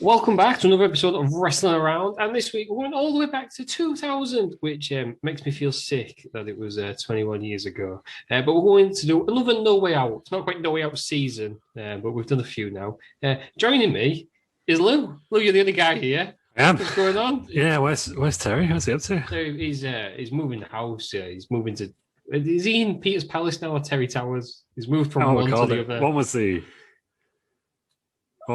Welcome back to another episode of Wrestling Around. And this week, we're going all the way back to 2000, which makes me feel sick that it was 21 years ago. But we're going to do another No Way Out. It's not quite No Way Out season, but we've done a few now. Joining me is Lou. Lou, you're the only guy here. I am. What's going on? Yeah, where's Terry? What's he up to? So he's moving house. He's moving to... Is he in Peter's Palace now or Terry Towers? He's moved from one to the other. One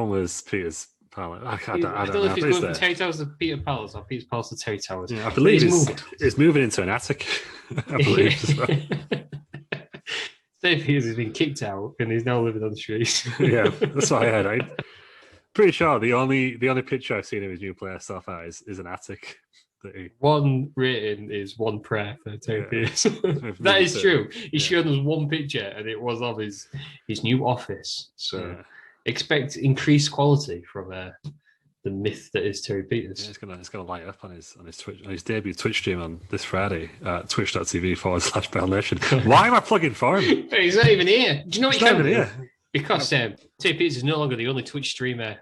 was Peter's Palace. I don't know if he's moving from Terry Towers to Peter Palace or Peter's Palace to Terry Towers. Yeah, I believe he's moving into an attic. I believe as well. Dave Peters has been kicked out and he's now living on the streets. Yeah, that's what I heard. I'm pretty sure the only picture I've seen of his new player stuff at is an attic. One rating is one prayer for Terry Peters. That is true. He's shown us one picture and it was of his new office. So expect increased quality from the myth that is Terry Peters. Yeah, it's gonna light up on his Twitch, on his debut Twitch stream on this Friday at twitch.tv/Bell Nation. Why am I plugging for him? He's not even here. Do you know what he's not even here? Because Terry Peters is no longer the only Twitch streamer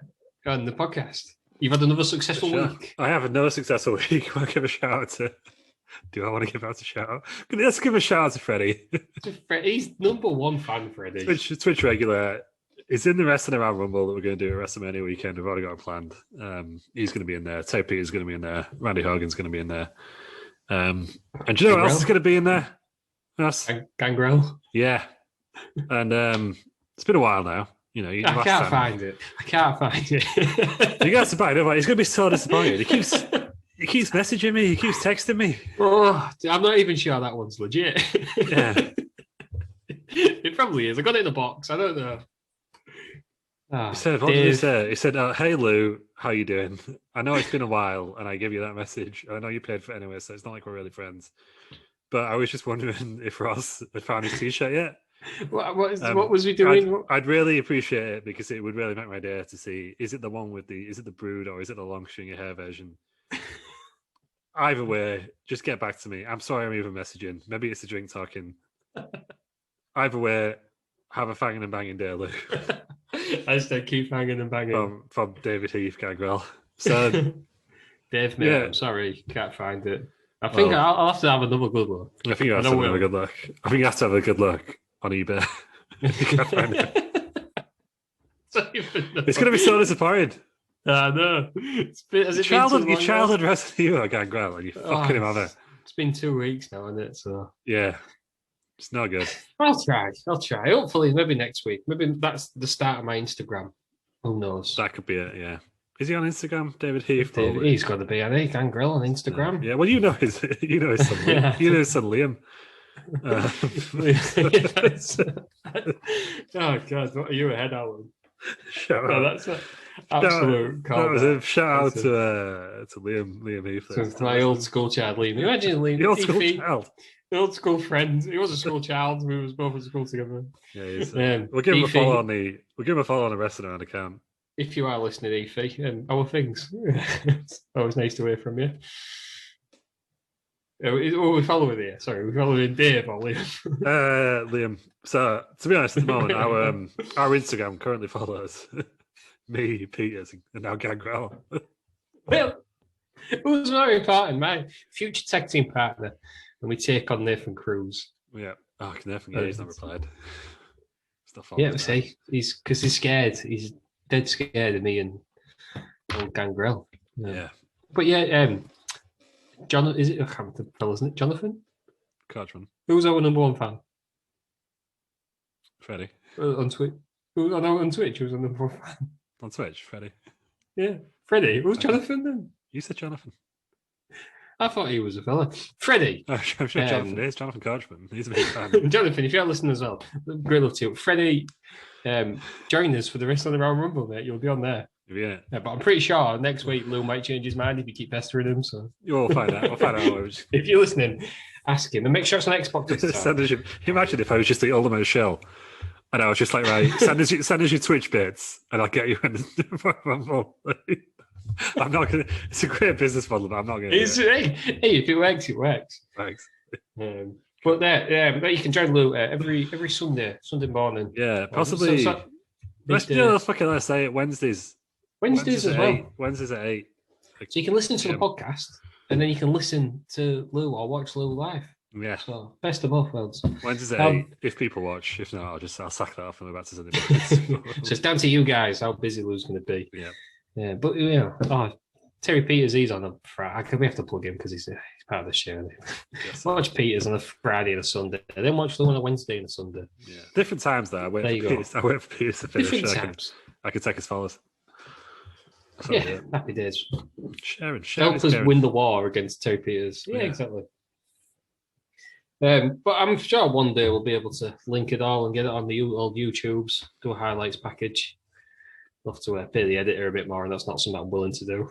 on the podcast. You've had another successful week. I have another successful week. I want to give a shout out to. Do I want to give out a shout out? Let's give a shout out to Freddie. He's number one fan, Freddie. Twitch regular. It's in the Wrestling Around Rumble that we're going to do at WrestleMania weekend. We've already got it planned. He's going to be in there. Terry Peters is going to be in there. Randy Hogan's going to be in there. And do you know what else is going to be in there? Gangrel. Yeah. And it's been a while now. You know, I can't find it. You got to buy it. He's going to be so disappointed. He keeps messaging me. He keeps texting me. Oh, I'm not even sure that one's legit. Yeah. It probably is. I got it in a box. I don't know. He said, what did he say? He said, hey, Lou, how you doing? I know it's been a while, and I give you that message. I know you paid for it anyway, so it's not like we're really friends. But I was just wondering if Ross had found his T-shirt yet. What was we doing? I'd really appreciate it because it would really make my day to see, is it the one with is it the brood or is it the long stringy hair version? Either way, just get back to me. I'm sorry I'm even messaging. Maybe it's a drink talking. Either way, have a fanging and banging day, Lou. I said keep hanging and banging. From David Heath, Gangrel. So, Dave, mate, I'm sorry, can't find it. I think I'll have to have another good look. I think you have to have a good look. I think you have to have a good look on eBay. You can't find it. It's going to be so disappointing. I know. Your childhood Resident Evil Gangrel, and you're fucking him on it. It's been 2 weeks now, isn't it? So yeah. It's not good. I'll try. Hopefully, maybe next week. Maybe that's the start of my Instagram. Who knows? That could be it, yeah. Is he on Instagram, David Heath? He's got to be on Gangrel on Instagram. Yeah, well, you know his son Liam. You know his son Liam. Oh, God, what are you ahead, Alan? Shout out. That's an absolute that was a shout out to Liam Heath. To my old school child, Liam. Imagine Liam. The old school child. The old school friends. He was a school child. We was both at school together. Yeah, he is. We'll give him a follow on the Wrestling Around account. If you are listening, Efi, our things. It's always nice to hear from you. We following here. Sorry, we following Dave or Liam. Liam. So to be honest, at the moment, our Instagram currently follows me, Peters, and now Gangrel. Well, it was very important. My future tag team partner. And we take on Nathan Cruz. Yeah. Oh, Nathan, he's not replied. Yeah, see, he's scared. He's dead scared of me and old Gangrel. Yeah. But yeah, John, is it? I can't remember the fellow, isn't it? Jonathan? Cartman. Who's our number one fan? Freddie. On Twitch. On Twitch, who's our number one fan? On Twitch, Freddie. Yeah. Freddie. Who's Jonathan then? You said Jonathan. I thought he was a fella. Freddie. I'm sure Jonathan is. Jonathan Cartman. He's a big fan. Jonathan, if you're listening as well, great love to you. Freddie, join us for the rest of the Royal Rumble, mate. You'll be on there. Yeah. But I'm pretty sure next week Lou might change his mind if you keep pestering him. So we'll find out. If you're listening, ask him and make sure it's on Xbox. Imagine if I was just the ultimate shell and I was just like, right, send us your Twitch bits and I'll get you in the Rumble. I'm not gonna. It's a great business model, but I'm not gonna. Hey, if it works, it works. Thanks. But there, you can join Lou every Sunday morning. Yeah, possibly. Let's say it Wednesdays Wednesdays as well. Wednesdays at 8. So you can listen to the podcast, and then you can listen to Lou or watch Lou live. Yeah. So best of both worlds. Wednesdays at 8. If people watch, if not, I'll sack that off and we're about to send it. So it's down to you guys how busy Lou's going to be. Yeah. Yeah, but Terry Peters, he's on a Friday. We have to plug him because he's part of the show. Yes. Watch Peters on a Friday and a Sunday, and then watch Lou on a Wednesday and a Sunday. Yeah, different times though. I wait for Peters to finish. Different times. I can take his followers. Happy days. Sharing. Help us win the war against Terry Peters. Yeah, exactly. But I'm sure one day we'll be able to link it all and get it on the old YouTubes, do a highlights package. We'll have to pay the editor a bit more, and that's not something I'm willing to do.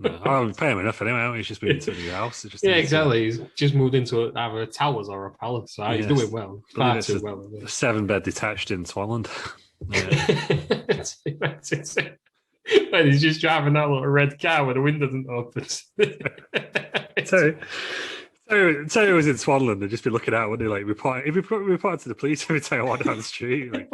No, I don't pay him enough anyway. He's just moved into a new house. Exactly. He's just moved into either a towers or a palace. So he's doing well. Far too well. A 7-bed detached in Swanland. And he's just driving that little red car where the window doesn't open. So he was in Swanland, they'd just be looking out, wouldn't they? Like, report to the police every time I walk down the street. Like,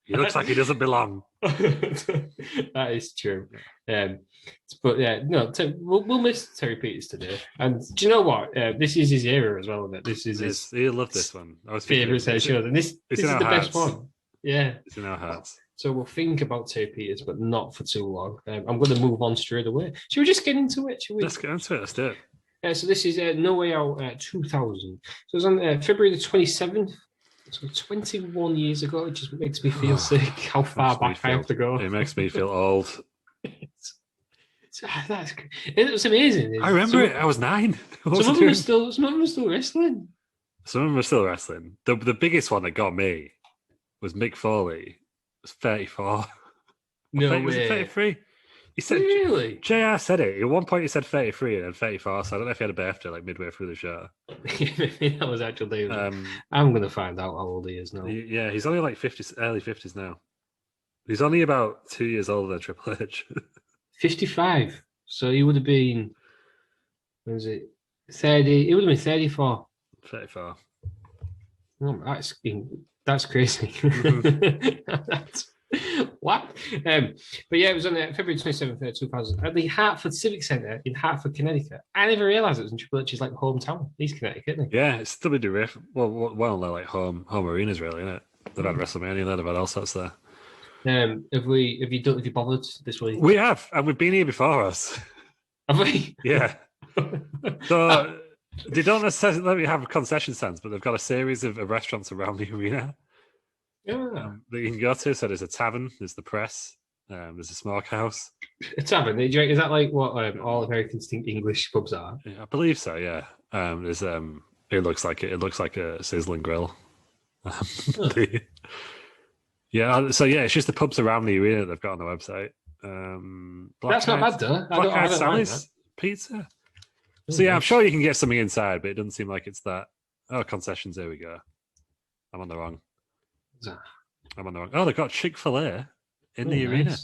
he looks like he doesn't belong. That is true. But yeah, no, we'll miss Terry Peters today. And do you know what? This is his era as well, isn't it? This is his. He'll love this one. I was favourite set of shows, and this is the best one. Yeah, it's in our hearts. So we'll think about Terry Peters, but not for too long. I'm going to move on straight away. Should we just get into it? Let's get into it. Let's do it. So this is No Way Out 2000. So it was on February the 27th. So 21 years ago. It just makes me feel sick how far back I have to go. It makes me feel old. It was amazing. I remember it. I was 9. Some of them were still wrestling. Some of them were still wrestling. The biggest one that got me was Mick Foley. It was 34. No way. Was it 33? He said, really? JR said it. At one point he said 33 and then 34, so I don't know if he had a birthday like midway through the show. That was actually I'm going to find out how old he is now. Yeah, he's only like 50, early 50s now. He's only about 2 years older than Triple H. 55. So he would have been, when was it? 30. He would have been 34. 34. Oh, that's crazy. What? But yeah, it was on February 27th, 2000 at the Hartford Civic Centre in Hartford, Connecticut. I never realised it was in Triple H's like hometown. He's Connecticut, isn't he? Yeah, it's WWF. Well, they're like home arenas, really, isn't it? They've had WrestleMania there, they've had all sorts there. Have you bothered this week? We have, and we've been here before us. Have we? Yeah. So they don't necessarily let me have concession stands, but they've got a series of restaurants around the arena. Yeah. That you can go to. So there's a tavern, there's the press, there's a smokehouse. A tavern? Is that like what all American English pubs are? Yeah, I believe so. Yeah. There's it looks like a sizzling grill. Yeah. So yeah, it's just the pubs around the arena that they've got on the website. That's not bad though. Black Sally's Pizza. So yeah, I'm sure you can get something inside, but it doesn't seem like it's that. Oh, concessions. There we go. I'm on the wrong. Oh, they've got Chick-fil-A in the arena.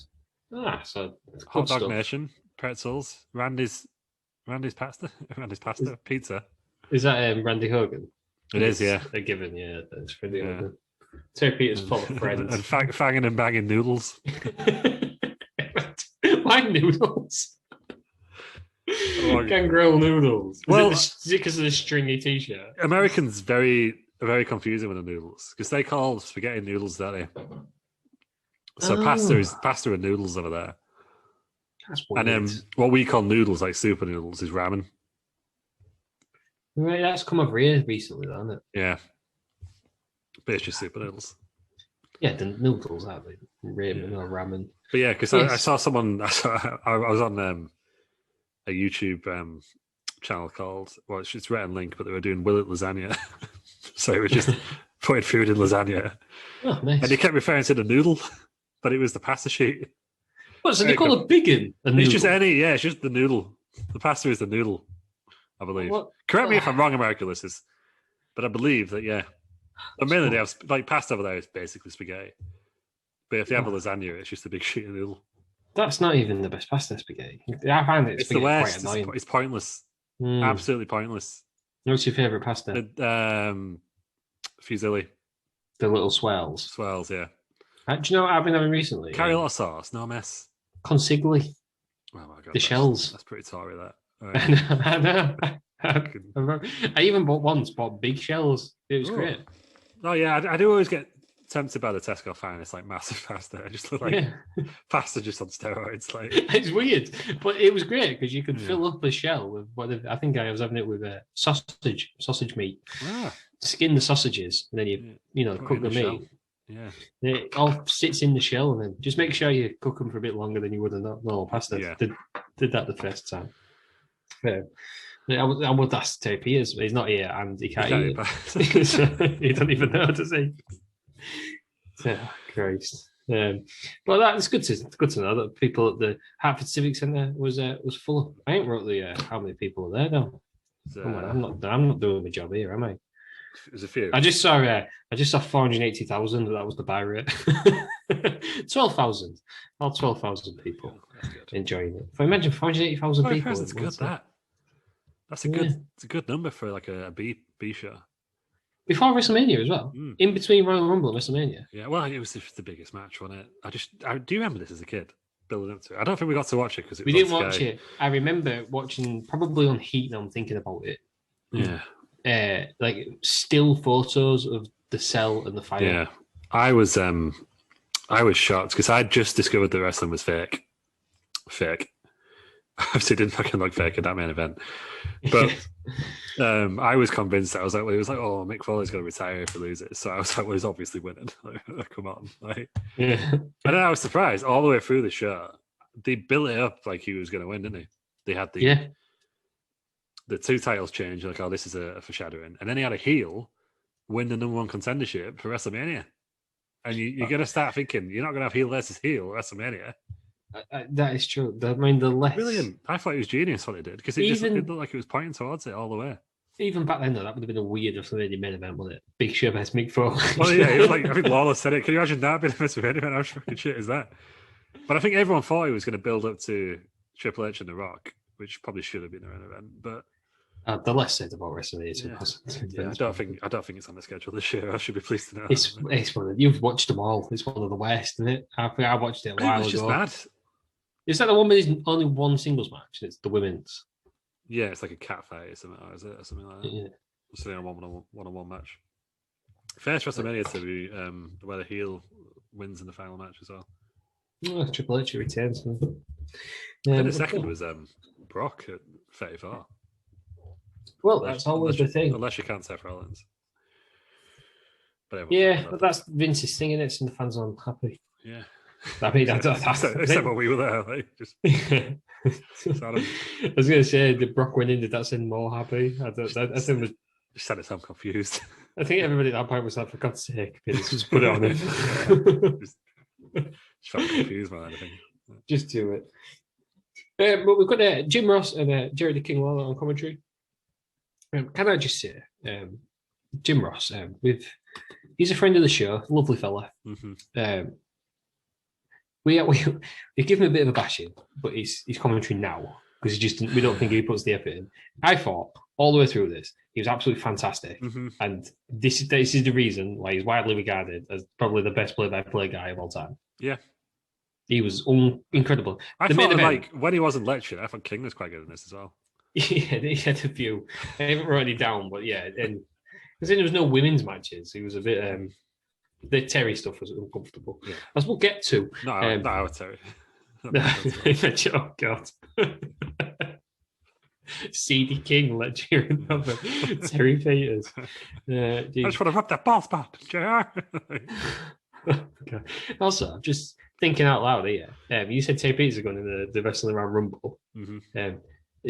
So Hot Dog Nation, pretzels, Randy's pasta, pizza. Is that Randy Hogan? It is, yeah. They're given, yeah. That's pretty good. Terry Peters full of friends. And fanging and banging noodles. Why noodles? Gangrel noodles. Well, is it because of the stringy t-shirt? Americans very confusing with the noodles because they call spaghetti noodles, don't they? So pasta and noodles over there. That's weird. And then what we call noodles, like super noodles, is ramen. Right, that's come over here recently, hasn't it? Yeah, but it's just super noodles. Yeah, the noodles, aren't they? Ramen or ramen. But yeah, because I saw someone. I was on a YouTube channel called. Well, it's Red and Link, but they were doing Will It Lasagna. So it was just putting food in lasagna. Oh, nice. And he kept referring to the noodle, but it was the pasta sheet. What, so they call it biggin? It's just it's just the noodle. The pasta is the noodle, I believe. Correct me if I'm wrong, American listeners, but I believe that, yeah. But mainly they have, like, pasta over there is basically spaghetti. But if they have a lasagna, it's just a big sheet of noodle. That's not even the best pasta spaghetti. I find it's the worst. Quite annoying. It's pointless. Absolutely pointless. What's your favourite pasta? Fusilli. The little swells. Swells, yeah. Do you know what I've been having recently? Carry a lot of sauce, no mess. Consigli. Oh my god, The shells. That's pretty Tory. That. I know. I even bought big shells. It was great. Oh yeah, I do always get tempted by the Tesco finest, like massive pasta. I just look like pasta just on steroids. Like it's weird, but it was great because you could fill up a shell with whatever. I think I was having it with sausage meat. Skin the sausages, and then you cook the meat. Yeah, it all sits in the shell, and then just make sure you cook them for a bit longer than you would a normal pasta. Yeah. Did that the first time. I would ask Tape Ears, but he's not here, and he can't eat it. So he don't even know, does he? Oh, Christ. But that's good to know that people at the Hartford Civic Centre was full. I ain't wrote the how many people are there though. Come on, I'm not doing my job here, am I? There's a few. I just saw 480,000. That was the buy rate. 12,000. All 12,000 people enjoying it. If I imagine 480,000 people, that's good. That's a good number for like a B show. Before WrestleMania as well. In between Royal Rumble and WrestleMania. Yeah, well, it was the biggest match, wasn't it? Do you remember this as a kid? Building up to it. I don't think we got to watch it because we didn't watch it. I remember watching probably on Heat, and I'm thinking about it. Yeah. Like still photos of the cell and the fire. Yeah. I was shocked because I just discovered that wrestling was fake. Obviously, it didn't fucking look fake at that main event. But I was convinced. It was like, oh, Mick Foley's going to retire if he loses. So I was like, well, he's obviously winning. Come on. And then I was surprised all the way through the show. They built it up like he was going to win, didn't they? They had the two titles change. Like, oh, this is a foreshadowing. And then he had a heel win the number one contendership for WrestleMania. And you're going to start thinking, you're not going to have heel versus heel at WrestleMania. That is true. I mean, the less brilliant. I thought it was genius what it did because it looked like it was pointing towards it all the way. Even back then, though, that would have been a weird WrestleMania main event, wasn't it? Big Show versus Mick Foley. Well, yeah, it was like I think Lawler said it. Can you imagine that being a WrestleMania event? How fucking shit is that? But I think everyone thought he was going to build up to Triple H and The Rock, which probably should have been the main event. But the less said about WrestleMania, I don't think it's on the schedule this year. I should be pleased to know. It's one you've watched them all. It's one of the worst, isn't it? I watched it a while ago. It's just bad. Is that the one with only one singles match? It's the women's. Yeah, it's like a cat fight or something, or is it? Or something like that. Yeah. It's a one-on-one match. First WrestleMania to be where the heel wins in the final match as well. Oh, Triple H returns. I think the second was Brock at 34. Well, that's always the thing. Unless you count Seth Rollins. But that's Vince's thing, isn't it? And the fans are unhappy. Yeah. I mean, except when we were there, like, just. I was going to say, did Brock winning? Did that seem more happy? I think just had it sound confused. I think everybody at that point was like, for God's sake, just put it on him. just felt confused, man. I think. Just do it. But we've got Jim Ross and Jerry the King Lawler on commentary. Can I just say, Jim Ross, he's a friend of the show, lovely fella. Mm-hmm. We give him a bit of a bashing, but he's commentary now because we don't think he puts the effort in. I thought all the way through this, he was absolutely fantastic, and this is the reason why he's widely regarded as probably the best play-by-play guy of all time. Yeah, he was incredible. I thought like when he wasn't lecturing, I thought King was quite good in this as well. Yeah, he had a few. I haven't wrote it down, but yeah, and because there was no women's matches, he was a bit. The Terry stuff was uncomfortable. Yeah. As we'll get to. No, Terry. Oh, God. CD King lecturing over Terry Peters. I just want to rub that ball spot, JR. Okay. Also, I'm just thinking out loud here. You said Terry Peters is going in the Wrestling Around Rumble.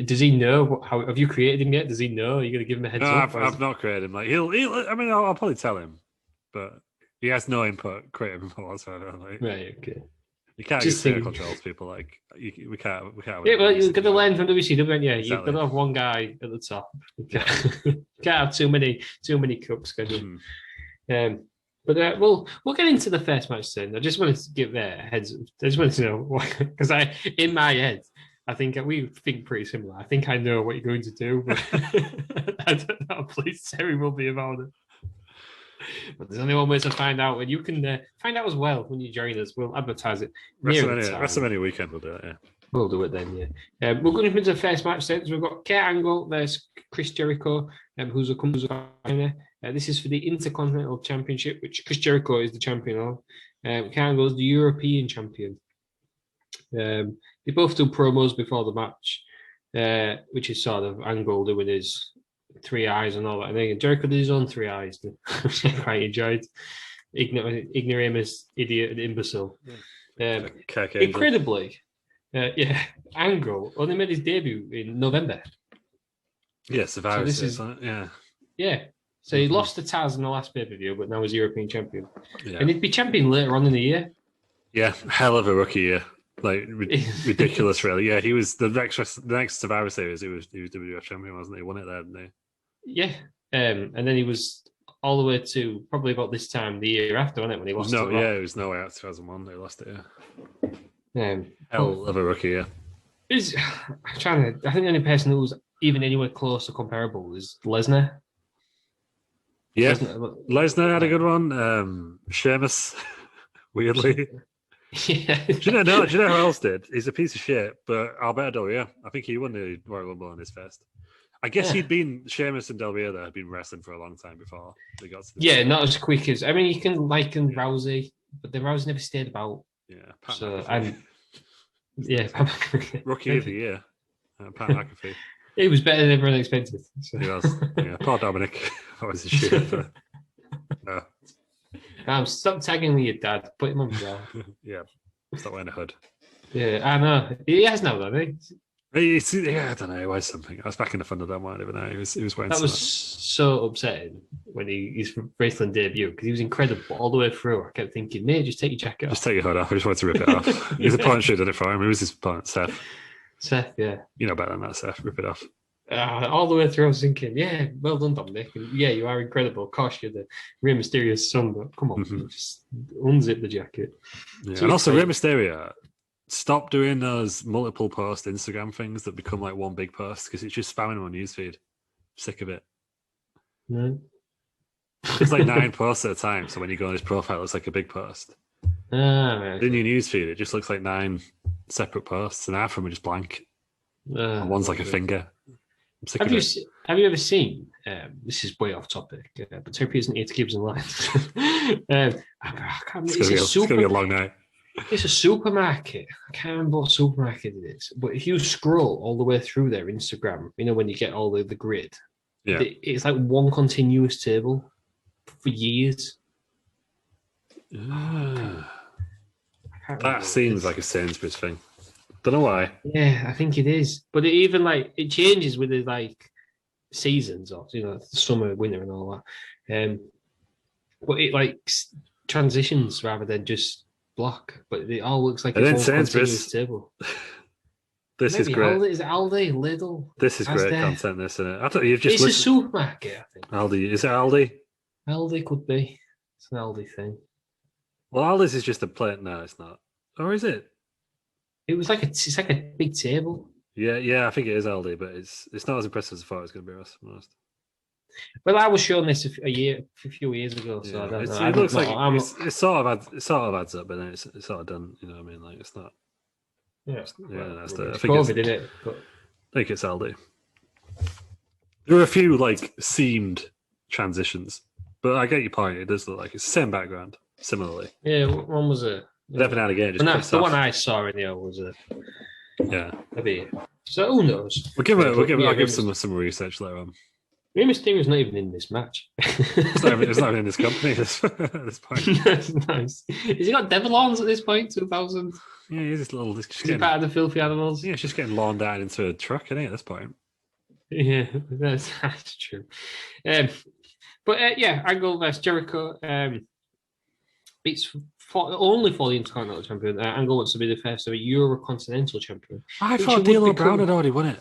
Does he know how? Have you created him yet? Does he know? Are you going to give him a heads up? I've not created him. Like I'll probably tell him, but he has no input creative whatsoever. Like, right, okay. You can't just control people like we can't. Yeah, well, you've got to learn from WCW, haven't you? Exactly. You've got to have one guy at the top. You can't have too many cooks, can you? But we'll get into the first match then. I just wanted to give heads. I just wanted to know because in my head, I think we think pretty similar. I think I know what you're going to do, but I don't know. Please, Terry will be about it. But there's only one way to find out, and you can find out as well when you join us. We'll advertise it near the time. WrestleMania weekend, we'll do it, yeah. We'll do it then, yeah. We're going into the first match then. So we've got Kurt Angle versus Chris Jericho, who's a company. This is for the Intercontinental Championship, which Chris Jericho is the champion of. Kurt Angle is the European champion. They both do promos before the match, which is sort of Angle doing his 3 eyes and all that. And then Jericho did his own 3 eyes, which I quite enjoyed. Ignoramus, idiot, and imbecile. Incredibly, Angle only made his debut in November. Yeah, Survivor Series, yeah. Yeah. So he lost to Taz in the last pay-per-view, but now he's European champion. Yeah. And he'd be champion later on in the year. Yeah, hell of a rookie year. Like, ridiculous, really. Yeah, he was the next Survivor Series, he was WWF champion, wasn't he? He won it there, didn't he? Yeah. And then he was all the way to probably about this time the year after, wasn't it, when he lost to it was No Way Out 2001. They lost it, yeah. Hell of a rookie year. I think the only person who was even anywhere close to comparable is Lesnar. Yeah, Lesnar had a good one. Sheamus, weirdly. Yeah. Do you know who else did? He's a piece of shit, but Alberto Del Rio. I think he won the Royal Rumble on his fest. I guess Sheamus and Del Rio there had been wrestling for a long time before they got to the not as quick as, I mean, you can liken Rousey, but the Rousey never stayed about. Yeah, Pat Rookie of the year, Pat McAfee. It was better than everyone expected. So. He was. Yeah, poor Dominic. That was a shit. Stop tagging me your dad. Put him on the ground. Yeah, stop wearing a hood. Yeah, I know. He has now, doesn't he? Yeah, I don't know. He wears something. I was back in the Thunderdome, I don't even know. He was wearing that something. Was so upsetting when his wrestling debut, because he was incredible all the way through. I kept thinking, mate, just take your jacket off. Just take your hood off. I just wanted to rip it off. His opponent should have done it for him. It was his opponent, Seth. Yeah. You know better than that, Seth. Rip it off. All the way through, I was thinking, yeah, well done, Dominic. And yeah, you are incredible. Of course, you're the Rey Mysterio's son, but come on, just unzip the jacket. Yeah. And also, Rey Mysterio, stop doing those multiple post Instagram things that become like one big post, because it's just spamming on newsfeed. Sick of it. No. It's like 9 posts at a time, so when you go on his profile, it's like a big post. Right. In your newsfeed, it just looks like 9 separate posts, and half of them are just blank. And one's like a finger. Have you ever seen? This is way off topic, but Terry isn't here to keep us in line. It's going to be a long night. It's a supermarket. I can't remember what supermarket it is, but if you scroll all the way through their Instagram, you know when you get all the grid, it's like one continuous table for years. That seems like a Sainsbury's thing. Don't know why. Yeah, I think it is. But it changes with the like seasons, or summer, winter, and all that. But it like transitions rather than just block. But it all looks like it's one continuous table. This is great. Is it Aldi, Lidl? This is great content, isn't it? I thought you've just. It's a supermarket, I think. Aldi, is it Aldi? Aldi could be. It's an Aldi thing. Well, Aldi's is just a plate. No, it's not. Or is it? It's like a big table. Yeah, I think it is Aldi, but it's not as impressive as I thought it was going to be. To be honest. Well, I was shown this a few years ago, so I don't know. It looks like it sort of adds up, but then it's sort of done. You know what I mean? Like it's not. Yeah, that's I think COVID, isn't it? But... I think it's Aldi. There are a few like seamed transitions, but I get your point. It does look like it's the same background, similarly. Yeah, one was a. Every now and again, the one I saw in there was maybe. So who knows? I'll give some research later on. Rey Mysterio's not even in this match. It's not even in this company at this point. That's nice. Has he got devil horns at this point? 2000. Yeah, he's this little. Is he part of the filthy animals? Yeah, it's just getting lawn down into a truck, isn't he? At this point. Yeah, that's true. Angle versus Jericho. It's only for the Intercontinental Champion. Angle wants to be the first ever Eurocontinental Champion. I thought D'Lo Brown had already won it.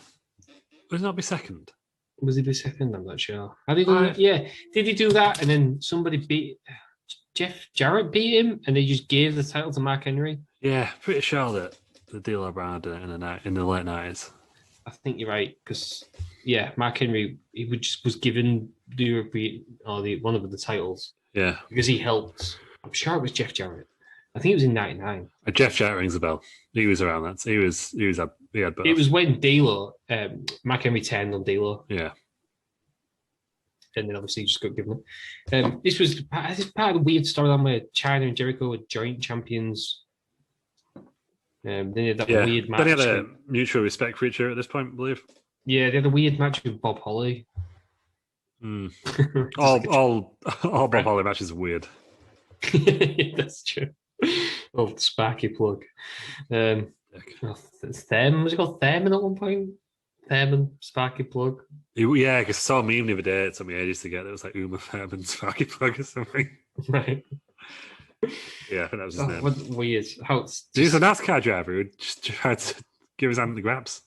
Would it not be second? Was he the second? I'm not sure. Had he done that? Yeah. Did he do that? And then somebody Jeff Jarrett beat him, and they just gave the title to Mark Henry? Yeah, pretty sure that the D'Lo Brown did it in the late 90s. I think you're right, because Mark Henry was given the European or one of the titles. Yeah. Because he helped. I'm sure it was Jeff Jarrett. I think it was in '99. Jeff Jarrett rings a bell. He was around that. He had both. It was when D'Lo, McHenry turned on D'Lo. Yeah. And then obviously he just got given it. This was part of the weird storyline where China and Jericho were joint champions. Then they had that weird match. Then they had a mutual respect for each other at this point, I believe. Yeah, they had a weird match with Bob Holly. All Bob Holly matches are weird. That's true. Old Sparky plug. Was it called Thurman at one point? Thurman, Sparky plug. Yeah, because I saw a meme the other day. It took me ages to get. It was like Uma Thurman, Sparky plug or something. Right. Yeah, I think that was his name. Weird. He's a NASCAR driver who just tried to give his hand the grabs.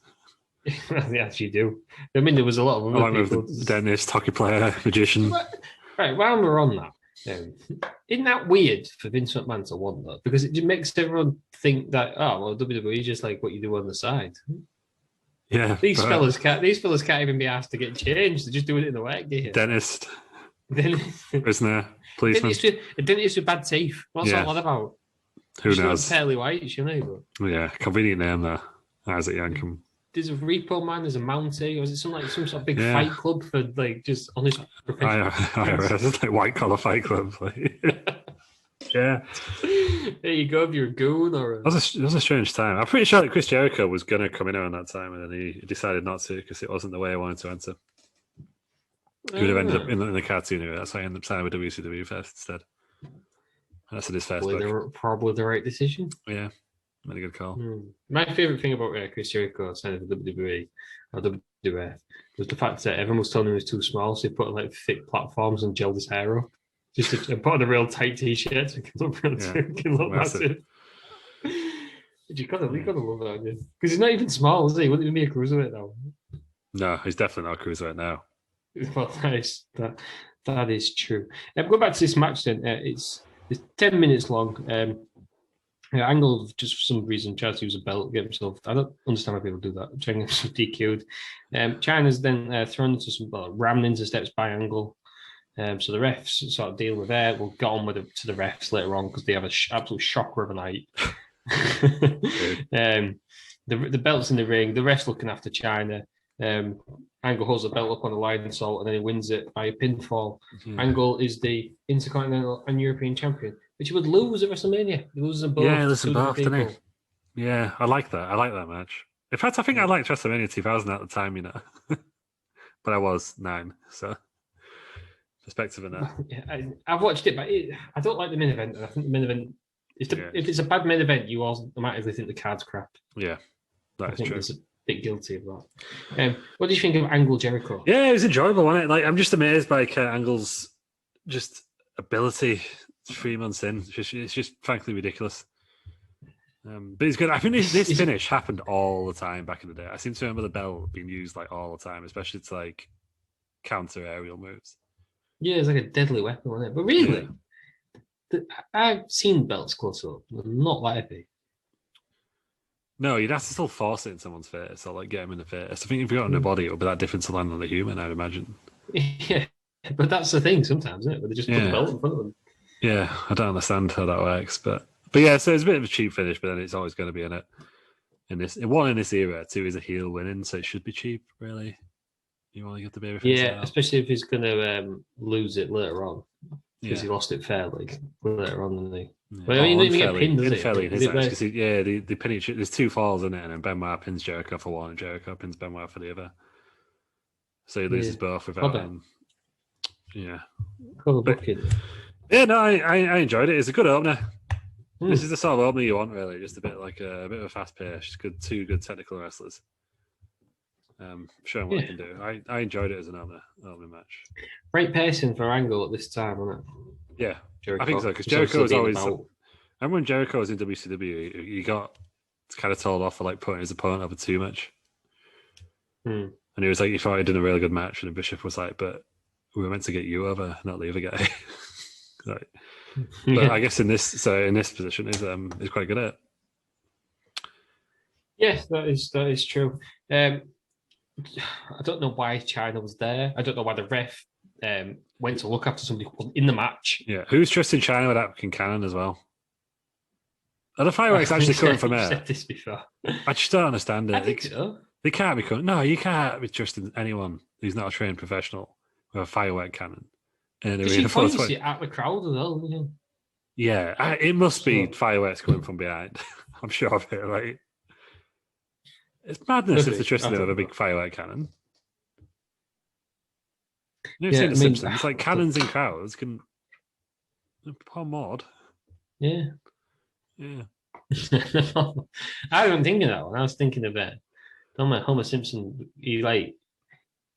They actually do. I mean, there was a lot of other people. With the dentist, hockey player, magician. Right, while we're on that, isn't that weird for Vince McMahon to want that? Because it just makes everyone think that, WWE is just like what you do on the side. Yeah. These fellas can't even be asked to get changed. They're just doing it in the work gear. Dentist. Prisoner. Policeman. A dentist with bad teeth. What's all that about? Who knows? Fairly white, shouldn't he? But... Yeah, convenient name there. Isaac Yankum. There's a repo man, there's a Mountie, or is it some sort of big fight club for just honest professionals? It's like white collar fight club. Yeah. There you go, if you're a goon or It was a strange time. I'm pretty sure that Chris Jericho was going to come in around that time, and then he decided not to because it wasn't the way I wanted to enter. He would have ended up in the cartoon area. That's why I ended up signing with WCW first instead. That's his first book. Probably the right decision. Yeah. Really good call. My favourite thing about Chris Jericho signing for WWE or WWF was the fact that everyone was telling him he was too small, so he put on thick platforms and gelled his hair up. And put on a real tight t-shirt so he can look massive. You gotta love that, aren't you? Because he's not even small, is he? He wouldn't even be a cruiserweight now. No, he's definitely not a cruiserweight now. Well, that is true. Going back to this match then, it's 10 minutes long. Angle, just for some reason, tries to use a belt to get himself. I don't understand why people do that. Trying to get himself DQ'd. China's then thrown into some rammed into steps by Angle. So the refs sort of deal with that. We'll get on with it to the refs later on because they have an absolute shocker of a night. The belt's in the ring. The refs looking after China. Angle holds the belt up on the line salt and then he wins it by a pinfall. Angle is the Intercontinental and European champion, which he would lose at WrestleMania. He loses them both. Yeah, he loses them both, doesn't he? Yeah, I like that. I like that match. In fact, I think I liked WrestleMania 2000 at the time, but I was 9, so perspective in that. Yeah, I've watched it, but I don't like the main event. I think the main event, if it's a bad main event, you automatically think the card's crap. Yeah, that is true. It's a bit guilty of that. What do you think of Angle Jericho? Yeah, it was enjoyable, wasn't it? I'm just amazed by Angle's just ability 3 months in. It's just frankly ridiculous. But it's good. I think this finish happened all the time back in the day. I seem to remember the belt being used all the time, especially to counter aerial moves. Yeah, it's like a deadly weapon, wasn't it? But really, I've seen belts close up. Not that heavy. No, you'd have to still force it in someone's face or get them in the face. I think if you got on their body, it would be that different to land on a human, I'd imagine. Yeah, but that's the thing sometimes, isn't it? Where they just put the belt in front of them. Yeah, I don't understand how that works, but yeah, so it's a bit of a cheap finish, but then it's always going to be in it. In this era, 2 is a heel winning, so it should be cheap, really. You want to get the baby face out. Especially if he's going to lose it later on, because he lost it fairly later on, didn't he? Yeah. Well, he didn't get pinned, does unfairly in his eyes, because they pin each. There's 2 falls in it, and then Benoit pins Jericho for one, and Jericho pins Benoit for the other. So he loses both without. Yeah. Yeah, no, I enjoyed it. It's a good opener. This is the sort of opener you want, really. Just a bit of a fast pace. Two good technical wrestlers. Showing what they can do. I enjoyed it as an opening match. Right pacing for Angle at this time, wasn't it? Yeah, Jericho. I think so, because Jericho was always. I remember when Jericho was in WCW, he got kind of told off for putting his opponent over too much. And he was he thought he'd done a really good match, and the Bishop was like, "But we were meant to get you over, not the other guy." But I guess in this position is quite good at it. Yes, that is true. I don't know why China was there. I don't know why the ref went to look after somebody in the match. Yeah, who's trusting China with that fucking cannon as well? Are the fireworks actually coming from You've there? said this before. I just don't understand it. I think so. They can't be coming. No, you can't be trusting anyone who's not a trained professional with a firework cannon. Because she points it at the crowd as well. You know? Yeah, it must be fireworks coming from behind. I'm sure of it. Like, it's madness if they're trusting it with a big firework cannon. You've seen The Simpsons. It's like cannons in crowds can. Poor Maud. Yeah. Yeah. I wasn't thinking that one. I was thinking of Homer Simpson. He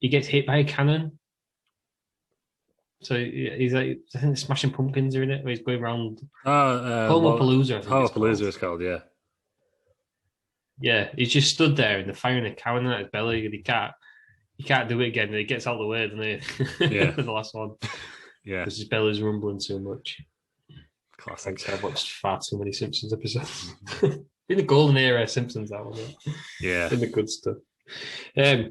gets hit by a cannon. So he's like, I think Smashing Pumpkins are in it, where he's going around. Homerpalooza. Homerpalooza is called, yeah. Yeah, he's just stood there and they're firing a cannon at his belly, and he can't do it again. And he gets out of the way, doesn't he? Yeah. The last one. Yeah. Because his belly's rumbling so much. Classic. I've watched far too many Simpsons episodes. In the golden era of Simpsons, that was it. Yeah. In the good stuff. Yeah,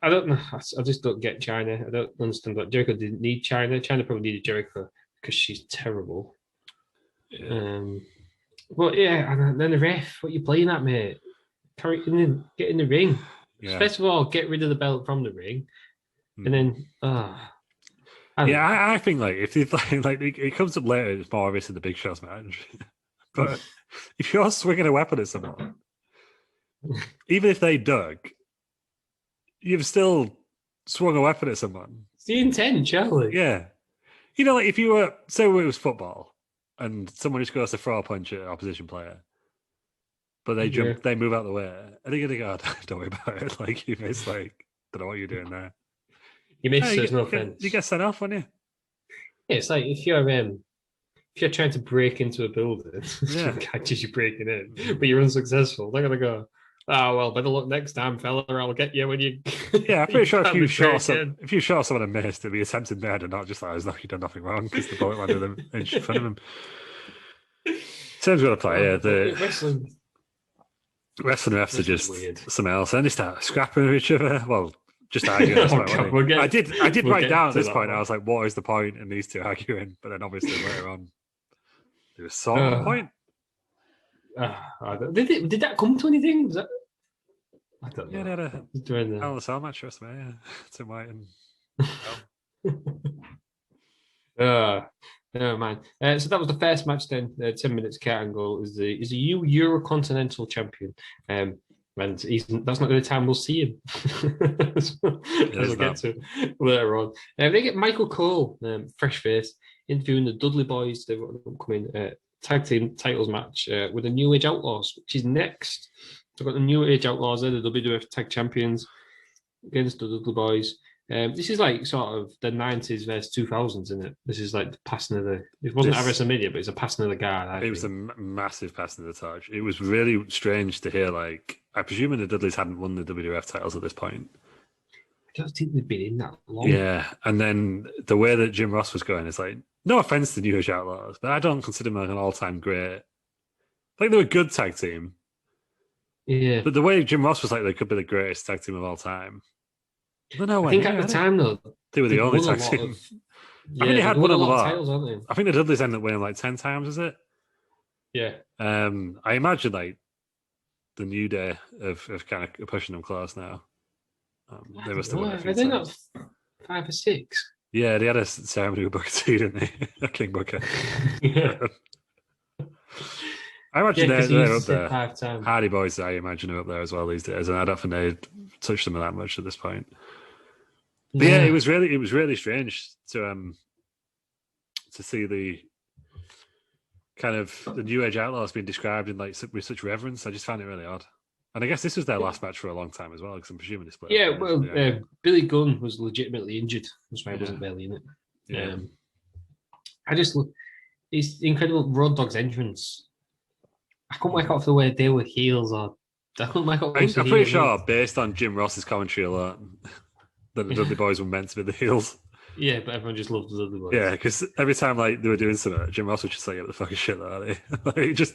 I don't know. I just don't get China. I don't understand that Jericho didn't need China. China probably needed Jericho because she's terrible. Yeah. But yeah, and then the ref, what are you playing at, mate? Get in the ring. Yeah. First of all, get rid of the belt from the ring, and then I think like if it comes up later, it's more obvious in the Big Show's match. But if you're swinging a weapon at someone, even if they duck, you've still swung a weapon at someone. It's the intent, surely. Yeah. You know, like if you were, say it was football, and someone just goes to throw a punch at an opposition player, but they jump, they move out of the way, are they going to go, don't worry about it? Like, you miss, like, don't know what you're doing there. You miss, there's no offense. You get sent off, wouldn't you? Yeah, it's like if you're trying to break into a building, catches you breaking in, but you're unsuccessful, they're going to go, oh, well, better luck next time, fella, or I'll get you when you... Yeah, I'm pretty sure if you shot someone and missed, it'd be attempted murder, not just like, as though you've done nothing wrong, because the bullet landed them in front of him. Sam's got to play, yeah. The wrestling refs are just something else. And they start scrapping with each other. Well, just arguing. I did write down at this point, I was like, what is the point in these two arguing? But then obviously later on, there was sort of a point. Did that come to anything? Was that... I don't know. Yeah, they had a Hell in a Cell match, WrestleMania. Tim White and... No, man. So that was the first match then. 10 minutes cat angle is the Eurocontinental champion. And that's not the only time we'll see him. As we'll get to later on. They get Michael Cole, fresh face, interviewing the Dudley Boys. They've got an upcoming tag team titles match with the New Age Outlaws, which is next. So we've got the New Age Outlaws, they're the WWF tag champions against the Dudley Boys. This is like sort of the 90s versus 2000s, isn't it? This is like the passing of the... It wasn't at WrestleMania, but it's a passing of the guard. It was a massive passing of the torch. It was really strange to hear, like... I presume the Dudleys hadn't won the WWF titles at this point. I don't think they'd been in that long. Yeah, and then the way that Jim Ross was going, it's like, no offense to New Age Outlaws, but I don't consider them like an all-time great... Like, they were a good tag team. Yeah. But the way Jim Ross was like, they could be the greatest tag team of all time. I think at the time, though, they were the only tag team. I think they had won a lot. Titles, haven't they? I think the Dudleys ended up winning like 10 times, is it? Yeah. I imagine like the New Day of kind of pushing them close now. They must have won a few times. Not 5 or 6. Yeah, they had a ceremony with Booker T, didn't they? A King Booker. Yeah. I imagine they're up there. 5 times. Hardy Boys, I imagine, are up there as well these days, and I don't think they touched them that much at this point. But yeah, it was really strange to see the kind of the New Age Outlaws being described in like with such reverence. I just found it really odd. And I guess this was their last match for a long time as well, because I'm presuming they split. Yeah, well, Billy Gunn was legitimately injured. That's why he wasn't barely in it. Yeah. I just look. It's incredible. Road Dogg's entrance. I couldn't work out the way they were heels, or I couldn't work out. I'm pretty sure, based on Jim Ross's commentary alone, that the Dudley Boys were meant to be the heels. Yeah, but everyone just loved the Dudley Boys. Yeah, because every time like they were doing something, Jim Ross was just like, "What the fucking shit are they?" Like, just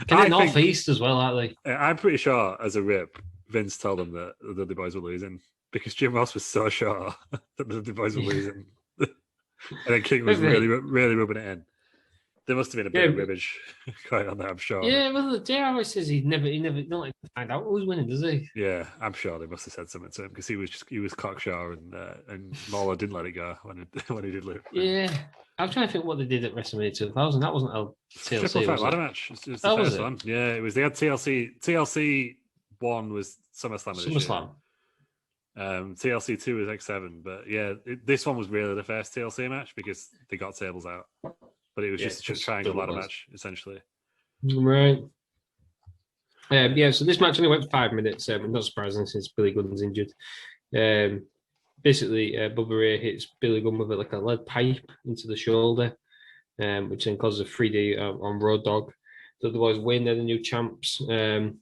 kind of northeast as well, aren't they? I'm pretty sure, as a rip, Vince told them that the Dudley Boys were losing because Jim Ross was so sure that the Dudley Boys were losing. And then King was really rubbing it in. There must have been a bit of ribbage going on there, I'm sure. Yeah, well, JR says he never don't like to find out who's winning, does he? Yeah, I'm sure they must have said something to him because he was cocksure and Lawler didn't let it go when he did lose. Yeah, I'm trying to think what they did at WrestleMania 2000. That wasn't a TLC. Triple threat ladder match. It was the first one. Yeah, it was. They had TLC. TLC 1 was SummerSlam. SummerSlam. TLC 2 was X7, but yeah, this one was really the first TLC match because they got tables out. But it was just a triangle ladder match, essentially. Right. So this match only went 5 minutes, not surprising since Billy Gunn's injured. Basically, Bubba Ray hits Billy Gunn with a lead pipe into the shoulder, which then causes a 3D on Road Dogg. The other boys win, they're the new champs. And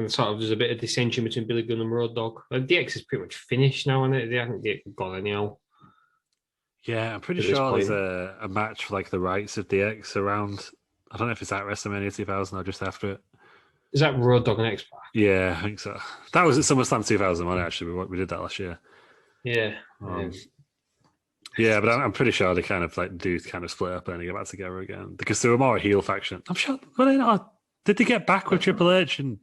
sort of there's a bit of dissension between Billy Gunn and Road Dogg. DX is pretty much finished now, isn't it? I think DX gone anyhow. Yeah, I'm pretty sure there's a match for the rights of DX around. I don't know if it's at WrestleMania 2000 or just after it. Is that Road Dogg and X-Pac? Yeah, I think so. That was at SummerSlam 2001, actually. We did that last year. Yeah. Yeah, but I'm pretty sure they kind of do split up and they get back together again because they were more a heel faction. I'm sure. Did they get back with Triple H and?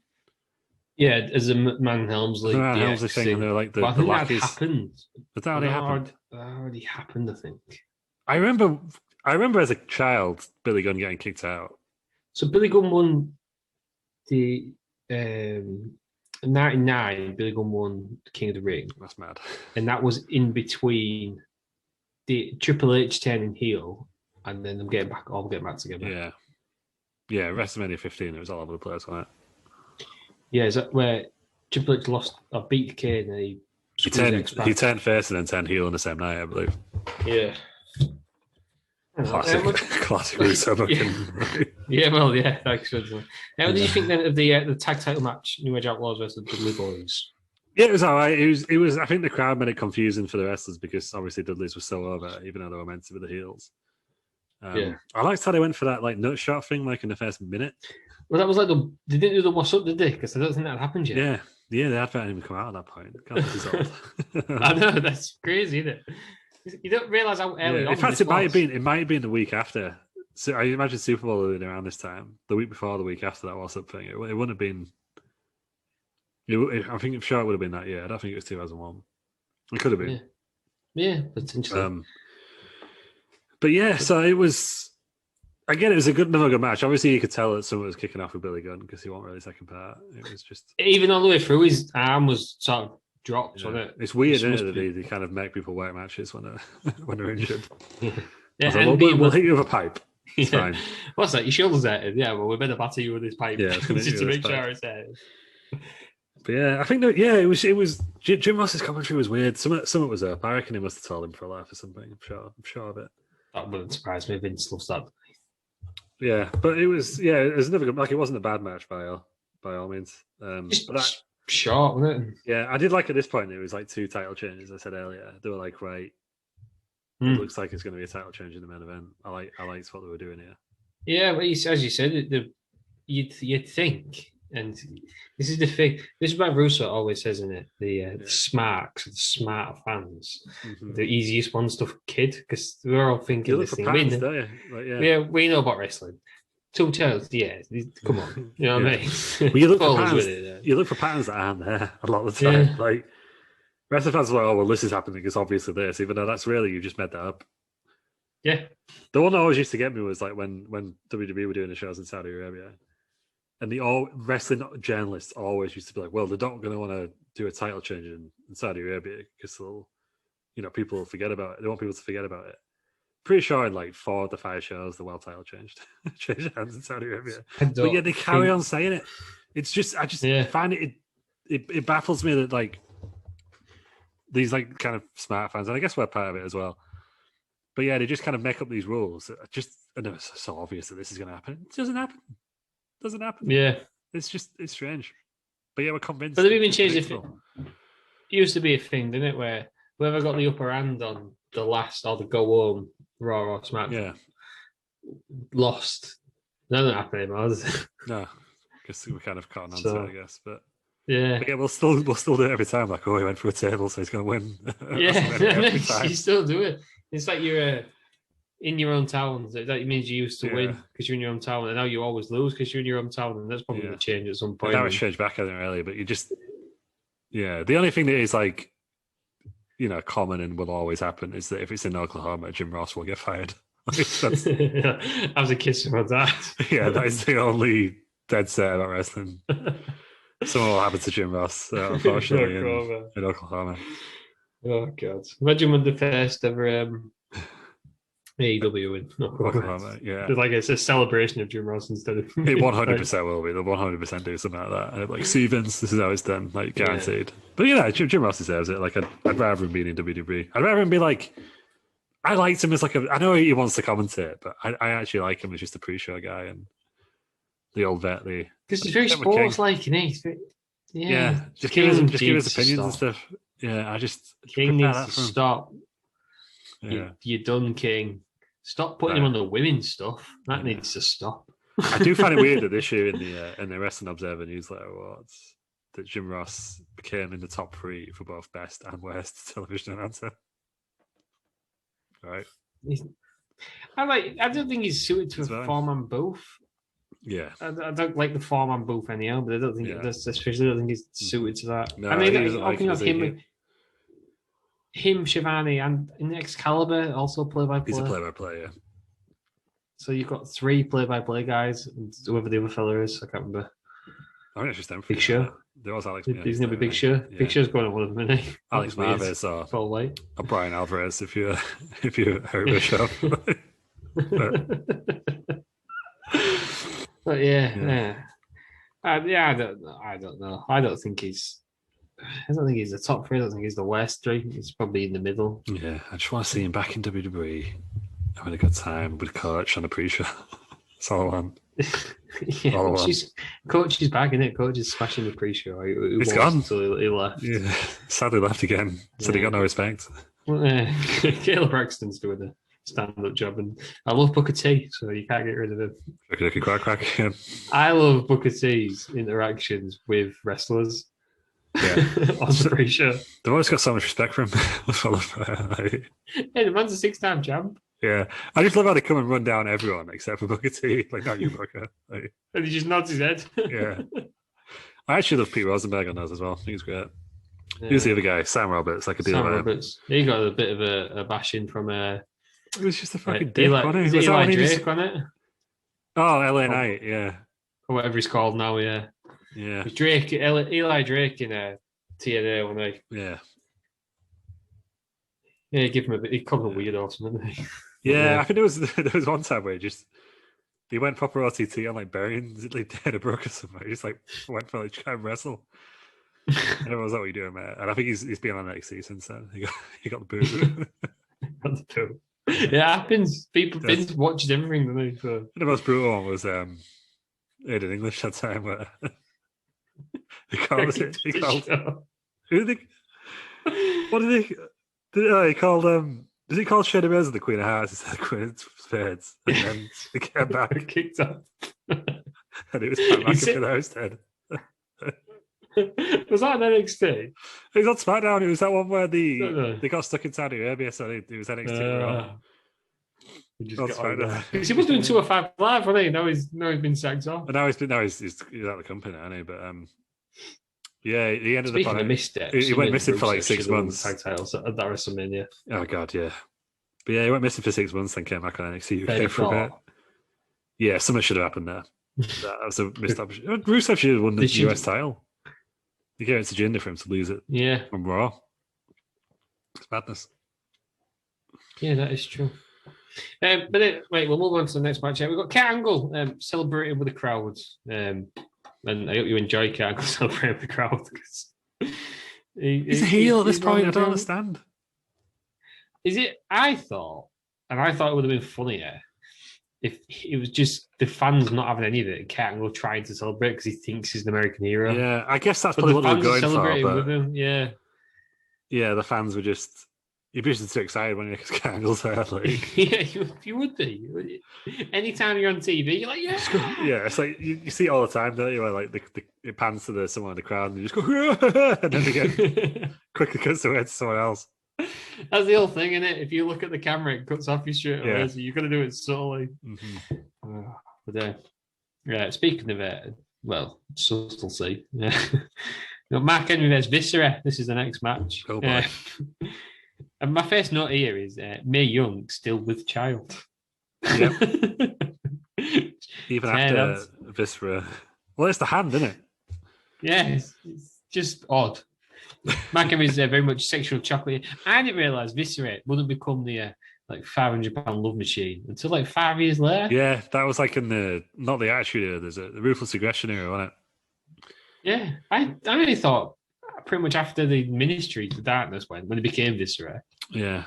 Yeah, as a McMahon Helmsley thing, and they're the lackeys. That happened. But that already happened. That already happened, I think. I remember as a child Billy Gunn getting kicked out. So Billy Gunn won the 99. Billy Gunn won King of the Ring. That's mad. And that was in between the Triple H turning heel and then them getting back together. Yeah. Yeah, WrestleMania 15. It was all over the place, wasn't it? Yeah, is that where Triple H lost or beat Kane and he turned face and then turned heel on the same night, I believe. Yeah. Classic Russo booking. Yeah, well, yeah, thanks. What did you think then of the tag title match, New Age Outlaws versus the Dudley Boys? Yeah, it was all right. It was. I think the crowd made it confusing for the wrestlers because obviously Dudley's were so over, even though they were meant to be the heels. I liked how they went for that nut shot thing, in the first minute. Well, that was they didn't do the what's up, did they? Because I don't think that happened yet. Yeah, the advert didn't even come out at that point. God, this is old. I know, that's crazy, isn't it? You don't realise how early on. In fact, it might have been the week after. So I imagine Super Bowl would have been around this time, the week before, the week after that what's up thing. It wouldn't have been. I think I'm sure it would have been that year. I don't think it was 2001. It could have been. Yeah, potentially. But yeah, so it was. Again, it was another good match. Obviously, you could tell that someone was kicking off with Billy Gunn because he wasn't really second part. It was just even all the way through, his arm was sort of dropped. Yeah. Wasn't it? It's weird, isn't it, that they kind of make people work matches when they're injured. Yeah, we'll hit you with a pipe. It's fine. What's that? Your shoulders hurted. Yeah, well, we better batter you with this pipe. Yeah, just to make sure it's there. But yeah, I think that it was Jim Ross's commentary was weird. Some of it was up. I reckon he must have told him for a laugh or something. I'm sure of it. That wouldn't surprise me. Vince loves that. Yeah, but it was another good. It wasn't a bad match by all means. Just short, wasn't it? Yeah, I did like at this point. It was 2 title changes. I said earlier, they were right. It looks like it's going to be a title change in the main event. I liked what they were doing here. Yeah, but as you said, you'd think, and this is the thing. This is what Russo always says in it. The smart fans, the easiest ones to kid because we're all thinking this thing. We know about wrestling. 2 tails, yeah. Come on, you know what I mean. Well, you look for patterns. You look for patterns that aren't there a lot of the time. Yeah. Wrestling fans are oh well, this is happening. It's obviously this, even though that's really you just made that up. Yeah. The one that always used to get me was when WWE were doing the shows in Saudi Arabia, and the wrestling journalists always used to be well, they're not going to want to do a title change in Saudi Arabia because people will forget about it. They want people to forget about it. Pretty sure in 4 of the 5 shows the world title changed hands in Saudi Arabia. But yeah, they carry on saying it. It's just I just find it baffles me that these kind of smart fans, and I guess we're part of it as well. But yeah, they just kind of make up these rules. I know it's so obvious that this is going to happen. It doesn't happen. Yeah, it's strange. But yeah, we're convinced. But they've even changed it. It used to be a thing, didn't it, where whoever got the upper hand on the last or the go home Raw or SmackDown lost. That doesn't happen anymore, does it? No, because we're kind of caught on to it, I guess. But yeah, we'll still do it every time. He went for a table, so he's going to win. Yeah, you still do it. It's like you're in your own town. That means you used to win because you're in your own town, and now you always lose because you're in your own town, and that's probably going to change at some point. That was changed back, I think, earlier, but you just, the only thing that is like, common and will always happen is that if it's in Oklahoma, Jim Ross will get fired. That's, as a kiss for that. Yeah, that is the only dead set about wrestling. Something will happen to Jim Ross, unfortunately, in Oklahoma. Oh God! Imagine when the first ever AEW in Oklahoma. Yeah, like it's a celebration of Jim Ross instead of it. 100% will be. They'll 100% do something like that. And like, see, Vince, this is how it's done, like guaranteed. But Jim Ross deserves it. Like, I'd rather him be in WWE. I'd rather him be like. I liked him as like I know he wants to commentate, but I actually like him as just a pre-show guy and the old vet. Because he's very sports-like, isn't he? Yeah, just give his opinions and stuff. Yeah, I just King needs to stop. Yeah, you're done, King. Stop putting him on the women's stuff. That needs to stop. I do find it weird that this year in the Wrestling Observer Newsletter Awards that Jim Ross became in the top 3 for both best and worst television announcer. Right. I don't think he's suited to a four-man booth. Yeah. I don't like the four-man booth anyhow, but I don't think especially I don't think he's suited to that. No, I mean, him, Shivani, and in Excalibur also play-by-play. He's a play-by-play, yeah. So you've got 3 play-by-play guys, and whoever the other fella is, I can't remember. I think it's just them. Big Show. There was Alex. He's going to be Big Show. Yeah. Big Show's going on one of them, isn't he? Alex Marvez or Brian Alvarez, if you're Harry Show. But I don't know. I don't think he's the top 3. I don't think he's the worst 3. He's probably in the middle. Yeah, I just want to see him back in WWE, having a good time with Coach on the pre-show. That's all I want. Coach is back, isn't it? Coach is smashing the pre-show. He's gone until he left. Yeah, sadly left again. Said he got no respect. Caleb Braxton's doing a stand-up job, and I love Booker T, so you can't get rid of him. Quack. Yeah. I love Booker T's interactions with wrestlers. Yeah, on the pre-show. They've always got so much respect for him. Hey, the man's a 6-time champ. Yeah, I just love how they come and run down everyone except for Booker T. Like, not you, Booker. And he just nods his head. Yeah. I actually love Pete Rosenberg on those as well. I think he's great. Yeah. Who's the other guy? Sam Roberts. Like a deal. Sam Roberts. He got a bit of a bashing from. It was just a fucking dick, wasn't it? Was Eli Drake on it? Oh, LA Knight, yeah. Or whatever he's called now, yeah. Yeah. Drake, Eli Drake in TNA when they. Yeah. Yeah, he called him a weirdo or something. Yeah, I think there was one time where he went proper OTT on like burying dead or broke or something. He just like went for like try and wrestle. And everyone was like, "What are you doing, man?" And I think he's been on NXT since then. He got the boot. It happens. People watched everything, don't they? So. The most brutal one was Aiden English that time where he called who did he? What did he? He called Does he call Shayna Baszler the Queen of Hearts instead of Queen of Spades? And then he came back. Kicked up. And it was back up to the house head. Was that an NXT? It was on SmackDown. It was that one where they got stuck in Saudi Arabia, so it was NXT. He was doing 205 Live, wasn't he? Now he's been sacked off. Now he's out of the company, hasn't he? But yeah, he ended up on it. He went missing for like 6 months. Tag titles at that WrestleMania. Oh god, yeah. But yeah, he went missing for 6 months, then came back on NXT UK for a bit. Yeah, something should have happened there. That was a missed opportunity. Rusev should have won the US title. He gave it to Jinder for him to lose it. Yeah, from Raw. It's madness. Yeah, that is true. We'll move on to the next match. We've got Kurt Angle celebrating with the crowd. And I hope you enjoy Kurt Angle celebrating with the crowd. He's a heel at this point. I don't understand. Is it? I thought it would have been funnier if it was just the fans not having any of it and Kurt Angle trying to celebrate because he thinks he's an American hero. Yeah, I guess that's probably what they were going for. With him. Yeah. Yeah, the fans were just... You'd be just too excited when Kurt Angle's there. Like... Yeah, you would be. Anytime you're on TV, you're like, yeah. Yeah, it's like you see it all the time, don't you? Where like it pans to someone in the crowd and you just go, and then again quickly cuts away to someone else. That's the whole thing, isn't it? If you look at the camera, it cuts off you straight away. Yeah. So you've got to do it subtly. But speaking of subtlety, Mark Henry vs Viscera. This is the next match. Oh boy. And my first note here is Mae Young still with child. Yep. Even after Viscera. Well, it's the hand, isn't it? Yeah, it's just odd. Mark Henry's very much sexual chocolate. I didn't realise Viscera wouldn't become the £500 love machine until 5 years later. Yeah, that was in not the Attitude Era, there's the Ruthless Aggression Era, wasn't it? Yeah, I really thought pretty much after the Ministry to Darkness when he became Viscera. Yeah.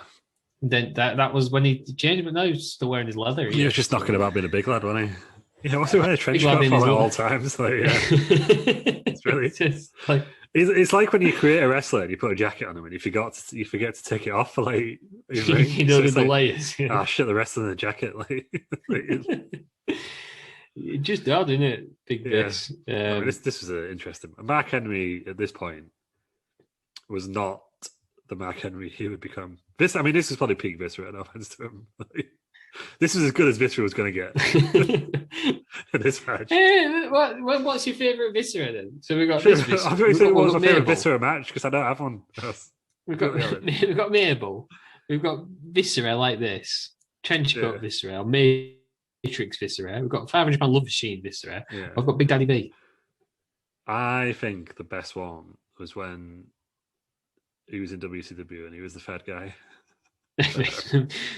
Then that was when he changed, but now he's still wearing his leather. He was just knocking about being a big lad, wasn't he? Yeah, what's he wearing a trench coat for all times? It's really it's like when you create a wrestler and you put a jacket on him and you forget to take it off for you know the layers. Yeah. Oh shit, the rest of the jacket It's just odd, isn't it? Big bits. This was interesting. Mark Henry at this point was not the Mark Henry he would become. This is probably peak Viscera. No offense to him. This is as good as Viscera was going to get in this match. What's your favourite Viscera then? So we got this. I'm going to say what was my favourite Viscera match because I don't have one. We've got Mabel. We've got Viscera like this. Trench coat Viscera. Matrix Viscera. We've got £500 Love Machine Viscera. Yeah. I've got Big Daddy B. I think the best one was when he was in WCW and he was the fat guy.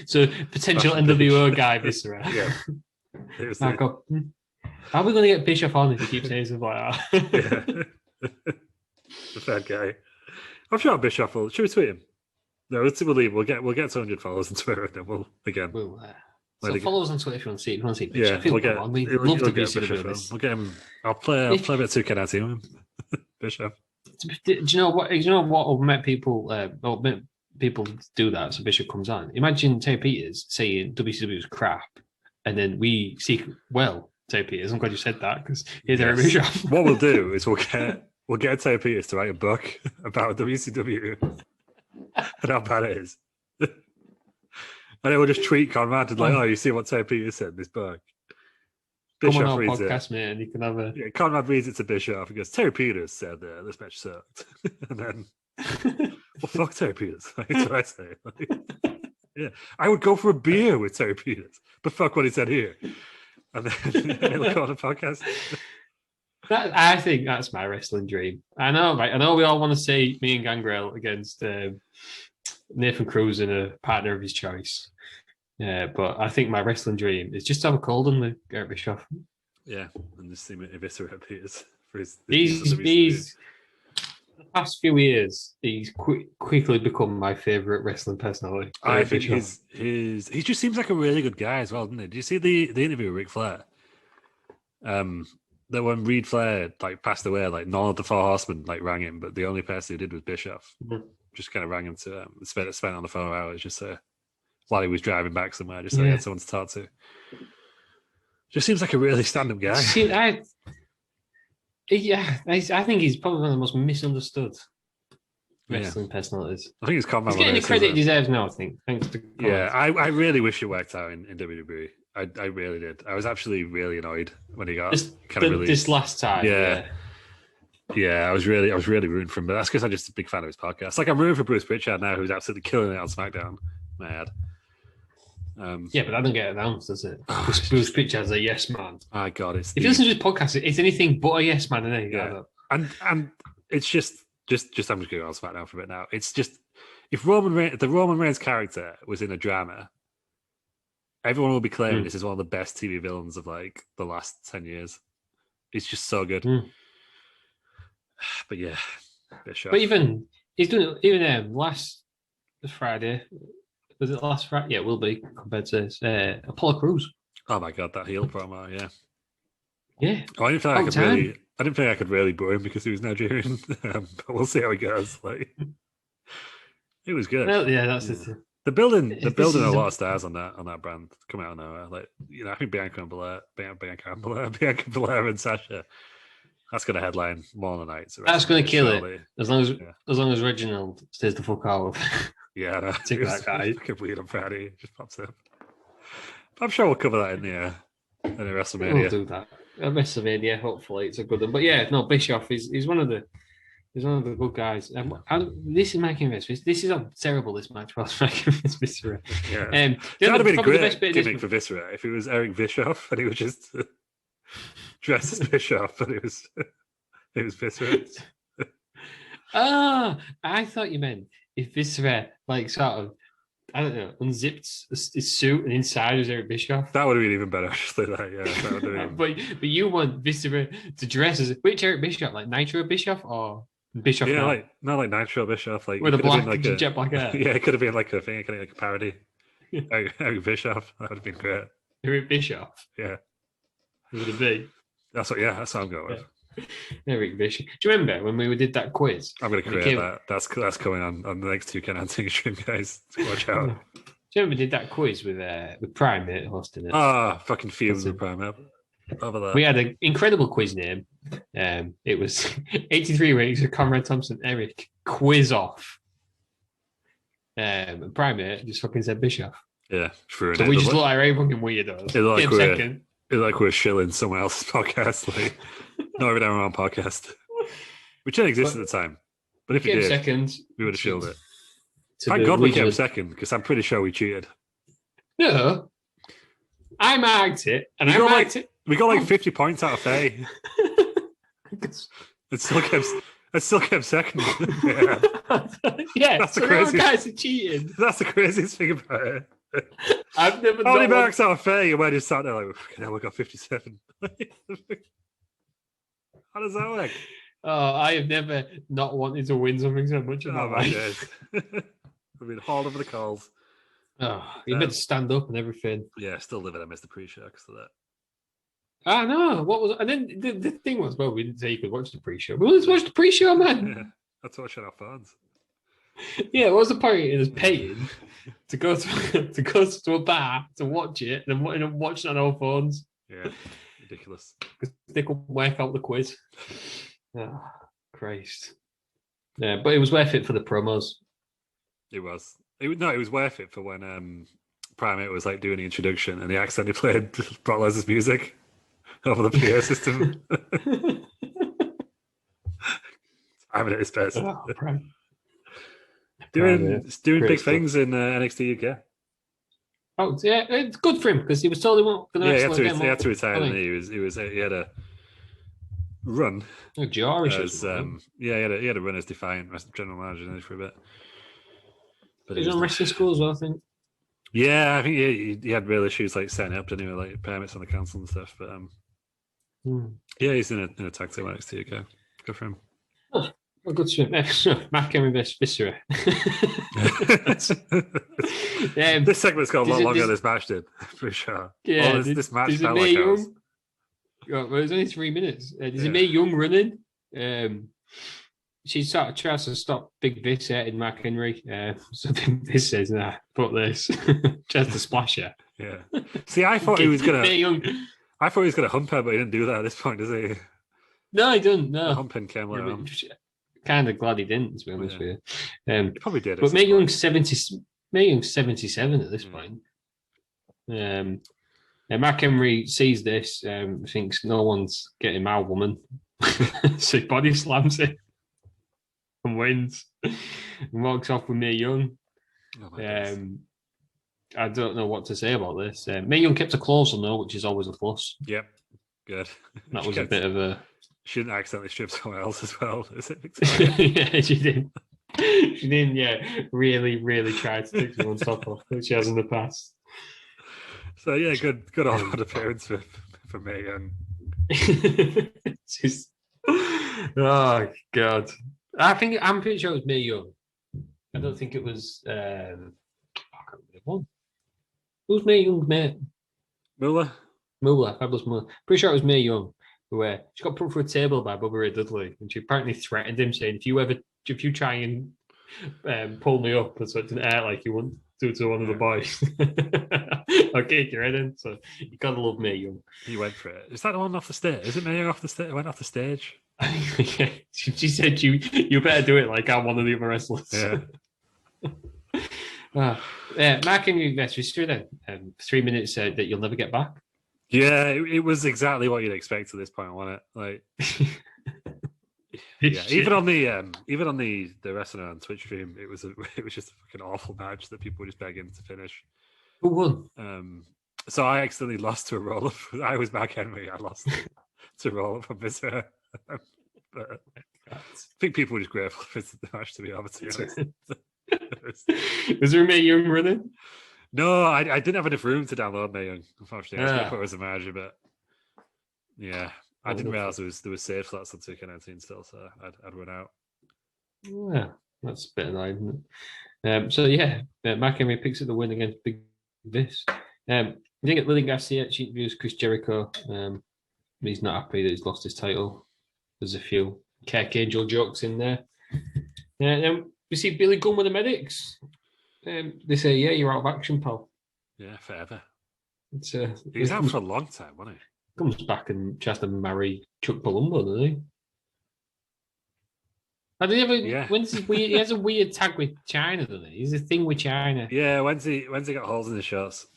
So potential NWO guy Viscera. Yeah. How are we going to get Bischoff on if he keeps saying stuff like that? Yeah. The fat guy. I'm sure Bischoff will. Should we tweet him? No, we'll leave. We'll get 200 followers on Twitter and then we'll follow us on Twitter if you want to see Bischoff. Yeah, we'd love to be Bischoff. We'll get him. I'll play a bit of 2K now team with him. Bischoff. Do you know what will make people do that? So Bishop comes on. Imagine Terry Peters saying WCW was crap, and then we see Terry Peters. I'm glad you said that because here's Terry Bishop. What we'll do is we'll get Terry Peters to write a book about WCW and how bad it is, and then we'll just tweet Conrad and you see what Terry Peters said in this book. Bishop come on our podcast, man. You can have a Conrad reads it to Bishop because Terry Peters said this match sucked, and then well, fuck Terry Peters. That's what I say. Yeah, I would go for a beer with Terry Peters, but fuck what he said here, and then he'll go on a podcast. I think that's my wrestling dream. I know, right? I know we all want to see me and Gangrel against Nathan Cruz and a partner of his choice. Yeah, but I think my wrestling dream is just to have a cold on with Garrett Bischoff. Yeah, and just see him eviscerate Peters for his. He's the past few years, he's quickly become my favourite wrestling personality. I think he just seems like a really good guy as well, doesn't he? Did you see the interview with Ric Flair? That when Reed Flair passed away, none of the Four Horsemen rang him, but the only person who did was Bischoff. Mm-hmm. Just kind of rang him to spent on the phone hours just while he was driving back somewhere, just so he had someone to talk to. Just seems like a really stand-up guy. I think he's probably one of the most misunderstood wrestling personalities. I think he's getting the credit he deserves now, I think. Thanks to I really wish it worked out in WWE. I really did. I was actually really annoyed when he got released. This last time. Yeah, I was really rooting for him, but that's because I'm just a big fan of his podcast. I'm rooting for Bruce Pritchard now, who's absolutely killing it on SmackDown. Mad. But that doesn't get announced, does it? Bruce Pritchard's a yes man. My God, if you listen to his podcast, it's anything but a yes man, isn't it? Yeah. And it's just I'm just going to go on SmackDown for a bit now. It's just if the Roman Reigns character was in a drama, everyone will be claiming this is one of the best TV villains of the last 10 years. It's just so good. But yeah, Bischoff. But even he's doing it last Friday. Was it last Friday? Yeah, it will be compared to Apollo Crews. Oh my God, that heel promo, yeah. Yeah. Oh, I didn't think I could really boo him because he was Nigerian. But we'll see how he goes. It was good. Well, yeah, that's it. They're building a lot of stars on that brand coming out of nowhere. I think Bianca Belair and Sasha. That's going to headline more than nights. That's going to kill it as long as Reginald stays the fuck out. Yeah, no, Take that guy. Fucking weird on Friday. It just pops up. But I'm sure we'll cover that in the WrestleMania. We'll do that. WrestleMania, hopefully it's a good one. But yeah, no, Bischoff is one of the good guys. This is making this. This is terrible. This match was making this Viscera. Yeah, that would have been a great gimmick for Viscera if it was Eric Bischoff and he was just dressed as Bischoff, but it was Viscera. I thought you meant if Viscera like sort of, I don't know, unzipped his suit and inside was Eric Bischoff. That would have been even better, actually. That would have been... but you want Viscera to dress as which Eric Bischoff, like Nitro Bischoff or Bischoff? Yeah, not like Nitro Bischoff, like with a black jet black hair. Yeah, it could have been like a thing, like a parody. Eric Bischoff, that would have been great. Eric Bischoff. Yeah, who would it be? That's what I'm going with. Eric Bischoff. Do you remember when we did that quiz? I'm going to create that. That's coming on the next two Ken Anthony stream, guys. Watch out. Do you remember we did that quiz with Primate hosting it? Fucking feels with Primate. Over there. We had an incredible quiz name. It was 83 weeks of Conrad Thompson, Eric Quiz Off. Primate just fucking said Bischoff. Yeah, true. So we just look like very fucking weirdos. It's like we're shilling someone else's podcast, like not even our own podcast, which didn't exist at the time. But if it did, second, we would have shilled it. Thank God we came second, because I'm pretty sure we cheated. No, I marked it, and I marked it. We got like 50 points out of Faye. It still kept second. Yeah, that's the craziest. Guys are cheating. That's the craziest thing about it. I've never. How many marks out of Faye? And we're just sat there like, we got 57. How does that work? Oh, I have never not wanted to win something so much in my life. I've been hauled over the coals. Oh, you meant to stand up and everything. Yeah, still living. I missed the pre-show because of that. I know. What was? And then the thing was, well, we didn't say you could watch the pre-show. But let's watch the pre-show, man. Yeah, that's watching our phones. Yeah, what was the point in us paying to go to a bar to watch it and then watch it on our phones? Yeah, ridiculous. Because they couldn't work out the quiz. Oh, Christ. Yeah, but it was worth it for the promos. It was. It was worth it for when Primate was like doing the introduction and he accidentally played Brock Lesnar's music over the PA system. I'm at his best. Oh, doing big things in NXT UK. Oh yeah, it's good for him because he was totally going to. Yeah, he had to retire. And he had a run. Oh, as, he had a run as Defiant general manager for a bit. But he was on wrestling school as well, I think. Yeah, I think he had real issues like setting up, didn't he, like permits on the council and stuff. But yeah, he's in a tag team NXT UK. Good for him. Oh, well, good swim. Mark Henry vs. Viscera. This segment's got a lot longer than this match did, for sure. Yeah, this match felt like ours. Well, it was only 3 minutes. There's a Mae Young running. She sort of tries to stop Big Vis hitting Mark Henry. So Big Vis says, "Nah, fuck this." Tries to splash her. Yeah. See, I thought he was gonna. I thought he was gonna hump her, but he didn't do that at this point, does he? No, he didn't. No. The humping came later on. Kind of glad he didn't, to be honest with you. He probably did. But Mae Young's 77 at this point. And Mark Henry sees this, thinks no one's getting my woman, so he body slams it and wins, and walks off with Mae Young. I don't know what to say about this. Mae Young kept her clothes on though, which is always a plus. Yep, good. That was a bit of a. She didn't accidentally strip someone else as well, is it? Yeah, she did. She didn't, really, really try to take someone's top off, which she has in the past. So, yeah, good all-round appearance for Mae Young. Oh, God. I'm pretty sure it was Mae Young. I don't think it was. I can't remember the one. Who's Mae Young's mate? Moolah, Fabulous Moolah. Pretty sure it was Mae Young. Where she got put through a table by Bubba Ray Dudley, and she apparently threatened him, saying, "If you try and pull me up, so it's an air like you want to to one of the boys, I'll kick your head in." So you gotta love Mae Young. He went for it. Is that the one off the stage? Is it Mae Young off the stage? Went off the stage. Yeah. She said, "You better do it like I'm one of the other wrestlers." Yeah. Mark Henry best history then. 3 minutes that you'll never get back. Yeah, it was exactly what you'd expect at this point, wasn't it? Like, yeah, even on the wrestling on Twitch stream, it was just a fucking awful match that people were just begging to finish. Who won? So I accidentally lost to a roll up. I was Mark Henry. I lost to a roll up from Visitor. But I think people were just grateful for the match, to be honest. Was there a Mae Young running? No, I didn't have enough room to download Mae Young, unfortunately. I was going to put it as a manager, but yeah, I didn't realize there was save slots on 2K19 still, so I'd run out. Yeah, that's a bit annoying, isn't it? So yeah, Mark Henry picks up the win against Big Vis. I think Lillian Garcia, she interviews Chris Jericho. He's not happy that he's lost his title. There's a few Kirk Angel jokes in there. Then we see Billy Gunn with the medics. They say, "Yeah, you're out of action, pal." Yeah, forever. He's out for a long time, wasn't he? Comes back and tries to marry Chuck Palumbo, doesn't he? Have you ever? Yeah. He has a weird tag with China, doesn't he? He's a thing with China. Yeah, when's he got holes in the shorts?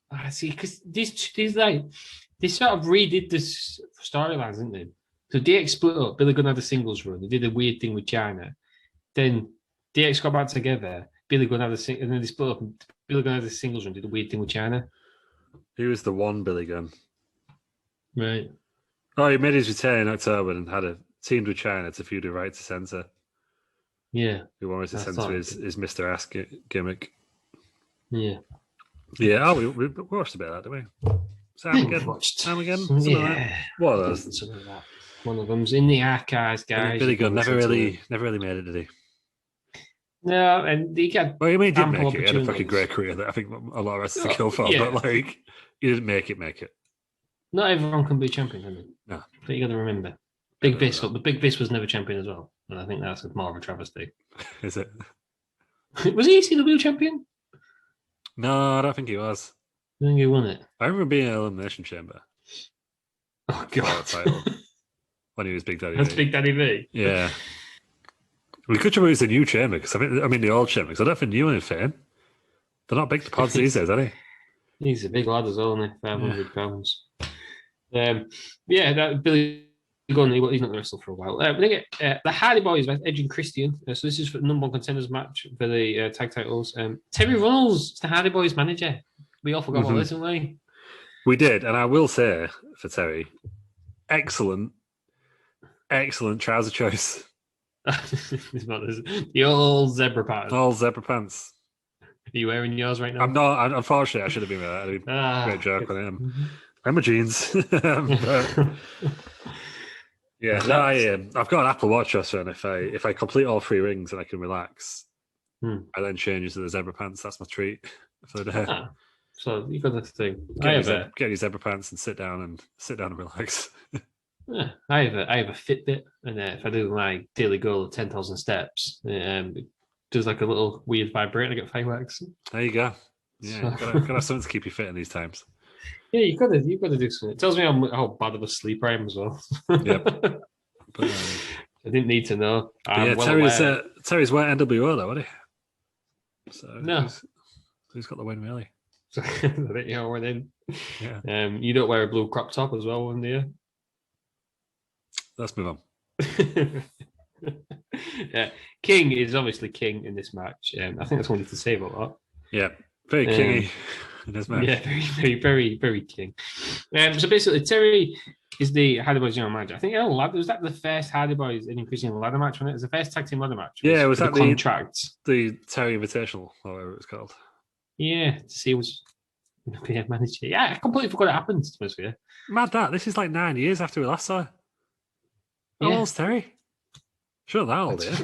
I see, because these like they sort of redid this storylines, didn't they? So DX split up. Billy Gunn had a singles run. They did a weird thing with China. Then DX got back together. Billy Gunn had and then they split up. And Billy Gunn had a singles run. Did a weird thing with China. He was the one Billy Gunn, right? Oh, he made his return in October and had a teamed with China to feud with Right to Censor. Yeah, who wanted to censor his Mr. Ass gimmick. Yeah. Yeah, we watched a bit of that, didn't we? Armageddon? Yeah. What are those? Something like that. One of them's in the archives, guys. Billy Gunn never really made it, did he? No, and he got. Well, he didn't make it. He had a fucking great career that I think a lot of wrestlers kill for, but like, he didn't make it. Not everyone can be champion, can they? No. But you got to remember, Big Vis, but Big Vis was never champion as well, and I think that's more of a travesty. Is it? Was he ECW champion? No, I don't think he was. I think he won it. I remember being in an Elimination Chamber. Oh god! Title when he was Big Daddy. That's Big Daddy V. Yeah. We could try use the new chamber because I mean the old chamber because I don't think new one fit in. They're not big pods these days, are they? He's a big lad as well, isn't he? 500 pounds. Yeah, that Billy Gunn, he's not going to wrestle for a while. We get the Hardy Boys, Edge and Christian. So this is for the number one contenders match for the tag titles. Terry Runnels is the Hardy Boys manager. We all forgot about this, didn't we? We did, and I will say for Terry, excellent trouser choice. The old zebra pants. All zebra pants. Are you wearing yours right now? I'm not. Unfortunately, I should have been with that. Great joke on it. I'm my jeans. Yeah, no, I've got an Apple Watch, and if I complete all 3 rings and I can relax, I then change to the zebra pants. That's my treat for the day. So you got this thing. Get your zebra pants and sit down and relax. Yeah, I have a Fitbit, and if I do my daily goal of 10,000 steps, it does like a little weird vibrate. I get fireworks. There you go. Yeah, gotta have something to keep you fit in these times. Yeah, you've got to do something. It tells me how bad of a sleeper I am as well. Yep. But, I didn't need to know. Terry's wearing NWO though, wasn't he? So no, who's got the win really? I think you're winning. Yeah. You don't wear a blue crop top as well, do you? Let's move on. Yeah, King is obviously king in this match. I think that's what I wanted to say about that. Yeah, very kingy in this match. Yeah, very, very, very, very king. So basically, Terry is the Hardy Boys general manager. I think was that the first Hardy Boys in Christian ladder match? When it was the first tag team ladder match. Was that the contract? The Terry Invitational, or whatever it's called. Yeah, to see who's going to be a manager. Yeah, I completely forgot it happened. To be honest with you. Mad that this is like 9 years after we last saw her. How old's Terry? Sure, that old, yeah.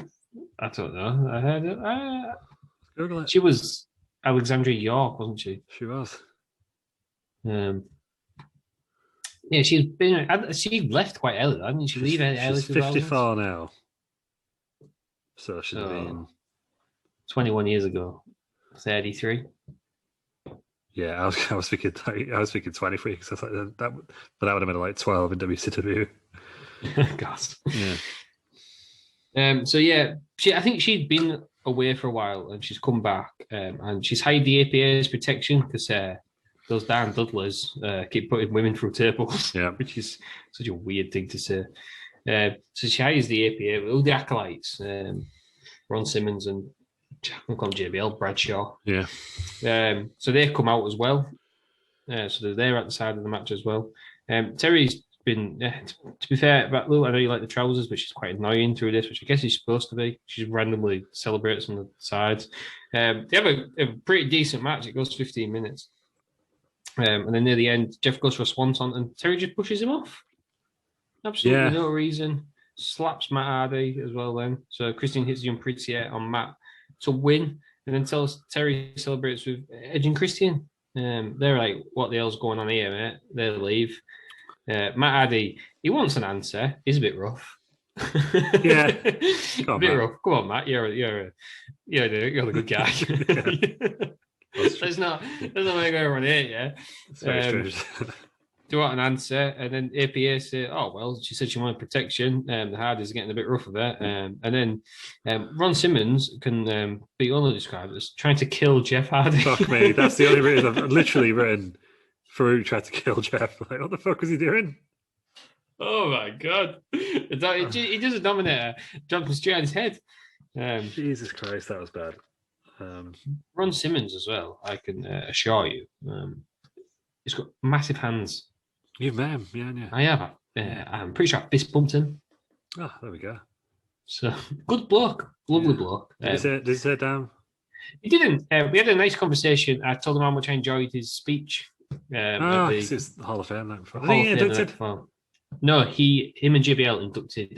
I don't know. I heard it. Google it. She was Alexandria York, wasn't she? She was. Yeah, she left quite early, didn't she? Leave early. She's 54 now. So she's been 21 years ago. 33. Yeah, I was thinking 23 because I was like that, but that would have been like 12 in WCW. God. Yeah. So yeah, I think she'd been away for a while, and she's come back, and she's hired the APA's protection because those damn Dudleys keep putting women through tables, which is such a weird thing to say. So she hires the APA with all the acolytes, Ron Simmons and I'm calling JBL Bradshaw. Yeah. So they come out as well. So they're there at the side of the match as well. Terry's been, to be fair, but I know you like the trousers, but she's quite annoying through this, which I guess she's supposed to be. She randomly celebrates on the sides. They have a pretty decent match. It goes 15 minutes. And then near the end, Jeff goes for a swanton and Terry just pushes him off. Absolutely no reason. Slaps Matt Hardy as well then. So Christian hits the unpretty on Matt to win. And then Terry celebrates with Edge and Christian. They're like, what the hell's going on here, mate? They leave. Matt Hardy, he wants an answer. He's a bit rough. Yeah. A bit rough. Come on, Matt. You're the good guy. Let's not make everyone hate you. It's very strange. Do you want an answer? And then APA say, oh, well, she said she wanted protection. The Hardys are getting a bit rough with it. And then Ron Simmons can be only described as trying to kill Jeff Hardy. Fuck me. That's the only reason I've literally written Farouk tried to kill Jeff. Like, what the fuck was he doing? Oh, my God. He does a Dominator. Jumps straight on his head. Jesus Christ, that was bad. Ron Simmons as well, I can assure you. He's got massive hands. You've met him, yeah. I have. I'm pretty sure I fist bumped him. Oh, there we go. So, good bloke. Lovely bloke. Did he sit down? He didn't. We had a nice conversation. I told him how much I enjoyed his speech. It's the Hall of Fame. No, him and JBL inducted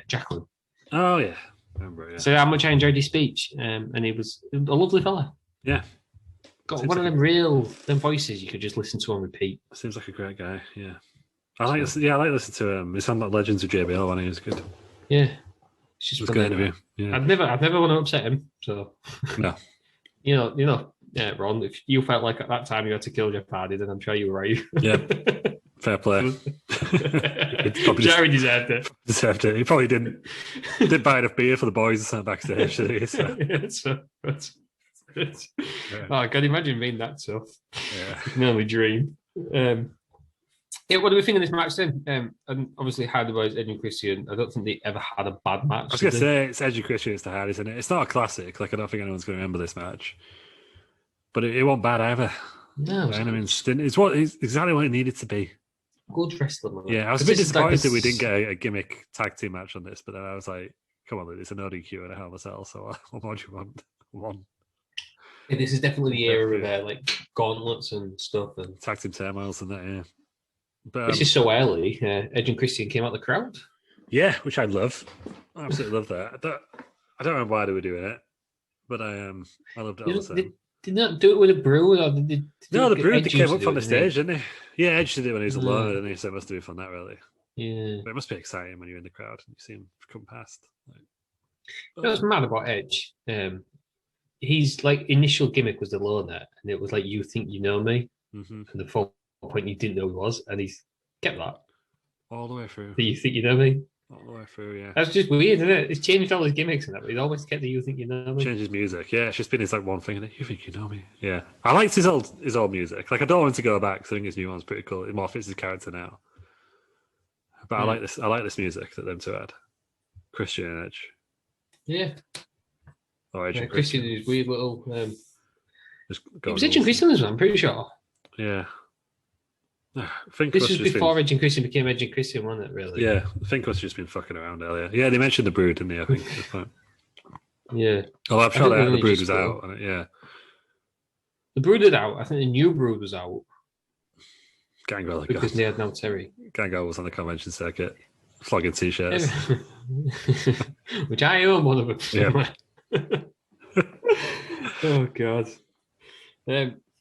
Jacqueline. Oh, yeah. I remember, yeah. So how much I enjoyed his speech. And he was a lovely fella. Yeah. Got one of them voices you could just listen to on repeat. Seems like a great guy, yeah. I like listening to him. He sounded like Legends of JBL when he was good. Yeah. It was a good interview. Yeah. I'd never want to upset him. So no. Ron, if you felt like at that time you had to kill Jeff Hardy, then I'm sure you were right. Yeah. Fair play. Jerry deserved it. Deserved it. He probably didn't buy enough beer for the boys backstage, did he? So. Oh, God, imagine being that tough. Yeah. You can only dream. What do we think of this match then? And obviously, Hardy Boys, Edge and Christian, I don't think they ever had a bad match. I was going to say, it's Edge and Christian, it's the Hardy, isn't it? It's not a classic. Like, I don't think anyone's going to remember this match. But it wasn't bad either. No. It's exactly what it needed to be. Good wrestling. Yeah, I was a bit disappointed that we didn't get a gimmick tag team match on this, but then I was like, come on, it's an ODQ and a Hell in a Cell, so what more do you want? One. Yeah, this is definitely the era of like gauntlets and stuff. And tag team turmoils and that, yeah. But, this is so early. Edge and Christian came out the crowd. Yeah, which I love. I absolutely love that. I don't know why they were doing it, but I loved it all the same. Did not do it with a brew? Or did no, the brew came up from the stage, didn't he? Yeah, Edge did it when he was alone, didn't he? So it must have been fun that, really. Yeah. But it must be exciting when you're in the crowd and you see him come past. What's mad about Edge? His initial gimmick was the loner, and it was like, you think you know me, and the full point you didn't know he was, and he's kept that all the way through. Do you think you know me? All the way through, yeah. That's just weird, isn't it? It's changed all his gimmicks and that, but he's always kept the "you think you know me." Changed his music, yeah. It's just been his one thing. You think you know me, yeah. I liked his old music. Like, I don't want him to go back. Because I think his new one's pretty cool. It more fits his character now. But I like this. I like this music that them two had. Christian and Edge. Yeah. Or Edge and Christian is weird little. It was Edge and Christian as well, I'm pretty sure. Yeah. This was before Edge and Christian became Edge and Christian, wasn't it, really? Yeah, I think us just been fucking around earlier. Yeah, they mentioned the Brood, didn't they, I think, at this point. Yeah. Oh, I'm sure the Brood was out, yeah. The Brood was out. I think the new Brood was out. Gangrel. Because they had no Terry. Gangrel was on the convention circuit, flogging T-shirts. Which I own one of them. Yeah. Oh, God.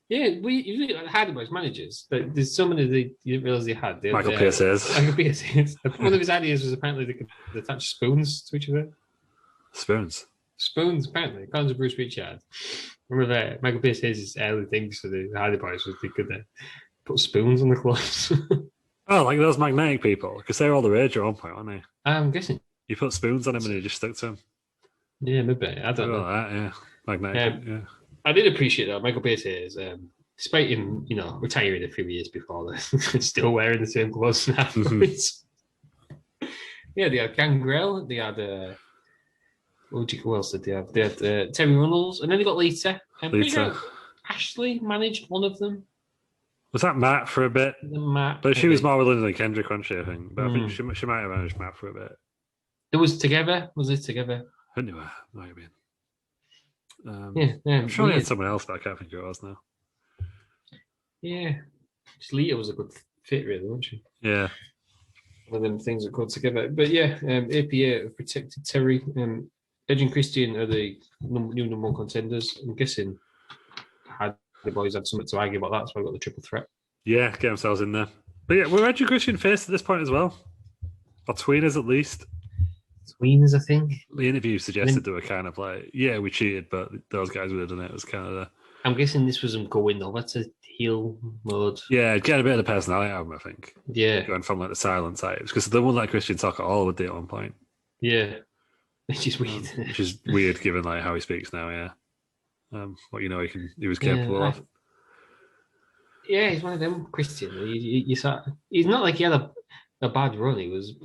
Yeah, we had him as managers, but there's so many you didn't realize they had. Michael Pearce is. One of his ideas was apparently they could attach spoons to each other. Spoons, apparently. According to Bruce Richard. Remember, Michael Pearce says his early things for the Hardy Boys was they could put spoons on the clothes. Oh, like those magnetic people, because they were all the rage at one point, weren't they? I'm guessing. You put spoons on him and they just stuck to him. Yeah, maybe. I don't know. That, yeah. Magnetic, yeah. I did appreciate that. Michael Pearce is, despite him, retiring a few years before this, still wearing the same clothes now. Yeah, they had Gangrel, they had who else did they have? They had Terry Runnels, and then they got Lita. I'm pretty sure Ashley managed one of them. Was that Matt for a bit? Matt, but she was more with Linda than Kendrick, wasn't she? I think. But I think she might have managed Matt for a bit. It was together. Was it together? I knew it might have been. Yeah, I'm sure they had someone else, but I can't think who it was now. Yeah, just Lita was a good fit, really, wasn't she? Yeah. One of them things that go together. But yeah, APA have protected Terry. Edge and Christian are the new number one contenders. I'm guessing the boys had something to argue about that, so I got the triple threat. Yeah, get themselves in there. But yeah, we're Edge and Christian face at this point as well. Or tweeners at least. Tweeners, I think. The interview suggested they were kind of like, yeah, we cheated, but those guys would have done it. It was kind of I'm guessing this was them going over to heel mode. Yeah, get a bit of the personality out of them, I think. Yeah. Going from like the silent types. Because they wouldn't let Christian talk at all, would they, at one point? Yeah. Which is weird. Which is weird given like how he speaks now, yeah. What he was capable of. Yeah, he's one of them, Christian. He's not like he had a bad run. He was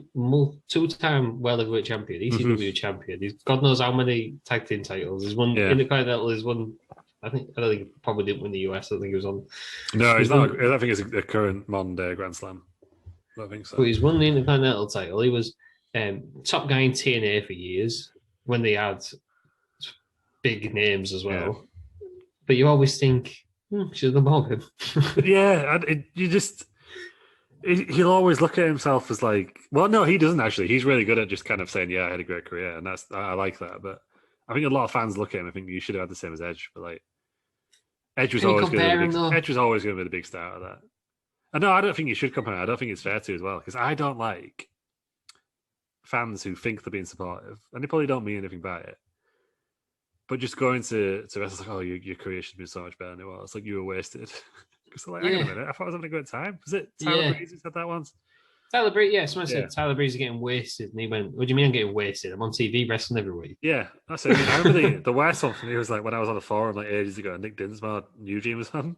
two-time world heavyweight champion, ECW champion. He's God knows how many tag team titles. He's won Intercontinental. He's won. I don't think he probably didn't win the US. I don't think he was on. No, he's not. I don't think he's a current modern day Grand Slam. I don't think so. But he's won the Intercontinental title. He was top guy in TNA for years when they had big names as well. Yeah. But you always think, should have done him. Yeah, he'll always look at himself as like, well, no, he doesn't actually. He's really good at just kind of saying, yeah, I had a great career, and I like that. But I think a lot of fans look at him and think you should have had the same as Edge, but like Edge was always going to be the big star of that. And no, I don't think you should compare. I don't think it's fair to as well, because I don't like fans who think they're being supportive, and they probably don't mean anything by it. But just going to wrestle like, oh, your career should be so much better than it was. It's like you were wasted. Because like, hang on a minute, I thought I was having a good time. Was it Tyler Breeze who said that once? Tyler Breeze, someone said Tyler Breeze is getting wasted, and he went, "What do you mean I'm getting wasted? I'm on TV wrestling every week." Yeah, that's it. I remember the worst one for me was like when I was on a forum like ages ago, and Nick Dinsmore and Eugene was on.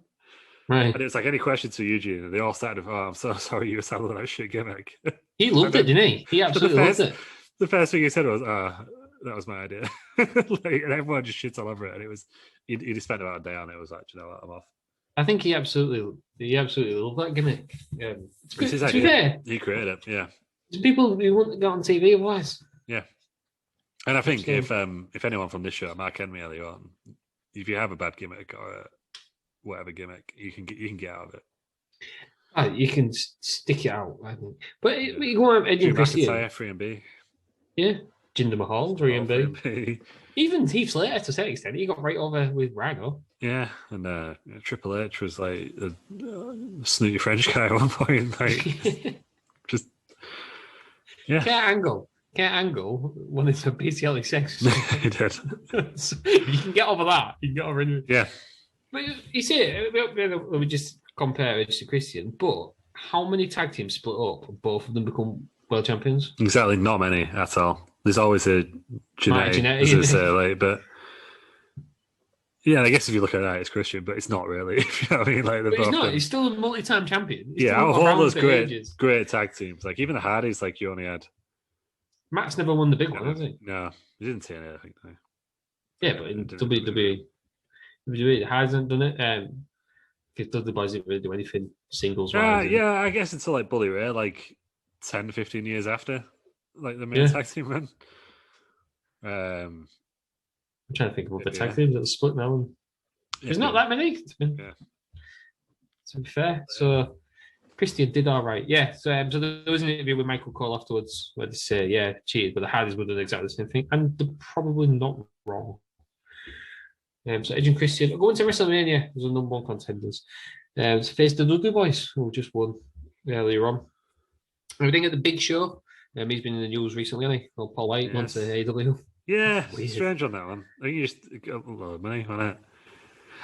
Right. And it was like, any questions to Eugene? And they all started with, oh, I'm so sorry you were sounding like that shit gimmick. He loved it, didn't he? He absolutely loved it. The first thing he said was, that was my idea. And everyone just shits all over it. And it was, he just spent about a day on it. It was like, you know what, I'm off. I think he absolutely loved that gimmick. It's good, to be fair. He created it, yeah. There's people who wouldn't go on TV otherwise. Yeah. And I think if anyone from this show, Mark Henry earlier on, if you have a bad gimmick or whatever gimmick, you can get out of it. You can stick it out, I think. But you go on Eddie and Christian. 3MB. Yeah. Jinder Mahal, 3MB. Even Heath Slater, to a certain extent, he got right over with Rhino. Yeah, and Triple H was like a snooty French guy at one point. Like, just, yeah. Kurt Angle wanted to basically sex. He did. So you can get over that. You can get over it. Yeah. But you see, we just compare Edge to Christian, but how many tag teams split up and both of them become world champions? Exactly, not many at all. There's always a genetic, as I say, like, but yeah, I guess if you look at that, it's Christian, but it's not really. If you know what I mean, like, but he's not. He's still a multi-time champion. Out of all those great tag teams, like even the Hardys, like you only had. Matt's never won the big one, has he? No, he didn't see it. I think. No. Yeah, but in WWE, the Hardys haven't done it. Because the boys didn't really do anything singles. Yeah, I guess until like Bully Ray, like 10, 15 years after. Like the main tag team run. I'm trying to think of the tag teams that are split now. There's not that many. To be fair, so Christian did all right. Yeah. So there was an interview with Michael Cole afterwards where they say, cheated, but the Hardys would have done exactly the same thing, and they're probably not wrong. So Edge and Christian are going to WrestleMania as the number one contenders. To face the Dudley Boys, who just won earlier on. Everything at the big show. He's been in the news recently, hasn't he? Well, Paul White went to AW. Yeah, strange on that one. I think you just got a lot of money on it.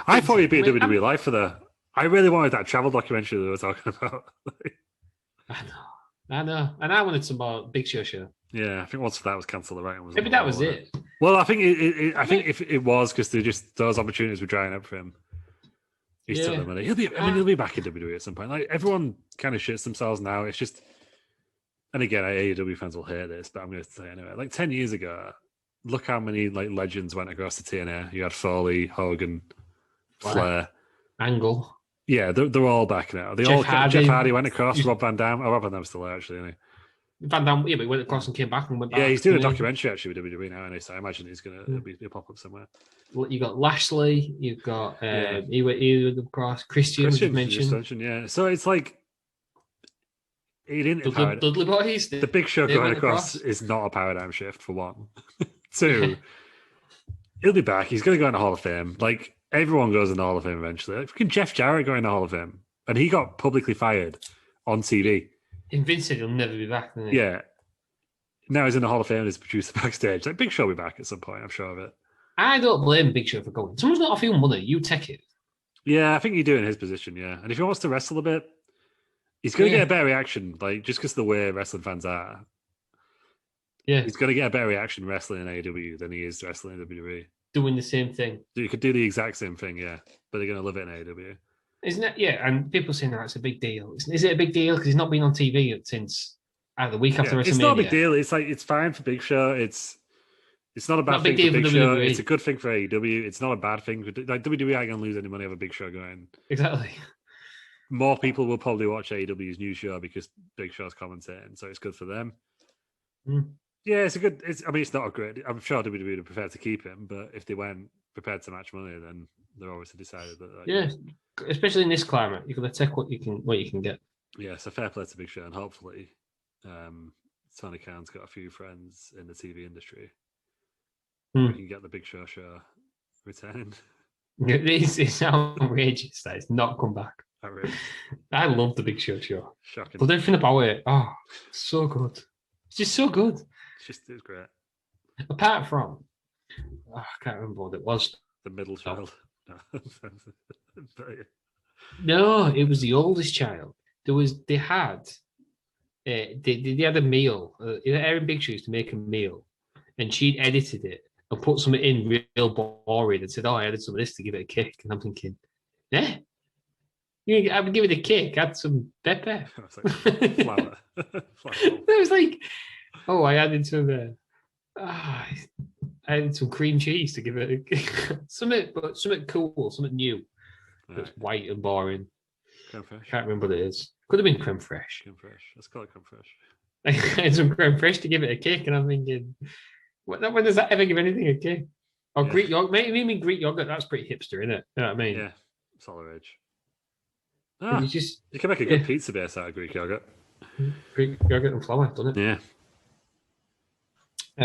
I thought he'd be a WWE Live for the. I really wanted that travel documentary they were talking about. I know. And I wanted some more Big Show. Yeah, I think once that was cancelled, the writing was. Maybe that was it. Well, I think I think if it was because those opportunities were drying up for him, he took the money. He'll be back in WWE at some point. Like everyone kind of shits themselves now. It's just, and again, AEW fans will hate this, but I'm going to say anyway. Like 10 years ago, look how many like legends went across the TNA. You had Foley, Hogan, Flair, Angle. Yeah, they're all back now. Jeff Hardy went across. Rob Van Dam. Oh, Rob Van Dam's still there actually, isn't he? Van Dam, yeah, but he went across and came back and went back. Yeah, he's doing a documentary actually with WWE now, anyway, so I imagine he'll pop up somewhere. You got Lashley, you've got he went across Christian you mentioned. Yeah, so it's like he didn't. Dudley Boys. The Big Show going across is not a paradigm shift for one. Two, he'll be back. He's going to go in the Hall of Fame. Like everyone goes in the Hall of Fame eventually. Like, freaking Jeff Jarrett going in the Hall of Fame, and he got publicly fired on TV. And Vince said he'll never be back. Didn't he? Yeah. Now he's in the Hall of Fame as producer backstage. Like Big Show will be back at some point, I'm sure of it. I don't blame Big Show for going. Someone's not offering money, you take it. Yeah, I think you do in his position, yeah. And if he wants to wrestle a bit, he's going to get a better reaction, like just because of the way wrestling fans are. Yeah. He's going to get a better reaction wrestling in AEW than he is wrestling in WWE. Doing the same thing. You could do the exact same thing, yeah. But they're going to love it in AEW. Isn't it? Yeah, and people saying that's a big deal. Is it a big deal? Because he's not been on TV since the week after WrestleMania. It's not a big deal. It's like it's fine for Big Show. It's not a bad thing for Big Show. It's a good thing for AEW. It's not a bad thing. Like WWE ain't going to lose any money over Big Show going. Exactly. More people will probably watch AEW's new show because Big Show's commentating, so it's good for them. Mm. Yeah, it's not a great. I'm sure WWE would prefer to keep him, but if they weren't prepared to match money, then they're obviously decided that. Yeah, especially in this climate, you're going to take what you can get. Yeah, so fair play to Big Show, and hopefully, Tony Khan's got a few friends in the TV industry. We can get the Big Show returning. It's outrageous that it's not come back. Outrageous. I love the Big Show. Shocking. But everything about it, so good. It's just so good. It's great. Apart from, I can't remember what it was. The middle child. No, it was the oldest child. They had a meal. Erin Big Show used to make a meal, and she'd edited it and put something in real boring and said, "Oh, I added some of this to give it a kick." And I'm thinking, I would give it a kick. Add some pepper. Flour. It was like, oh, I added some. I added some cream cheese to give it something cool, something new. That's white and boring. Creme fraiche. Can't remember what it is. Could have been creme fraiche. Creme fraiche. Let's call it creme fraiche. I had some creme fraiche to give it a kick, and I'm thinking, when does that ever give anything a kick? Or Greek yogurt? Maybe Greek yogurt. That's pretty hipster, isn't it? You know what I mean? Yeah, it's all the rage. You can make a good pizza base out of Greek yogurt. Greek yogurt and flour, doesn't it? Yeah.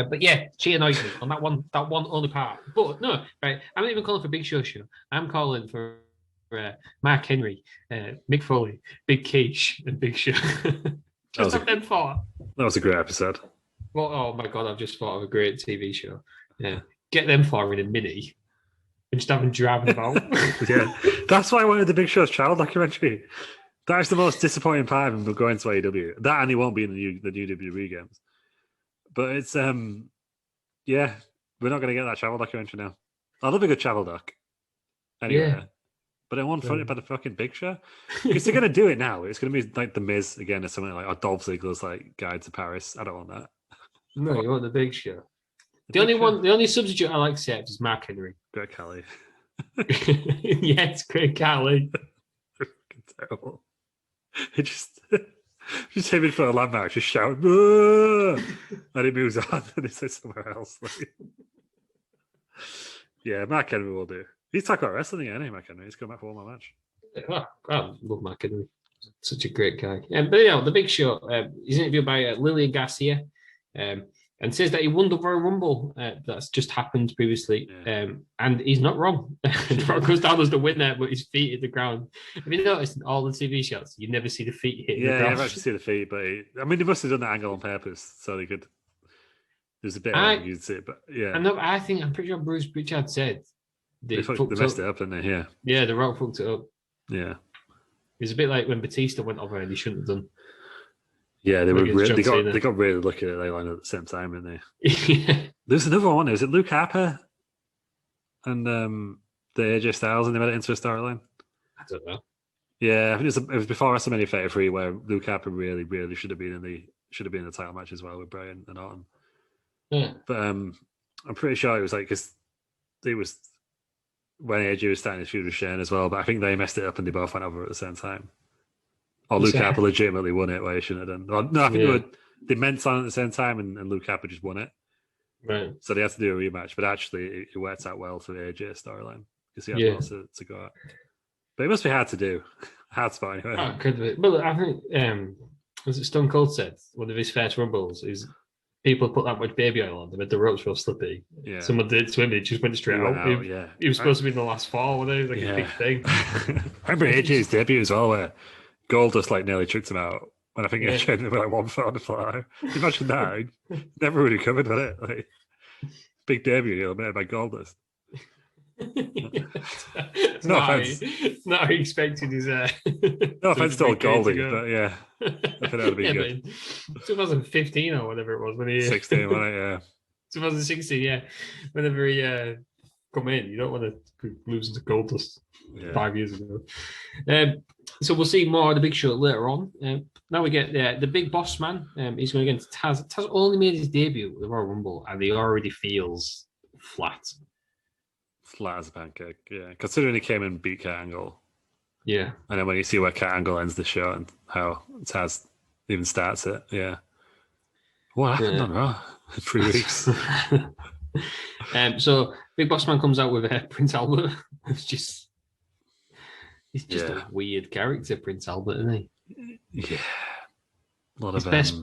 But yeah, she annoys me on that one only part. But no, right, I'm not even calling for Big Show. I'm calling for Mark Henry, Mick Foley, Big Quiche, and Big Show. Just have them four. That was a great episode. Well, oh my God, I've just thought of a great TV show. Yeah, get them four in a mini and just have them driving about. Yeah, that's why I wanted the Big Show's child documentary. That is the most disappointing part of him going to AEW. That and he won't be in the new WWE games. But it's we're not going to get that travel documentary now. I love a good travel doc. Anyway. Yeah. But I want fronted by the fucking Big Show. Because they're going to do it now. It's going to be like The Miz again or something like, or Dolph Ziggler's like Guide to Paris. I don't want that. No, you want the Big Show. The only substitute I like accept is Mark Henry. Great Khali. Yes, Great Khali. Terrible. It just him in front of a landmark, just shouting, "Whoa!" And it moves on and it's like somewhere else. Yeah, Mark Henry will do. He's talking about wrestling again, Mark Henry. He's coming back for one more match. I love Mark Henry. Such a great guy. But the Big Show, he's interviewed by Lillian Garcia, and says that he won the Royal Rumble that's just happened previously, and he's not wrong. Brock goes down as the winner, but his feet hit the ground. Have you noticed in all the TV shots, you never see the feet hitting the ground? Yeah, you never actually see the feet, but they must have done that angle on purpose so they could. There's a bit of you'd see it, but yeah. I'm pretty sure Bruce Pritchard said they messed it up, didn't they? Yeah. Yeah, The Rock fucked it up. Yeah. It's a bit like when Batista went over and he shouldn't have done. Yeah, they were. Against They John got really lucky that they lined up at the same time, didn't they? There's another one. Is it Luke Harper and the AJ Styles, and they made it into a storyline? I don't know. Yeah, I think it was before WrestleMania 33 where Luke Harper really should have been in the title match as well with Bryan and Orton. Yeah. But I'm pretty sure it was like because it was when AJ was starting to feud with Shane as well. But I think they messed it up and they both went over at the same time. Or Luke Harper legitimately won it where he shouldn't have done. Well, no, I think they meant on at the same time and Luke Harper just won it. Right. So they had to do a rematch. But actually, it worked out well for the AJ storyline because he had lots to go at. But it must be hard to do. Hard spot anyway. Oh, could be. But I think, was it Stone Cold said, one of his first rumbles is people put that much baby oil on them, and the ropes were slippy. Yeah. Someone did to him, he just went straight out. He was supposed to be in the last four, wasn't he? Like a big thing. I remember AJ's debut as well, where Goldust like nearly tricked him out. And I think AJ ended with like 1 foot on the floor. Imagine that. Never really covered with it. Like, big debut deal made by Goldust. No offense. Not how he expected his. No offense to old Goldie, but yeah, I think that would be good. 2015 or whatever it was when he 16, wasn't it? Yeah, 2016. Yeah, whenever he come in, you don't want to lose to Goldust 5 years ago. So we'll see more of the Big Show later on. Now we get the Big Boss Man. He's going against Taz. Taz only made his debut at the Royal Rumble, and he already feels flat. Flat as a pancake, yeah. Considering he came in and beat Kurt Angle. Yeah. And then when you see where Kurt Angle ends the show and how Taz even starts it, yeah. What happened on Raw in 3 weeks? So Big Boss Man comes out with Prince Albert. He's just a weird character, Prince Albert, isn't he? Yeah. A lot of best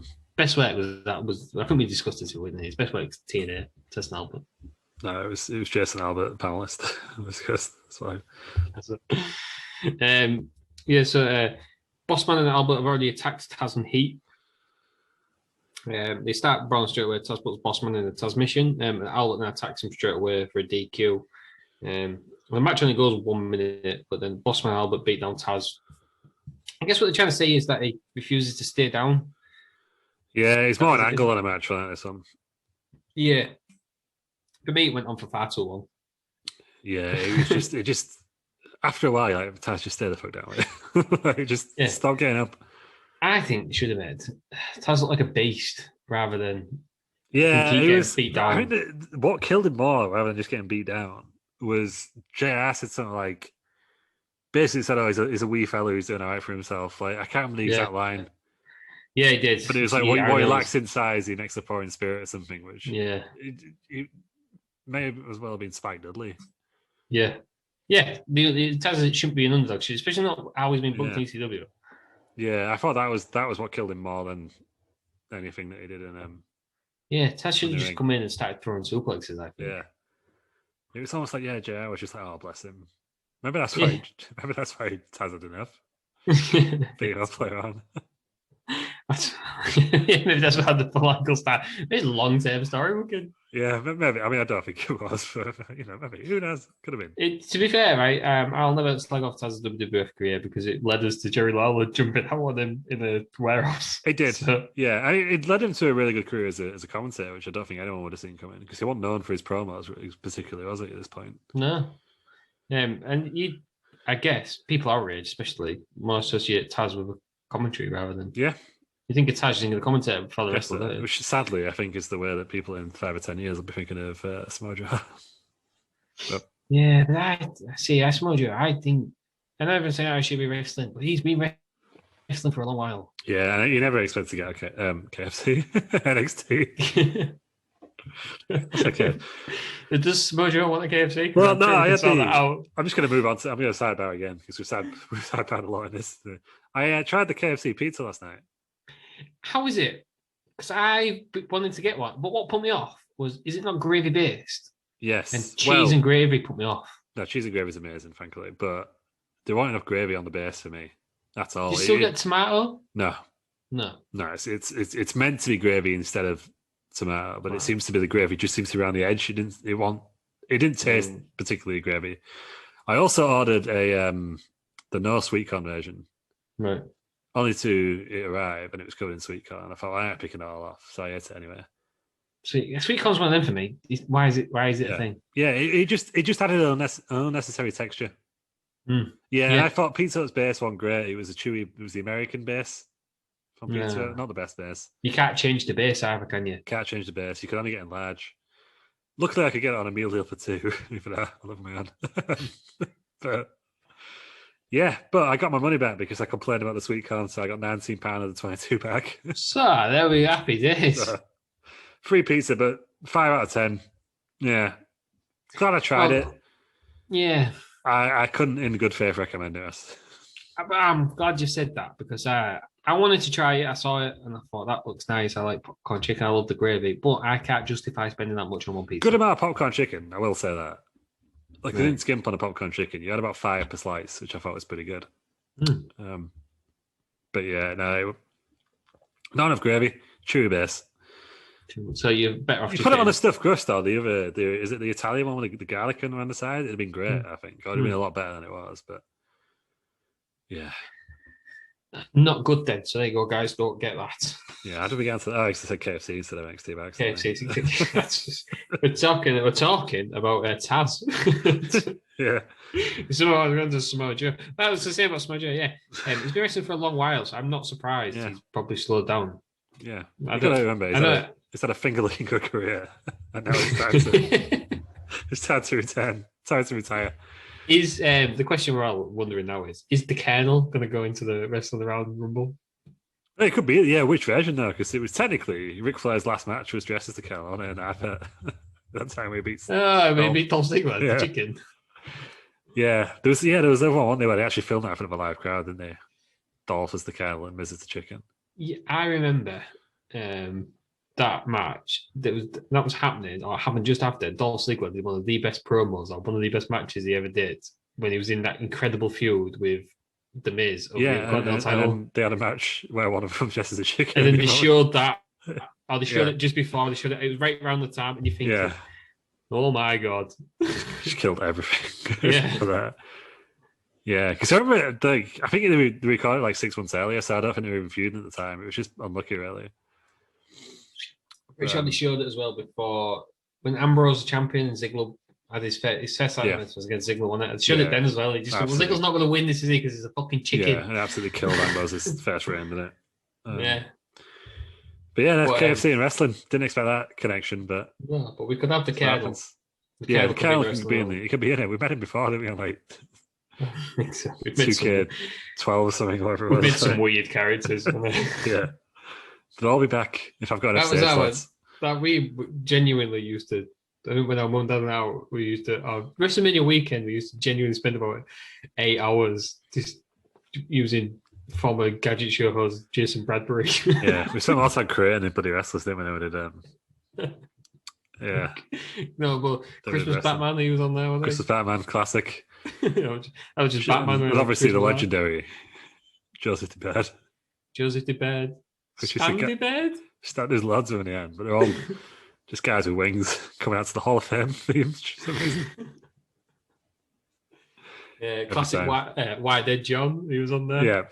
work was I think we discussed this, didn't he? His best work was TNA, Tess and Albert. No, it was Jason Albert, panelist. It was Chris. That's fine. That's it. So Bossman and Albert have already attacked Taz and Heat. They start Braun straight away. Taz puts Bossman in the Taz mission. Albert then attacks him straight away for a DQ. The match only goes 1 minute, but then Bossman and Albert beat down Taz. I guess what they're trying to say is that he refuses to stay down. Yeah, it's more an angle on a match like this one. Yeah. For me, it went on for far too long. Yeah, it just after a while, like, Taz just stay the fuck down. Stop getting up. I think they should have made Taz look like a beast rather than beat down. I mean, what killed him more rather than just getting beat down was JR said something like, basically said, "Oh, he's a wee fellow who's doing all right for himself." Like I can't remember the exact line. Yeah, he did. But it was like what he lacks in size, he makes a poor in spirit or something. Which it may as well have been Spike Dudley. Yeah. Taz shouldn't be an underdog, especially not how he's been booked in ECW. Yeah, I thought that was what killed him more than anything that he did in Taz should have just come in and started throwing suplexes, I think. Yeah. It was almost like JR was just like, oh bless him. Maybe that's why Taz had enough. Being a player on. Maybe that's what had the political start. It's a long-term story. We could. Yeah, maybe. I mean, I don't think it was, but maybe who knows? Could have been. To be fair, right? I'll never slag off Taz's WWF career because it led us to Jerry Lawler jumping out on him in a warehouse. It did. So. Yeah, it led him to a really good career as a commentator, which I don't think anyone would have seen coming because he wasn't known for his promos, particularly, was he, at this point? No. And I guess people our age, especially, more associate Taz with a commentary rather than You think it's Taz in the commentator for the rest of it? Which sadly, I think, is the way that people in 5 or 10 years will be thinking of Samoa. Yeah, but I see Samoa. I think I never say I should be wrestling, but he's been wrestling for a long while. Yeah, and you never expect to get KFC NXT. Okay. Does Samoa want a KFC? Well, no, I'm just going to move on. I'm going to sidebar again because we've sidebarred a lot in this. I tried the KFC pizza last night. How is it? Because I wanted to get one, but what put me off is it not gravy based? Yes. And cheese and gravy put me off. No, cheese and gravy is amazing, frankly, but there wasn't enough gravy on the base for me. That's all. Do you still get tomato? No. It's meant to be gravy instead of tomato, but it seems to be the gravy just seems to be around the edge. It didn't taste particularly gravy. I also ordered the no sweet corn version. Right. only to it arrive and it was covered in sweet corn. I thought, I'm not picking it all off, so I ate it anyway. Sweet corn's one of them for me. Why is it a thing? Yeah, it just added an unnecessary texture. Yeah, and I thought Pizza Hut's base wasn't great. It was the American base from Pizza Hut, not the best base. You can't change the base either, can you? Can't change the base. You could only get in large. Luckily, I could get it on a meal deal for 2. For that, I love my own. But yeah, but I got my money back because I complained about the sweet corn, so I got £19 of the 22 pack. So there we go, happy days. Free pizza, but 5 out of 10. Yeah, glad I tried it. Yeah, I couldn't, in good faith, recommend it. I'm glad you said that because I wanted to try it. I saw it and I thought that looks nice. I like popcorn chicken. I love the gravy, but I can't justify spending that much on one pizza. Good amount of popcorn chicken, I will say that. Like, they didn't skimp on a popcorn chicken. You had about 5 per slice, which I thought was pretty good. But yeah, no, not enough gravy. Chewy base. So you're better off. You put it on a stuffed crust, or is it the Italian one with the garlic on the side? It'd have been great, I think. It would have been a lot better than it was, but yeah. Not good then. So there you go, guys. Don't get that. Yeah, how did we get into that? I said KFC instead of XT bags. KFC. We're talking about Taz. Yeah. Samoa, we're going to Samoa Joe. That was the same about Samoa Joe. Yeah, he's been wrestling for a long while, so I'm not surprised. He's probably slowed down. Yeah, I don't remember. He's had a finger-licking good career, and now it's time to retire. Is the question we're all wondering now is the Colonel going to go into the Wrestling Around Rumble? It could be, yeah. Which version though? Because it was technically Ric Flair's last match was dressed as the Colonel, and I bet that time we beat. Maybe Dolph Ziggler, the chicken. Yeah, there was over one day where they actually filmed that in front of a live crowd, didn't they? Dolph as the Colonel and Miz as the chicken. Yeah, I remember that match that was happening or happened just after. Dolph Ziggler did one of the best promos or one of the best matches he ever did when he was in that incredible feud with The Miz. And then they had a match where one of them dressed as a chicken. And then they showed that, or they showed it just before. They showed it. It was right around the time, and you think, oh my god, just killed everything. Yeah, for that. Yeah, because I remember, I think they recorded like 6 months earlier, so I don't think they were even feuding at the time. It was just unlucky, really. Pretty sure they showed it as well before when Ambrose was champion and Ziggler had his first argument was against Ziggler, wasn't it? They showed it then as well. He just Ziggler's not going to win this, is he? Because he's a fucking chicken. Yeah, and absolutely killed Ambrose's first reign, didn't it? Yeah. But yeah, that's KFC and wrestling. Didn't expect that connection, but we could have the Colonel. The Colonel can be in it. He could be in it. We met him before, didn't we? On like 2K12 or something, whatever it was. We've made some weird characters. Yeah. But I'll be back if I've got enough stage slots. That we genuinely used to. I think when our mum dad and I, we used to WrestleMania weekend. We used to genuinely spend about 8 hours just using former Gadget Show host Jason Bradbury. Yeah, we spent a lot of time creating the bloody wrestlers, didn't we? When we did. Yeah. No, but Christmas Batman, he was on there. Wasn't Christmas Batman classic. That was just Batman. And obviously the legendary Joseph DeBed. Joseph DeBed. Stanley DeBed. There's loads of them in the end, but they're all just guys with wings coming out to the Hall of Fame themes for some reason. Yeah, classic White Dead John. He was on there. Yeah,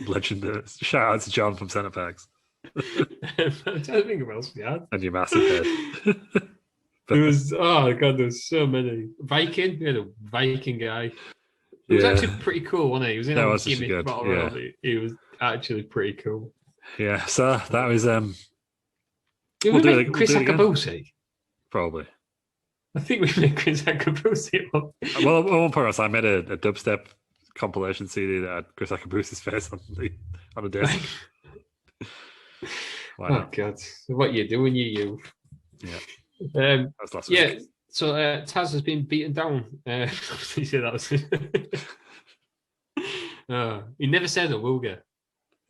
legend. Shout out to John from Centre Parks. I'm trying to think of what else we had. And your massive head. There was there's so many. Viking, we had a Viking guy. It was actually pretty cool, wasn't he? He was in a gimmick battle royal. He was actually pretty cool. Yeah, so that was Did we make Chris Akabusi? Probably. I think we made Chris Akabusi. Well, at one point I made a dubstep compilation CD that had Chris Akabusi's face on the disc. Oh God! What you doing, you? Yeah. That was last week. So Taz has been beaten down. You said that was. He never said Awuga.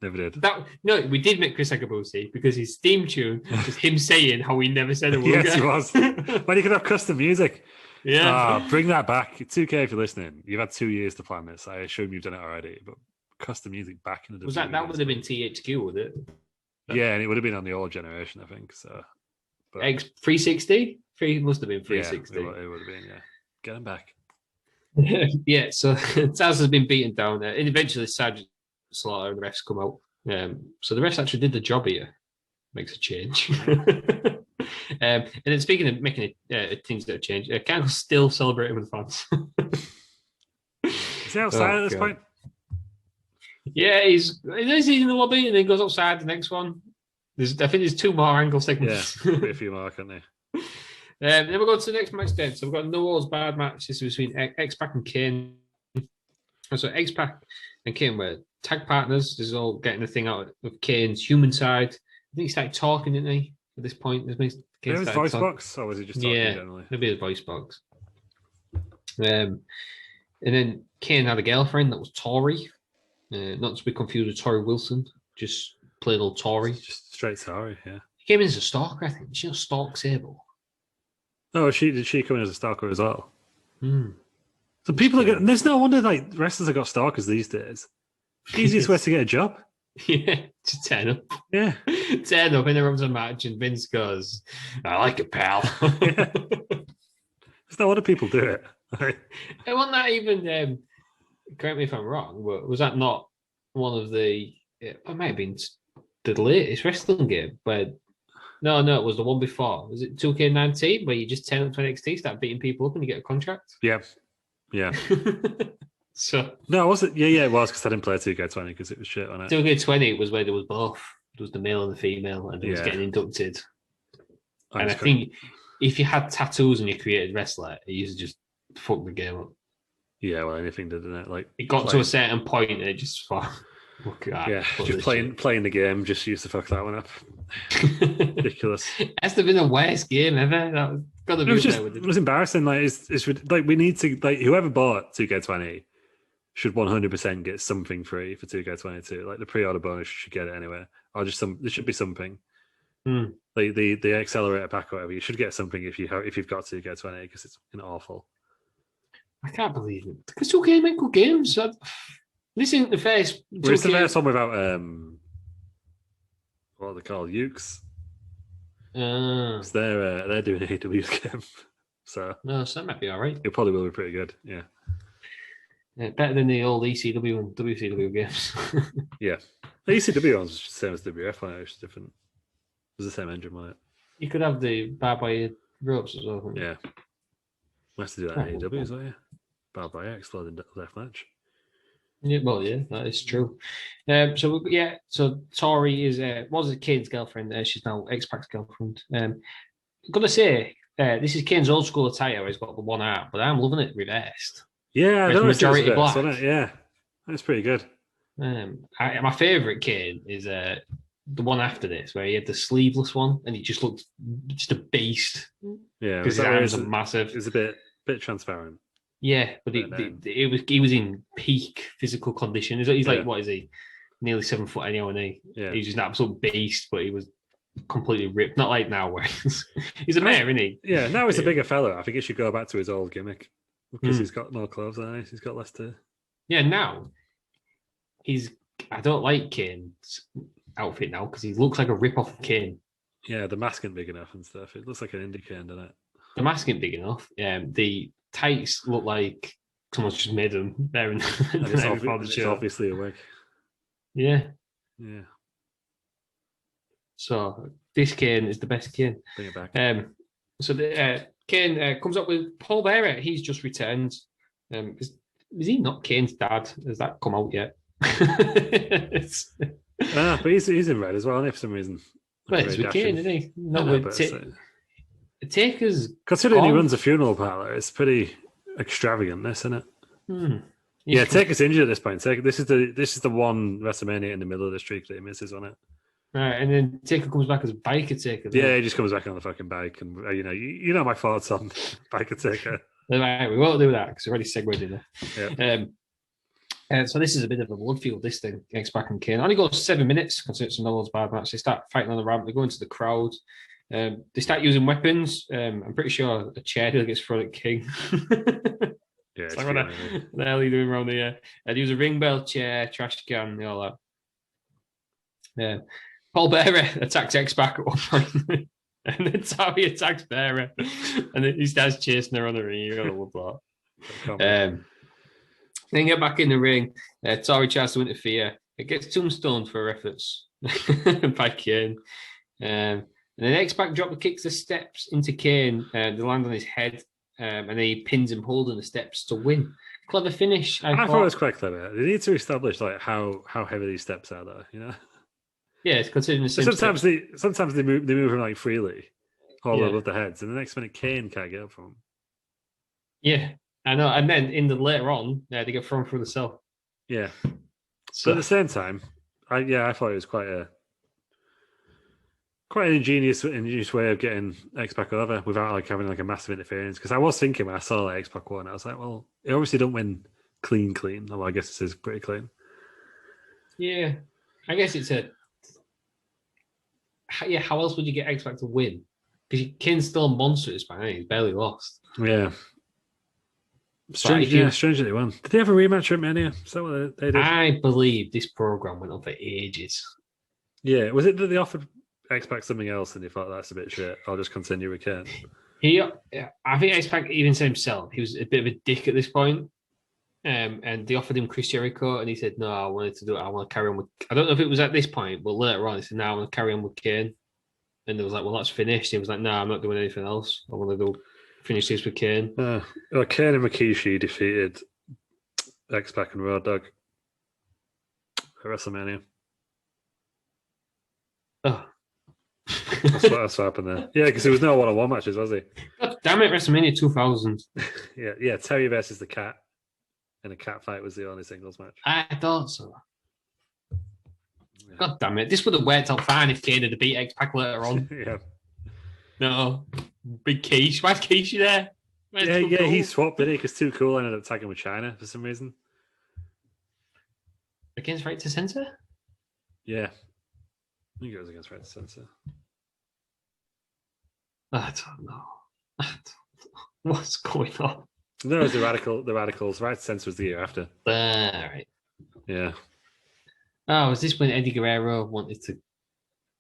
Never did. No, we did make Chris Akabusi because his theme tune was him saying how he never said Awuga. Yes, he was. When you could have custom music. Yeah. Bring that back. 2K if you're listening. You've had 2 years to plan this. I assume you've done it already, but custom music back in the was that would have been THQ, would it? Yeah, and it would have been on the old generation, I think. So, but, X360? Must have been 360. Yeah, it would have been, yeah. Get him back. Yeah, so Taz has been beaten down there. And eventually Sarge Slaughter and the refs come out. So the refs actually did the job here. Makes a change. And then speaking of making things that change, Kangle's still celebrating with the fans. Is he outside at this point? Yeah, he's in the lobby and then goes outside the next one. I think there's 2 more angle segments. Yeah, a few more, can't they? Then we'll go to the next match then. So we've got No Holds Barred match. This is between X-Pac and Kane. So X-Pac and Kane were tag partners. This is all getting the thing out of Kane's human side. I think he started talking, didn't he? At this point, It was voice box, or was he just talking generally? Maybe his voice box. And then Kane had a girlfriend that was Tori, not to be confused with Tori Wilson, just plain old Tori. Just straight Tori, yeah. He came in as a stalker, I think. She was stalk Sable. Oh, did she come in as a stalker as well? Hmm. So people are getting. There's no wonder like wrestlers have got stalkers these days. Easiest way to get a job. Yeah, just turn up. Yeah. Turn up, interrupts a match, and Vince goes, I like it, pal. Yeah. There's no wonder people do it. And wasn't that even, correct me if I'm wrong, but was that not one of the, it might have been the latest wrestling game, but no, it was the one before. Was it 2K19 where you just turn up to NXT, start beating people up and you get a contract? Yeah. Yeah. So no, was it? Yeah, it was because I didn't play 2K20 because it was shit on it. 2K20 was where there was both. There was the male and the female, and it was getting inducted. And I think if you had tattoos and you created wrestler, it used to just fuck the game up. Yeah, well, anything didn't it? Like it got to a certain point and it just look at that. Yeah, just playing the game just used to fuck that one up. Ridiculous. That's been the worst game ever. That was gotta be it was embarrassing. Like it's like we need to like whoever bought 2K20 should 100% get something free for 2K22. Like the pre-order bonus, you should get it anyway, or just there should be something. Like the accelerator pack or whatever, you should get something if you've got 2K20 because it's awful. I can't believe it because 2K make good games. This isn't the first. It's the first one without what are they called? Ukes. They're doing AEW's game, so that might be all right. It probably will be pretty good. Yeah. Better than the old ECW and WCW games. Yeah, the ECW one's the same as WWF one. It's different. It was the same engine on it. You could have the barbed wire ropes as well. Yeah, we have to do that in AEW as well. Yeah, barbed wire exploding death match. Yeah, well, yeah, that is true. So Tori was Kane's girlfriend. She's now X-Pac's girlfriend. I'm gonna say this is Kane's old school attire. He's got the one arm, but I'm loving it reversed. Yeah, I don't majority black. Yeah, that's pretty good. My favourite Kane is the one after this, where he had the sleeveless one, and he just looked just a beast. Yeah, because his arms are massive. It's a bit transparent. Yeah, but he was in peak physical condition. He's like, what is he? Nearly 7 foot anyhow, and he's just an absolute beast, but he was completely ripped. Not like now, where he's a mare, isn't he? Yeah, now he's a bigger fella. I think he should go back to his old gimmick because he's got more clothes on. He's got less to. Yeah, now I don't like Kane's outfit now because he looks like a rip off of Kane. Yeah, the mask ain't big enough and stuff. It looks like an indie Kane, doesn't it? The mask ain't big enough. The tights look like someone's just made them there and it's obviously a wig. Yeah. Yeah. So this Kane is the best Kane. Bring it back. Kane comes up with Paul Bearer. He's just returned. Is he not Kane's dad? Has that come out yet? But he's in red as well, isn't he, for some reason. Well, it's with Kane, isn't he? Not with Taker's. Considering he runs a funeral parlor, it's pretty extravagant, isn't it? Yeah, Taker's injured at this point. This is the one WrestleMania in the middle of the streak that he misses on it. Right, and then Taker comes back as Biker Taker. Yeah, he just comes back on the fucking bike, and you know my thoughts on Biker Taker. Right, we won't do that because we already segued in there. Yeah. So this is a bit of a blood field. This thing, X-Pac and Kane, only goes 7 minutes. Consider it's No Holds Barred match. They start fighting on the ramp. They go into the crowd. They start using weapons. I'm pretty sure a chair gets thrown at King. Yeah, it's like what the hell are you doing around here? They use a ring bell, chair, trash can, all that. Yeah. Paul Bearer attacks X-Pac at one point. And then Tommy attacks Bearer. And then he starts chasing her on the ring. You gotta love that. Then get back in the ring. Tori tries to interfere. It gets tombstoned for her efforts by Kane. And then X-Pac drop kicks the steps into Kane. They land on his head, and then he pins him holding the steps to win. Clever finish. I thought it was quite clever. They need to establish like how heavy these steps are, though. You know. Yeah, it's considering the same. Sometimes they move them like freely, all above the heads, and the next minute Kane can't get up from them. Yeah, I know. And then later on, they get thrown through the cell. Yeah. So, but at the same time, I thought it was quite an ingenious way of getting X-Pac over without like having like a massive interference. Because I was thinking when I saw like X-Pac won, I was like, well, it obviously don't win clean. Although I guess this is pretty clean. Yeah, I guess it's how else would you get X-Pac to win? Because Kane's still a monster at this point. He's barely lost. Yeah. Strange that they won. Did they have a rematch at Mania? Is that what they did? I believe this program went on for ages. Yeah, was it that they offered X-Pac something else and they thought that's a bit shit? I'll just continue with Kane. I think X-Pac even said himself he was a bit of a dick at this point. And they offered him Chris Jericho, and he said, "No, I wanted to do it. I want to carry on with." I don't know if it was at this point, but later on, he said, "No, I want to carry on with Kane." And they was like, "Well, that's finished." He was like, "No, I'm not doing anything else. I want to go finish this with Kane." Kane and Rikishi defeated X-Pac and Road Dogg at WrestleMania. Oh, that's what happened there. Yeah, because there was no one-on-one matches, was there? God damn it, WrestleMania 2000. yeah. Terry versus the Cat. And a cat fight was the only singles match. I thought so. Yeah. God damn it. This would have worked out fine if Kane had beat X-Pac later on. Yeah. No. Big Keish. Why's Keish there? Cool? He swapped, didn't he? Because Too Cool ended up tagging with China for some reason. Against Right to Censor? Yeah. I think it was against Right to Censor. I don't know. What's going on? No, it was the Radicals. Right to Censor was the year after. All right. Yeah. Oh, was this when Eddie Guerrero wanted to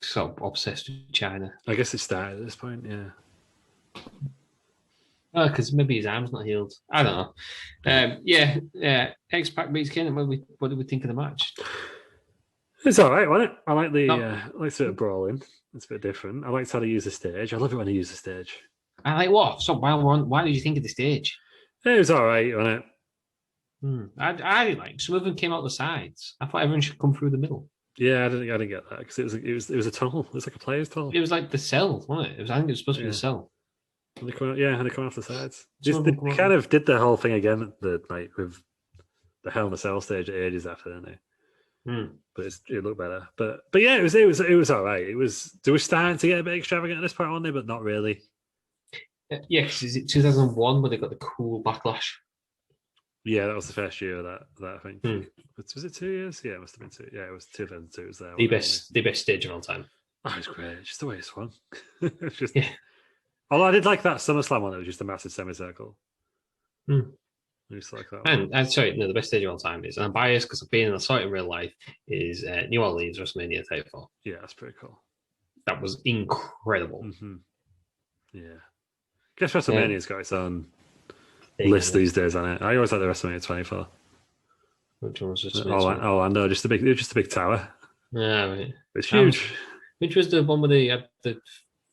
sort of obsessed with China? I guess it started at this point, yeah. Oh, because maybe his arm's not healed. I don't know. X-Pac beats Kane. What did we think of the match? It's all right, wasn't it? I like the sort of brawling. It's a bit different. I liked how they use the stage. I love it when they use the stage. I like what? So why did you think of the stage? It was all right, wasn't it? I didn't like. Some of them came out the sides. I thought everyone should come through the middle. Yeah, I didn't get that because it was a tunnel. It was like a player's tunnel. It was like the cell, wasn't it? I think it was supposed to be the cell. And they come off the sides. They kind of did the whole thing again with the Hell in a Cell stage ages after, didn't they? But it looked better. But yeah, it was all right. They were starting to get a bit extravagant at this point, weren't they? But not really. Yeah, because is it 2001 where they got the cool backlash? Yeah, that was the first year of that I think. Was it 2 years? Yeah, it must have been 2. Yeah, it was 2002. It was there. The best stage of all time. Oh, it's great. It's just the way it's fun. It's just. Yeah. Although I did like that SummerSlam one. It was just a massive semicircle. I used to like that one. And sorry, no, the best stage of all time is, and I'm biased because I've been in a site in real life, is New Orleans WrestleMania Tape 4. Yeah, that's pretty cool. That was incredible. Mm-hmm. Yeah. I guess WrestleMania's got its own list these days, on it. I always like the WrestleMania 24. Which one was just Orlando, just a big tower. Yeah, right. It's huge. Which was the one where they had the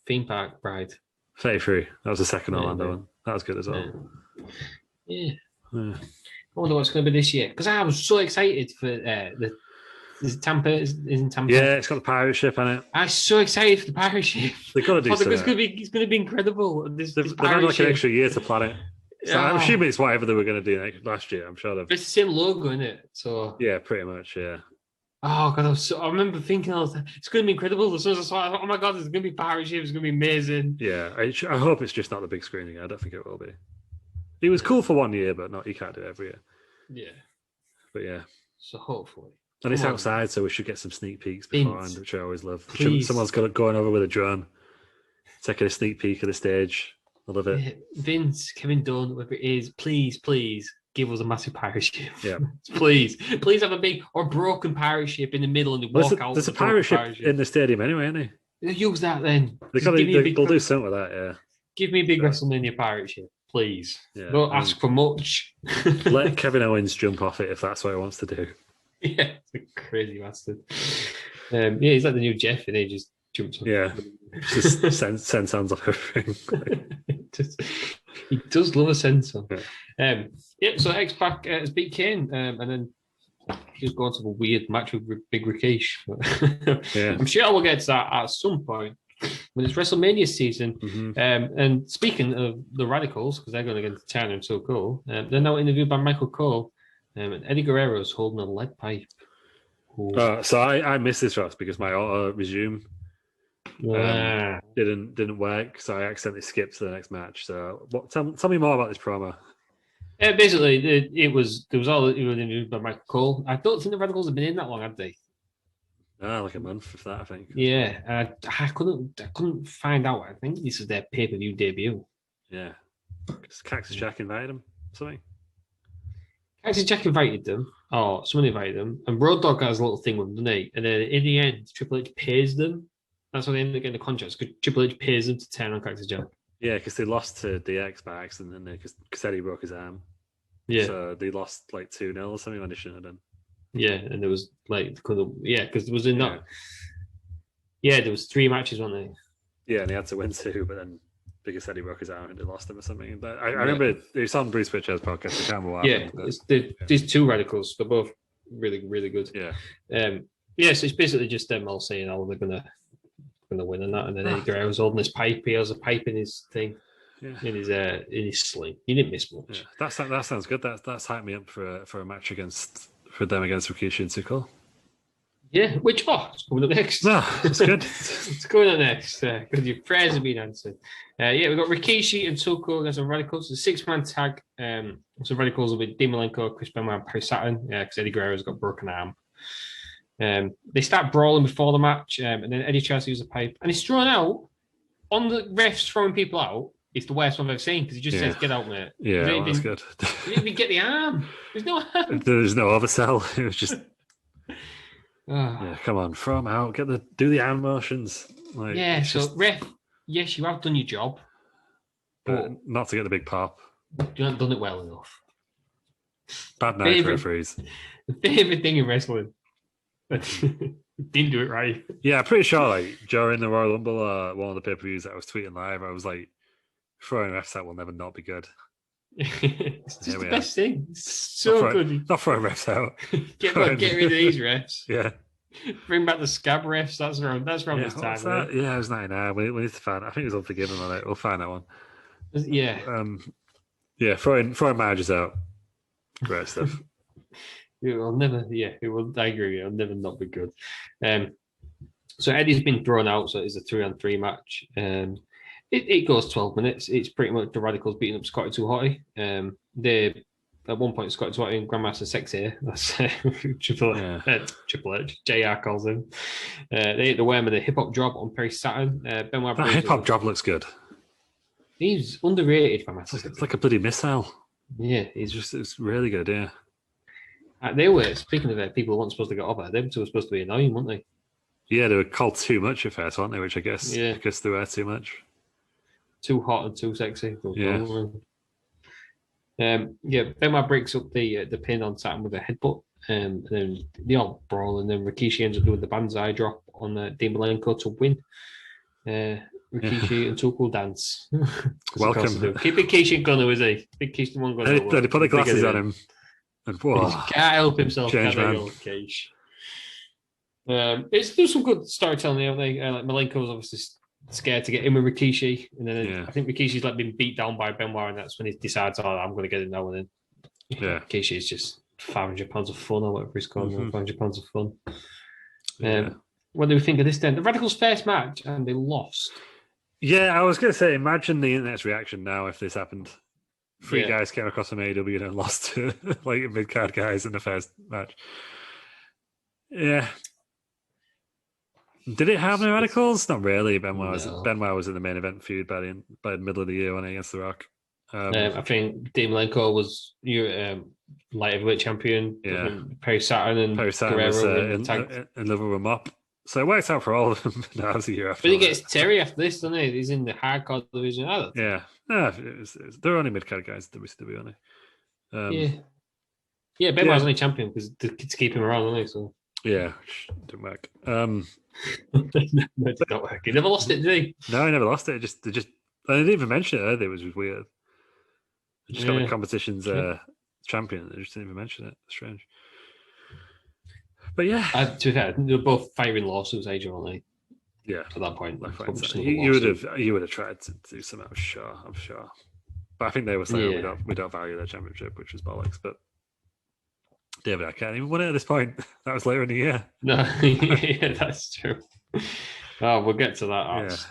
theme park ride? 33. That was the second Orlando one. That was good as well. Yeah. I wonder what's going to be this year because I was so excited for is Tampa? Is in Tampa? Yeah, it's got the pirate ship on it. I'm so excited for the pirate ship. They've got to do something. It's going to be incredible. They've had like an extra year to plan it. So I'm assuming it's whatever they were going to do last year. I'm sure it's the same logo, isn't it? So yeah, pretty much. Yeah. Oh god, I remember thinking it's going to be incredible. As soon as I saw it, oh my god, there's going to be pirate ship. It's going to be amazing. Yeah, I hope it's just not the big screen again. I don't think it will be. It was cool for 1 year, but you can't do it every year. Yeah. But yeah. So hopefully. And it's outside, so we should get some sneak peeks beforehand, which I always love. Someone's going over with a drone, taking a sneak peek of the stage. I love it. Vince, Kevin Dunn, whoever it is, please give us a massive pirate ship. Yeah. please have a big or broken pirate ship in the middle and they walk out. There's a pirate ship in the stadium anyway, isn't there? Use that then. They'll do something with that, yeah. Give me a big WrestleMania pirate ship, please. Yeah, Don't ask for much. Let Kevin Owens jump off it if that's what he wants to do. Yeah, it's a crazy bastard. Yeah, he's like the new Jeff, and he just jumps on. Yeah, just send sounds off everything. He does love a sensor. Yeah. So X-Pac has beat Kane, and then he's going to a weird match with Big Rikish. Yeah. I'm sure we'll get to that at some point when it's WrestleMania season. Mm-hmm. And speaking of the Radicals, because they're going to get to China and so cool, they're now interviewed by Michael Cole, and Eddie Guerrero's holding a lead pipe. So I missed this, Ross, because my auto resume didn't work, so I accidentally skipped to the next match. So tell me more about this promo. Basically, it was interviewed by Michael Cole. I don't think the Radicals have been in that long, have they? Like a month of that, I think. Yeah, I couldn't find out. I think this is their pay-per-view debut. Yeah, Cactus Jack invited him, something. Cactus Jack invited them, or someone invited them, and Road Dogg has a little thing with them, doesn't he? And then in the end, Triple H pays them. That's why they end up getting the contracts, because Triple H pays them to turn on Cactus Jack. Yeah, because they lost to DX by accident, because Eddie broke his arm. Yeah. So they lost like 2-0 or something when they shouldn't have done. Yeah, and there was because there was enough. Yeah, there was 3 matches, weren't there? Yeah, and they had to win 2, but then because Eddie broke his arm and they lost him or something. But I remember it was on Bruce Pritchard's podcast. I can't remember what happened, these 2 Radicals, they're both really, really good. Yeah. So it's basically just them all saying, "Oh, they're gonna win," and that, and then Eddie Guerrero's holding his pipe. He has a pipe in his thing. Yeah. In his sling. He didn't miss much. Yeah. That sounds good. That's hyped me up for a match for them against Rikishi and Tuchel. Yeah, which it's coming up next. No, it's good. It's coming up next because your prayers have been answered. We've got Rikishi and Tuchel against the Radicals. The 6-man tag. So Radicals will be Dean Malenko, Chris Benoit, and Perry Saturn. Because Eddie Guerrero's got a broken arm. They start brawling before the match, and then Eddie tries to use a pipe, and he's thrown out on the refs throwing people out. It's the worst one I've ever seen because he just says, "Get out, mate." Yeah, that's good. He didn't even get the arm. There's no arm. There's no oversell. It was just, yeah, come on, throw him out. Do the arm motions. So ref, yes, you have done your job, but not to get the big pop. You haven't done it well enough. Bad night for referees. The favorite thing in wrestling. Didn't do it right. Yeah, I'm pretty sure during the Royal Rumble, one of the pay-per-views that I was tweeting live, I was like, throwing refs out will never not be good. It's just the best thing. It's so good. Not throwing refs out. Get rid of these refs. Yeah. Bring back the scab refs. That's around this time. That? Yeah, it was 99. We need to find. I think it was Unforgiven on it. We'll find that one. Yeah. Throwing managers out. Great stuff. It will never. Yeah, it will. I agree. It'll never not be good. So Eddie's been thrown out. So it's a 3-on-3 match. It goes 12 minutes. It's pretty much the Radicals beating up Scotty 2 Hotty. They at one point Scotty 2 Hotty and Grandmaster Sexy. That's Triple H. JR calls him. They hit the worm with a hip hop drop on Perry Saturn. Benoit that hip hop drop looks good. He's underrated for Master. It's like a bloody missile. Yeah, it's really good. Yeah. They were, speaking of people who weren't supposed to get over, them two were supposed to be annoying, weren't they? Yeah, they were called too much at first, weren't they? Which I guess because they were too much. Too hot and too sexy. Yeah. Benoit breaks up the pin on Saturn with a headbutt, and then they all brawl, and then Rikishi ends up doing the banzai drop on Dean Malenko to win. Rikishi and Tuchel dance. Welcome. Keep Rikishi and Gunner, is he? Big Kish the one Gunner. They put the glasses on him. And whoa, he can't help himself. There's some good storytelling there. Like Malenko's obviously scared to get in with Rikishi, and then I think Rikishi's been beat down by Benoit, and that's when he decides, I'm going to get it now. And then Rikishi is just 500 pounds of fun, or whatever he's called, 500 pounds of fun. What do we think of this then? The Radicals' first match, and they lost. Yeah, I was going to say, imagine the internet's reaction now if this happened. 3 guys came across from AEW and lost to mid-card guys in the first match. Yeah. Did it harm the Radicals? Not really. Benoit was in the main event feud by the middle of the year when against The Rock. I think Dean Malenko was light heavyweight champion. Yeah. Perry Saturn was in Liverpool up. So it works out for all of them. That was a year after. But he gets Terry after this, doesn't he? He's in the hardcore division. Yeah. No, they're only mid-card guys, to be honest. Yeah, Benoit's only champion because to keep him around, isn't he? So Yeah, didn't work. no, it did not work. He never lost it, did he? No, he never lost it. They didn't even mention it earlier, which was weird. They just got the competition's champion. They just didn't even mention it. Strange. But yeah, to be fair, they were both firing lawsuits, Age, weren't they? Yeah, at that point, you would have tried to do something. I'm sure. But I think they were saying we don't value their championship, which was bollocks. But David, I can't even win it at this point. That was later in the year. No, yeah, that's true. Oh, we'll get to that.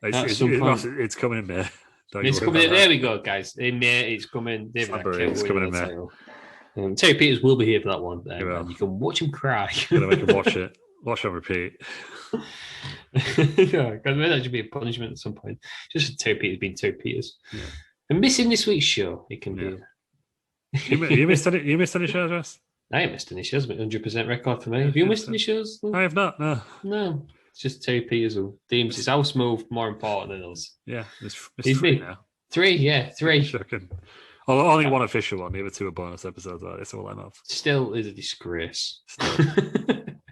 It's coming in May. It's coming in. There we go, guys. In May, it's coming. David, it's coming in May. Terry Peters will be here for that one. And you can watch him cry. You're gonna make him watch it. Watch on repeat. Yeah, because that should be a punishment at some point. Just for Terry Peters being Terry Peters. Yeah. And missing this week's show, it can be. You missed any? You missed any shows, Russ? I ain't missed any shows, but 100% record for me. Have you missed any shows? I have not. No. It's just Terry Peters who deems his house move more important than us. Yeah, it's 3 now. 3. Shocking. Only one official one. The other 2 are bonus episodes. That's all I'm off. Still is a disgrace.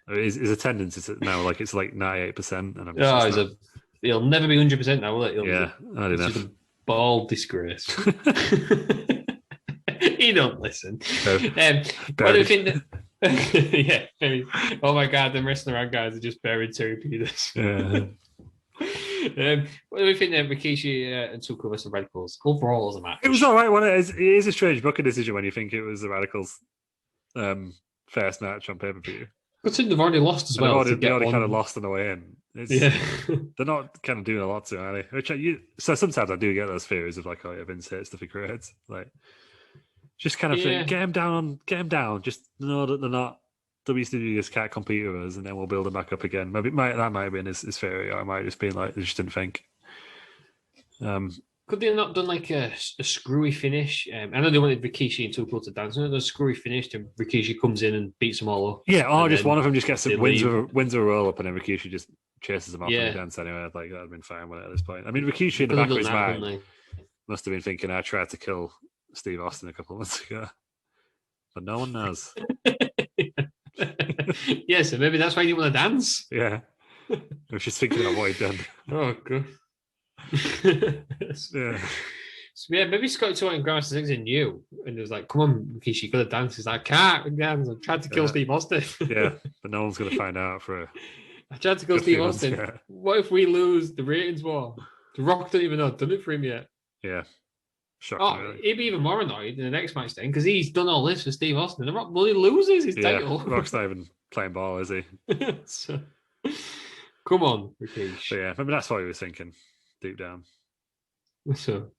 His attendance is now like it's like 98%, and I'm just he'll never be 100% now, will it? I don't know. It's a bald disgrace. He don't listen. What do you think? Very. Oh my God, them wrestling around guys are just buried Terry Peters. Yeah. What do we think of Rikishi and Tuko versus the Radicals? Overall, as a match, it was all right. It is a strange booking decision when you think it was the Radicals' first match on pay-per-view. But they've already lost as well. They already kind of lost on the way in. They're not kind of doing a lot to it, are they? So sometimes I do get those theories of like, oh yeah, Vince hates stuff he creates. Like, just kind of think, get him down. Just know that they're not. WCW just can't compete with us, and then we'll build them back up again. Maybe that might have been his theory, or it might just be like they just didn't think. Could they have not done like a screwy finish? I know they wanted Rikishi and Tuko to dance. A screwy finish, and Rikishi comes in and beats them all up. Yeah, or just one of them just gets wins with a roll up, and then Rikishi just chases them off and dance anyway. Like that'd been fine with it at this point. I mean, Rikishi in the back of his mind must have been thinking, I tried to kill Steve Austin a couple of months ago, but no one knows. Yeah, so maybe that's why you want to dance. Yeah, I was just thinking about what he'd done. Oh god. Yeah. So maybe Scotty 2 and Grandmaster 6 knew, and it was like, "Come on, Rikishi, you got to dance." He's like, "I can't dance. I tried to kill Steve Austin." Yeah, but no one's going to find out for. I tried to kill Steve Austin. Yeah. What if we lose the ratings war? The Rock don't even know I've done it for him yet. Yeah. Shocking, really. He'd be even more annoyed in the next match then, because he's done all this for Steve Austin. The Rock bloody loses his title. Rock's not even playing ball, is he? So, come on, Rikishi. So yeah, maybe that's what he was thinking deep down. So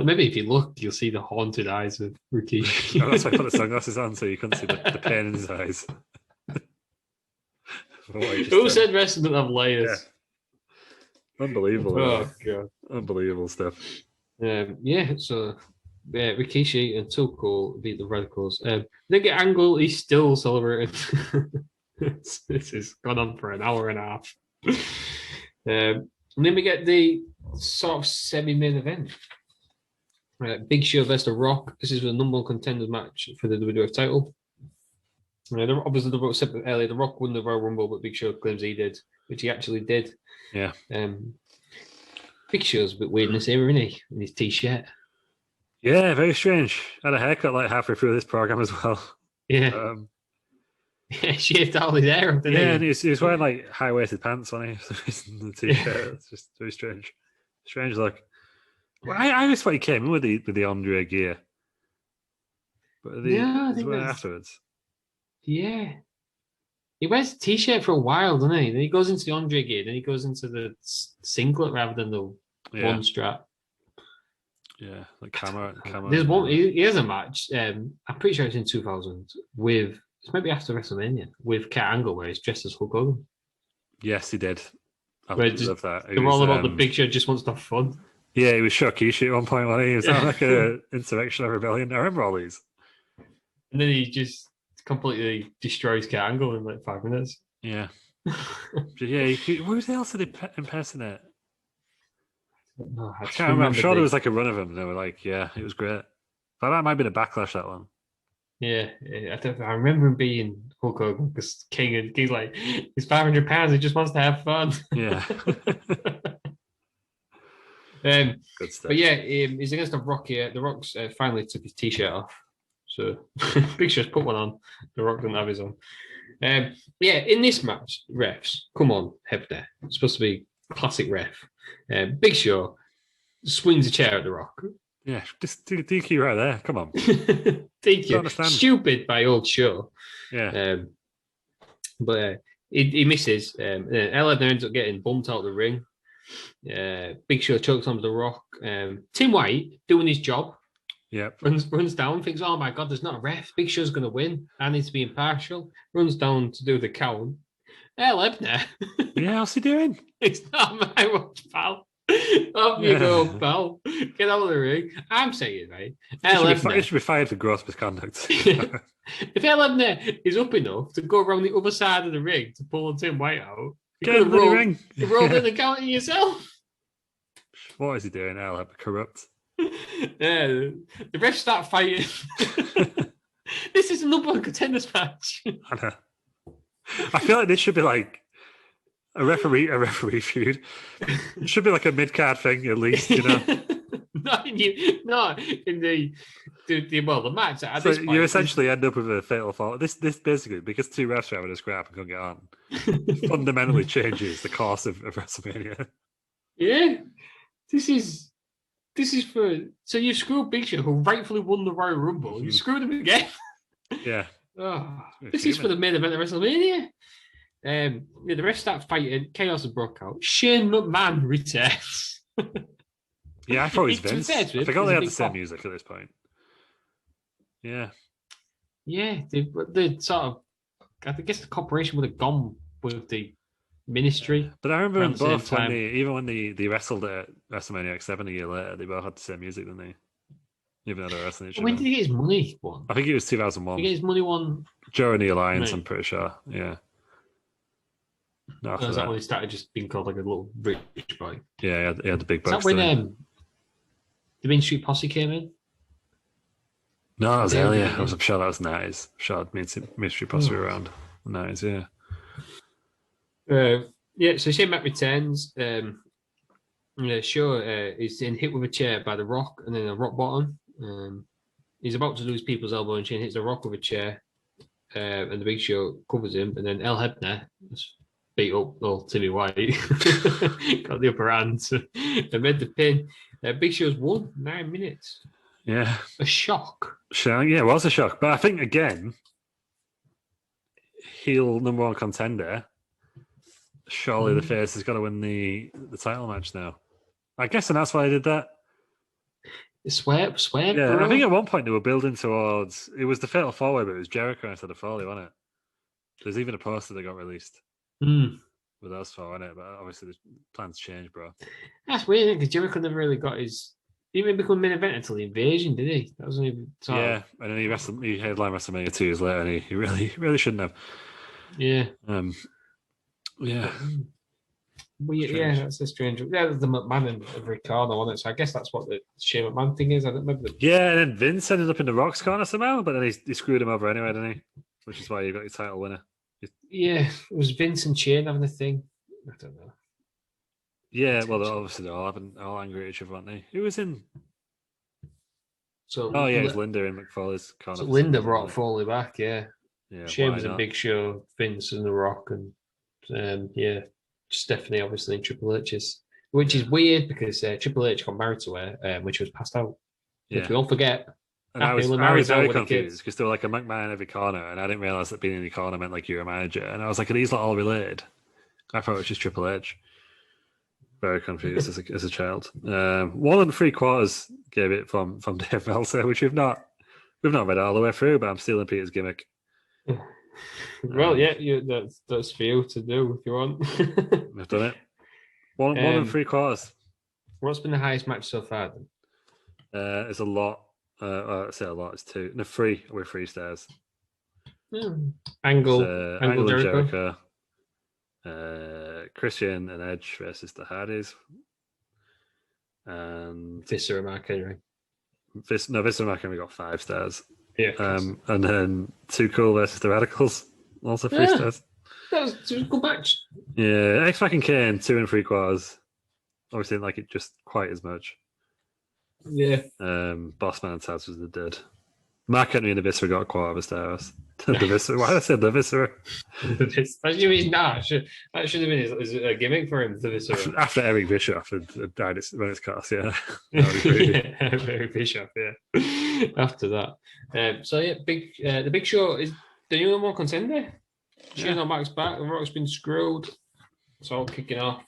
maybe if you look, you'll see the haunted eyes of Rikishi. That's why I put the sunglasses on, so you couldn't see the pain in his eyes. Who said wrestling doesn't have layers? Yeah. Unbelievable. Oh god, unbelievable stuff. So Rikishi and Tuko beat the Radicals. They get Angle, he's still celebrating. This has gone on for an hour and a half. And then we get the sort of semi-main event. Big Show versus The Rock. This is the number 1 contenders match for the WWF title. Obviously, the Rock said earlier, The Rock won the Royal Rumble, but Big Show claims he did, which he actually did. Yeah. Big Show's a bit weird in this era, isn't he? In his t-shirt. Yeah, very strange. Had a haircut like halfway through this program as well. Yeah. Shaved all his hair up. Yeah, and he was wearing like high-waisted pants on him. The t-shirt. It's just very strange. Strange look. Well, I always thought he came in with the Andre gear. But I think afterwards. Yeah. He wears a t-shirt for a while, doesn't he? Then he goes into the Andre gear, then he goes into the singlet rather than the one strap. Yeah, like camera. There's one. He has a match. I'm pretty sure it's in 2000 with. It's maybe after WrestleMania with Kurt Angle where he's dressed as Hulk Hogan. Yes, he did. I love that. They're all about the Big Show just wants to have fun. Yeah, he was Shokishi at one point, wasn't he? He was like an insurrection or rebellion. I remember all these. And then he just completely destroys Kurt Angle in like 5 minutes. Yeah. Who else did he impersonate? I can't remember. I'm sure there was like a run of them. And they were like, yeah, it was great. But that might have been a Backlash, that one. Yeah, I remember him being Hulk Hogan because King and he's like he's 500 pounds. He just wants to have fun. Yeah. um, Good stuff. but yeah, he's against the Rock here. The Rock's finally took his t-shirt off, so Big Show's put one on. The Rock doesn't have his on. Yeah, in this match, refs, come on, Hebner. It's supposed to be classic ref. Big Show swings a chair at the Rock. Yeah, just DQ right there. Come on. DQ. Stupid by old Show. Yeah. But he misses. Hebner ends up getting bumped out of the ring. Big Show chokes onto the Rock. Tim White doing his job. Yep. Runs down, thinks, oh my God, there's not a ref. Big Show's going to win. I need to be impartial. Runs down to do the count. Hebner. Yeah, what's he doing? It's not my watch, pal. Off you go, pal. Get out of the ring. I'm saying, right? He should be fired for gross misconduct. If Hebner is up enough to go around the other side of the ring to pull Tim White out, get in the ring. You rolled in the counter yourself. What is he doing? Hebner corrupt. The refs start fighting. This is a number one contenders match. I know. I feel like this should be like a referee feud. It should be like a mid-card thing at least, you know. Not in the match. At So this point, you essentially end up with a fatal fall. This basically, because two refs are having a scrap and can't get on, fundamentally changes the course of WrestleMania. Yeah, this is for so you screwed Big Show, who rightfully won the Royal Rumble. You screwed him again. Yeah. This is for the main event of WrestleMania. The refs start fighting. Chaos has broke out. Shane McMahon returns. Yeah, I thought it was Vince. I forgot they had the same music at this point. Yeah. Yeah, the sort of, I guess the cooperation would have gone with the ministry. But I remember both when they wrestled at WrestleMania X7 a year later, they both had the same music, didn't they? Even though they were wrestling each other. When did he get his money one? I think it was 2001. He get his money one during the Alliance, I'm pretty sure. Yeah. No, is that when he started just being called like a little rich boy? Yeah, he had the big bucks. Is that when the Main Street Posse came in? No, that was earlier. I'm sure that was 90s. I'm sure Main Street Posse were around the 90s, yeah. Yeah, so Shane Mac returns. Sure, he's getting hit with a chair by the Rock and then a rock bottom. He's about to lose people's elbow and Shane hits the Rock with a chair. And the Big Show covers him. And then Hebner beat up old Timmy White. Got the upper hand. They made the pin. Big Show's won 9 minutes. Yeah. A shock. Yeah, it was a shock. But I think, again, heel number one contender, surely the face has got to win the title match now. I guess, and that's why I did that. Swear, yeah, bro. I think at one point they were building towards, it was the Fatal 4-Way, but it was Jericho instead of Foley, wasn't it? There's even a poster that got released with those four in it, but obviously the plans changed, bro. That's weird, because Jericho never really got his... He didn't become main event until the Invasion, did he? That wasn't even... Yeah, and then he headlined WrestleMania 2 years later, and he really shouldn't have. Yeah. Yeah. Yeah, that's a strange. Yeah, the McMahon and every corner on it. So I guess that's what the Shane McMahon thing is. I don't remember. Yeah, and then Vince ended up in the Rock's corner somehow, but then he screwed him over anyway, didn't he? Which is why you got your title winner. Yeah, it was Vince and Shane having a thing. I don't know. Yeah, well, obviously they're all angry at each other, aren't they? Who was in? So yeah, it's Linda in McFoley's corner. So Linda brought Foley back, yeah. Yeah, Shane was a Big Show, Vince and The Rock, and yeah. Stephanie, obviously, in Triple H's, which is weird because Triple H got married to her when she was passed out. Which we all forget. And I was very confused because they were like a McMahon in every corner, and I didn't realize that being in the corner meant like you're a manager. And I was like, are these all related? I thought it was just Triple H. Very confused as a child. 1 3/4 gave it from Dave Meltzer, which we've not read all the way through, but I'm stealing Peter's gimmick. Well, yeah, that's for you to do if you want. I've done it. 1 3/4. What's been the highest match so far? Then? It's a lot. I say a lot. It's 2. No, 3 with 3 stars. Angle Jericho. Christian and Edge versus the Hardys. And Viscera Mark Henry. Viscera Mark Henry got 5 stars. Yeah. Of course. And then Too Cool versus the Radicals, also 3 Yeah. stars. That was a good match. Yeah, X-Pac and Kane, 2 3/4. Obviously didn't like it just quite as much. Yeah. Bossman and Taz was the dead. Mark Henry and the Viscera got a quarter of a star. The Viscera. Why did I say the Viscera? That should have been his gimmick for him. The Viscera. After Eric Bischoff had died when it's cast, yeah. Very Bischoff, yeah. After that. So yeah, the Big Show is the new number one contender. Shane O'Mac's back, the Rock's been screwed. It's all kicking off.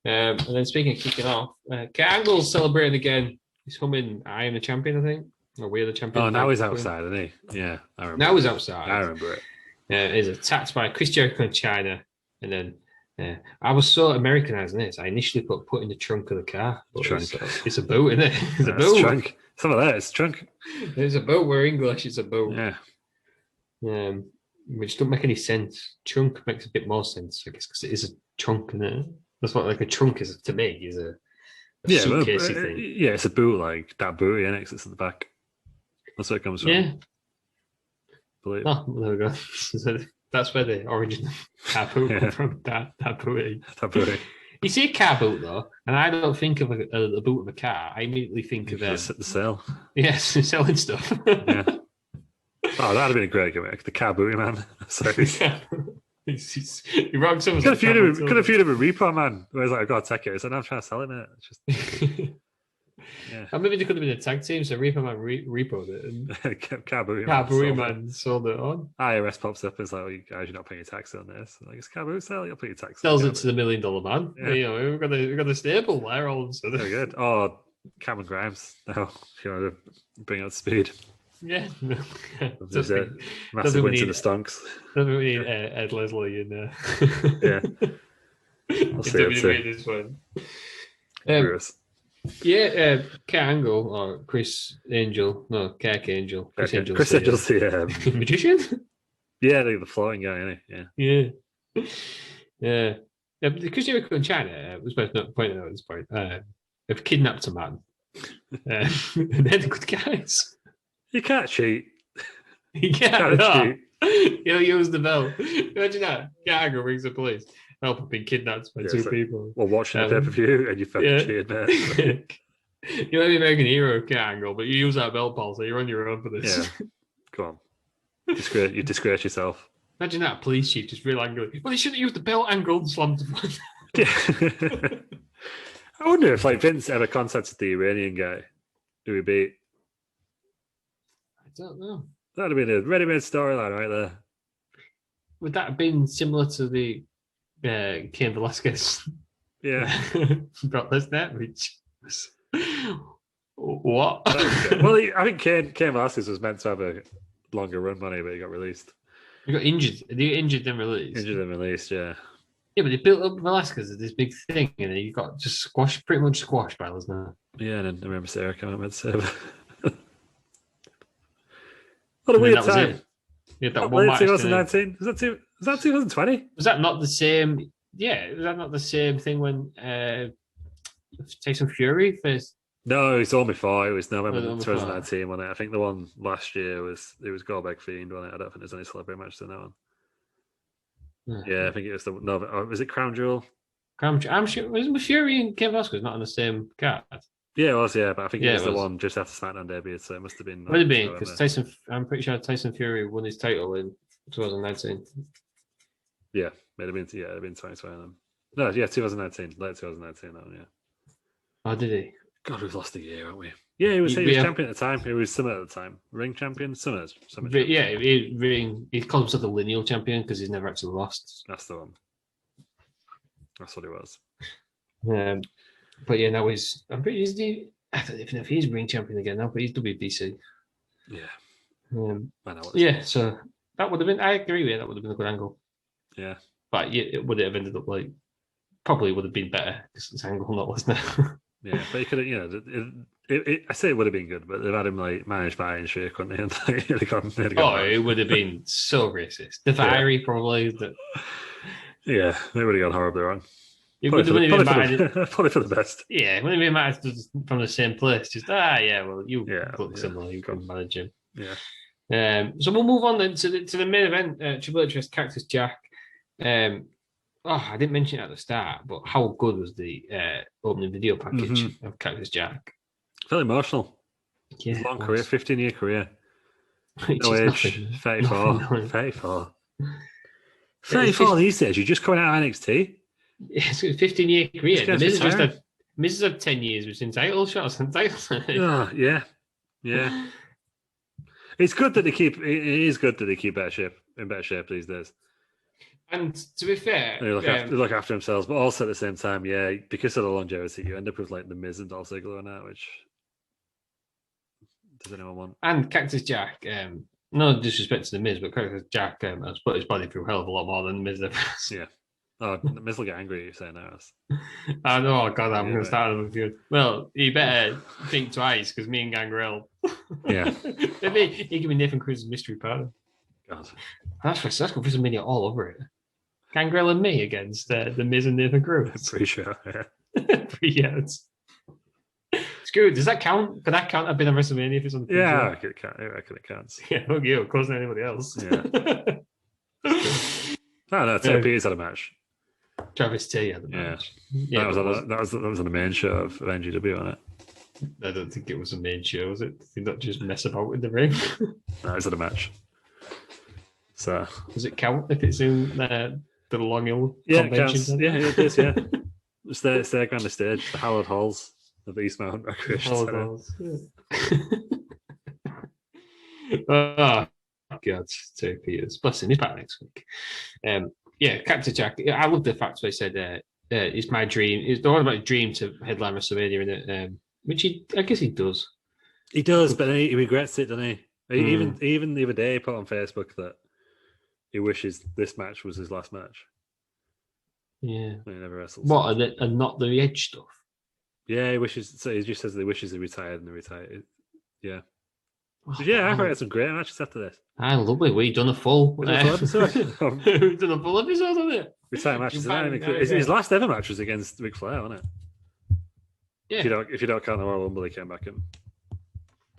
And then speaking of kicking off, Kurt Angle's celebrating again. He's humming I Am the Champion, I think. Or We're the Champion. Oh, now he's outside, isn't he? Yeah, I remember. Now he's outside. I remember it. He's attacked by Chris Jericho in China. And then I was so Americanizing this. I initially put in the trunk of the car. It's a boat, isn't it? It's a boat. Trunk. Some of that is trunk. It's a boat. We're English. It's a boat. Yeah. Which don't make any sense. Trunk makes a bit more sense, I guess, because it is a trunk, isn't it? That's what like a trunk is to me. Is a suitcasey thing. Yeah, it's a boot like that booty, and it sits at the back. That's where it comes from. Yeah. Believe. Oh, there we go. So that's where the origin of car boot come from. That booty. That booty. You see a car boot though, and I don't think of a boot of a car. I immediately think of the sale. Yes, selling stuff. Yeah. Oh, that'd have been a great gimmick. The car booty man. Sorry. He wrong someone. Could have feuded with Repo Man. Where he's like, I've got to take it. He said, I'm trying to sell it, mate. It's just... Yeah. And maybe they could have been a tag team, so Repo Man repoed it. And Car Booty Man sold it on. IRS pops up and it's like, well, you guys, you're not paying your tax on this. Like, it's Car Booty sale, you'll pay your tax. Sells it to the $1 Million Man. Yeah. You know, we've got a staple there all of a sudden. Very good. Oh, Cameron Grimes. Now, if you want to bring out speed. Yeah. There's a massive win to the stonks. Doesn't we need Ed Leslie in there? Yeah. I'll see this one. Kurt Angle or Chris Angel. No, Kirk Angel. Chris Angel. Chris Angel's the magician? Yeah, the floating guy, isn't he? Yeah. Because Jericho in China, was worth pointing out at this point, have kidnapped a man. And they're the good guys. You can't cheat. You can't cheat. He'll use the bell. Imagine that. Angle rings the police. Help have been kidnapped by two people. Well, watching a pay-per-view and you fucking cheated, mate. You might be American hero, Angle, but you use that belt, pal, so you're on your own for this. Yeah. Come on. You disgrace yourself. Imagine that police chief just real angry. Well, he should have used the belt angle and slammed the Yeah. I wonder if Vince ever contacted the Iranian guy who he beat. I don't know. That'd have been a ready-made storyline right there. Would that have been similar to the Cain Velasquez? Yeah. Brock Lesnar, which was... What? Well, I think Cain Velasquez was meant to have a longer run money, but he got released. He got injured. He got injured and released. Injured and released, yeah. Yeah, but they built up Velasquez as this big thing, and he got just pretty much squashed by Lesnar. Yeah, and then I remember Sarah coming out with Sarah. What a weird time. Yeah, that one match. 2019. Was that 2020? Was that not the same? Yeah, was that not the same thing when Tyson Fury first? No, it's all before. It was November 2019, wasn't it? I think the one last year was Goldberg Fiend, wasn't it? I don't think there's any celebrity match in that one. Yeah, I think it was was it Crown Jewel? I'm sure was Fury and Cain Velasquez not on the same card. Yeah, it was. Yeah, but I think it was the one just after SmackDown debut, so it must have been. Would have been because I'm pretty sure Tyson Fury won his title in 2019. Yeah, it'd have been 2020 then. No, yeah, 2019, late 2019. Yeah. Oh, did he? God, we've lost a year, haven't we? Yeah, he was champion at the time. He was Summit at the time. Ring champion, Summit champion. Yeah, he called himself the lineal champion because he's never actually lost. That's the one. That's what it was. But yeah, now I'm pretty easy. I don't even know if he's ring champion again now, but he's WBC. Yeah. Yeah, so that would have been, I agree with you, that would have been a good angle. Yeah. But it would have ended up probably would have been better because it's angle, not Lesnar. Yeah, but he could have, I say it would have been good, but they've had him managed by Iron Sheik, couldn't they? It would have been so racist. The Fiery probably. Yeah, they would have gone horribly wrong. It would have been mattered. Probably for the best. Yeah, it wouldn't have been mattered from the same place. Just well, you look similar. You can manage him. Yeah. So we'll move on then to the main event. Triple H vs Cactus Jack. I didn't mention it at the start, but how good was the opening video package of Cactus Jack? Very emotional. Yeah, long career, 15-year career. No age, 34. 34. 34 these days. You're just coming out of NXT. It's a 15-year career. The Miz has had 10 years with title shots and titles. Yeah. It's good that they keep. It is good that they keep in better shape these days. And to be fair, they look after themselves, but also at the same time, because of the longevity, you end up with like the Miz and Dolph Ziggler now, which does anyone want? And Cactus Jack. No disrespect to the Miz, but Cactus Jack has put his body through a hell of a lot more than the Miz. Yeah. Oh, the Miz will get angry if you say that. I know, God, I'm going to start with you. Well, you better think twice because me and Gangrel. Yeah. Maybe he can be Nathan Cruz's mystery partner. God. That's got WrestleMania all over it. Gangrel and me against the Miz and Nathan Cruz. Pretty sure, yeah. It's good. Does that count? Could that count? I've been on WrestleMania if it's on the Yeah, I reckon it counts. Yeah, fuck you. Of course, not anybody else. Yeah. No, Ted Peters had a match. Travis T had a match. Yeah, that was on the main show of NGW, wasn't it? I don't think it was a main show, was it? Did he not just mess about in the ring? No, it was at a match. So does it count if it's in the Long Hill convention center? Yeah, it is, yeah. It's their grand stage, the Howard Halls of East Mountain Recreation Centre. Oh, God, Terry Peters. Bless him, he's back next week. Cactus Jack. I love the fact they said it's my dream. It's the one about dream to headline WrestleMania in it, which I guess he does. He does, but he regrets it, doesn't he? Even the other day, he put on Facebook that he wishes this match was his last match. Yeah, he never wrestles. What and not the Edge stuff. Yeah, he wishes. So he just says he wishes he retired and he retired. Yeah. I've had some great matches after this. Lovely. We've done a full episode. We've done a full episode on it. Retired matches. His last ever match was against Rick Flair, wasn't it? Yeah. If you don't count the Royal Rumble, he came back in.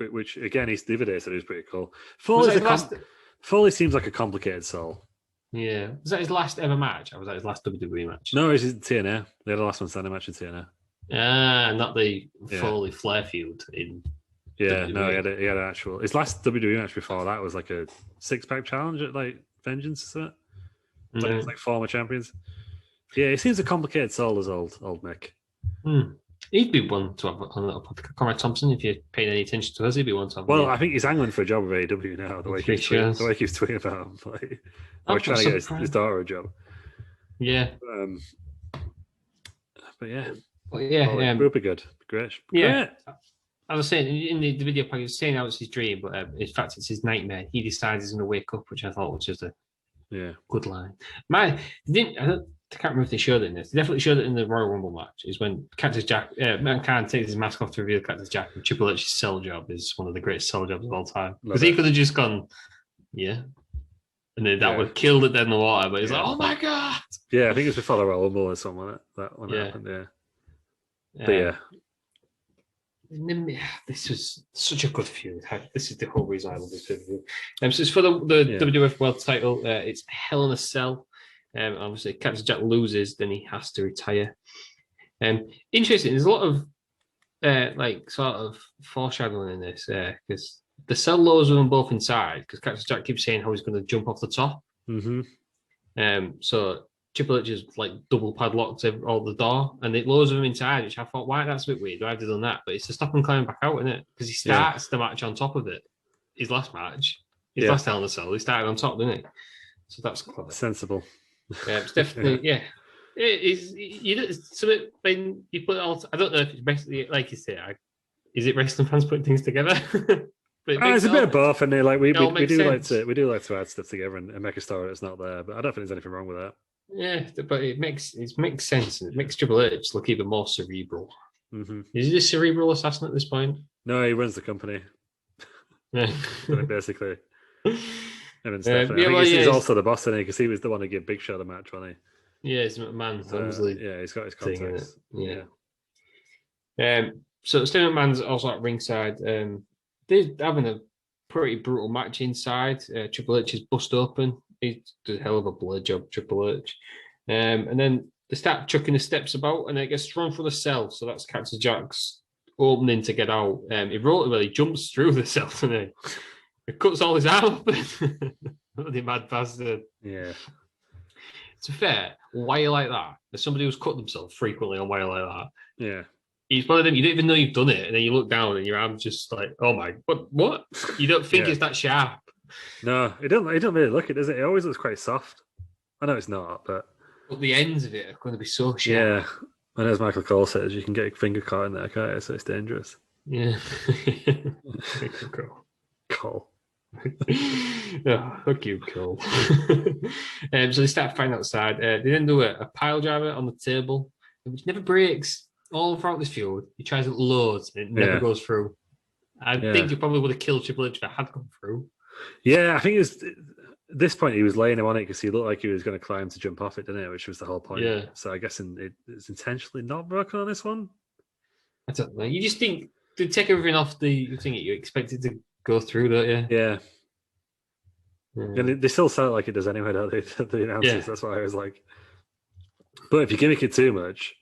Which again, the other day said he was pretty cool. Foley seems like a complicated soul. Yeah. Was that his last ever match? Or was that his last WWE match? No, it was in TNA. They had the last one standing match in TNA. Not the Foley Flair feud in. Yeah, WWE. No, he had an actual. His last WWE match before that was like a 6-pack challenge at like Vengeance, isn't it? Like, it was like former champions. Yeah, he seems a complicated soul as old Mick. He'd be one to have on a little podcast. Conrad Thompson, if you're paying any attention to us, he'd be one to have. Well, I think he's angling for a job with AEW now. The way he keeps tweeting about him, like, we're trying to get his daughter a job. Yeah. But yeah. It would be good. Great. Yeah. I was saying in the video package, he's saying how it's his dream, but in fact, it's his nightmare. He decides he's going to wake up, which I thought was just a good line. I can't remember if they showed it in this. They definitely showed it in the Royal Rumble match. Is when Cactus Jack, Mankind takes his mask off to reveal Cactus Jack, and Triple H's sell job is one of the greatest sell jobs of all time. Because he could have just gone, and then that would have killed it dead in the water. But he's like, oh my God. Yeah, I think it was before the Royal Rumble or something that one happened. But this was such a good feud. This is the whole reason I love this pay-per-view. So it's for the WWF World Title. It's Hell in a Cell. Obviously, Cactus Jack loses, then he has to retire. Interesting. There's a lot of sort of foreshadowing in this because the cell lowers them both inside because Cactus Jack keeps saying how he's going to jump off the top. Mm-hmm. So Triple H is like double padlocked all the door and it lowers them inside, which I thought, why, that's a bit weird. Why have they done that? But it's to stop him climbing back out, isn't it? Because he starts the match on top of it. His last match, last Hell in a Cell, he started on top, didn't he? So that's clever. Sensible. Yeah, it's definitely, It is, when you put it all, I don't know if it's basically, like you say, is it wrestling fans putting things together? It's a bit of both, and like we do like to add stuff together and make a story that's not there. But I don't think there's anything wrong with that. Yeah, but it makes sense, and it makes Triple H look even more cerebral. Mm-hmm. Is he a cerebral assassin at this point? No, he runs the company. Yeah, basically. Him and Stephanie. I think he's also the boss in it because he was the one who gave Big Show the match, wasn't Yeah, it's McMahon's obviously. Yeah, he's got his Thing, contacts. Yeah. So Steve McMahon's also at ringside. They're having a pretty brutal match inside. Triple H is bust open. He did a hell of a blood job, Triple H. And then they start chucking the steps about, and it gets thrown for the cell. So that's Cactus Jack's opening to get out. He jumps through the cell, and he cuts all his arm open. The mad bastard. Yeah. To be fair, wire like that, as somebody who's cut themselves frequently on wire like that, yeah, it's one of them, you don't even know you've done it, and then you look down and your arm's just like, oh my, what? You don't think it's that sharp. No, it don't really look it, does it? It always looks quite soft. I know it's not, but the ends of it are going to be so sharp. Yeah, and as Michael Cole says, you can get your finger caught in there, can't you? So it's dangerous. Yeah. Cole. Oh, fuck you, Cole. So they start fighting outside. They then do a pile driver on the table, which never breaks. All throughout this feud, he tries it loads and it never goes through. I think he probably would have killed Triple H if it had gone through. Yeah, I think it was, at this point he was laying him on it because he looked like he was going to climb to jump off it, didn't it? Which was the whole point. Yeah. So I guess it's intentionally not broken on this one. I don't know. You just think to take everything off the thing, you expect it to go through, don't you? Yeah. And they still sell it like it does anyway, don't they? The announcers. Yeah. That's why I was like. But if you gimmick it too much,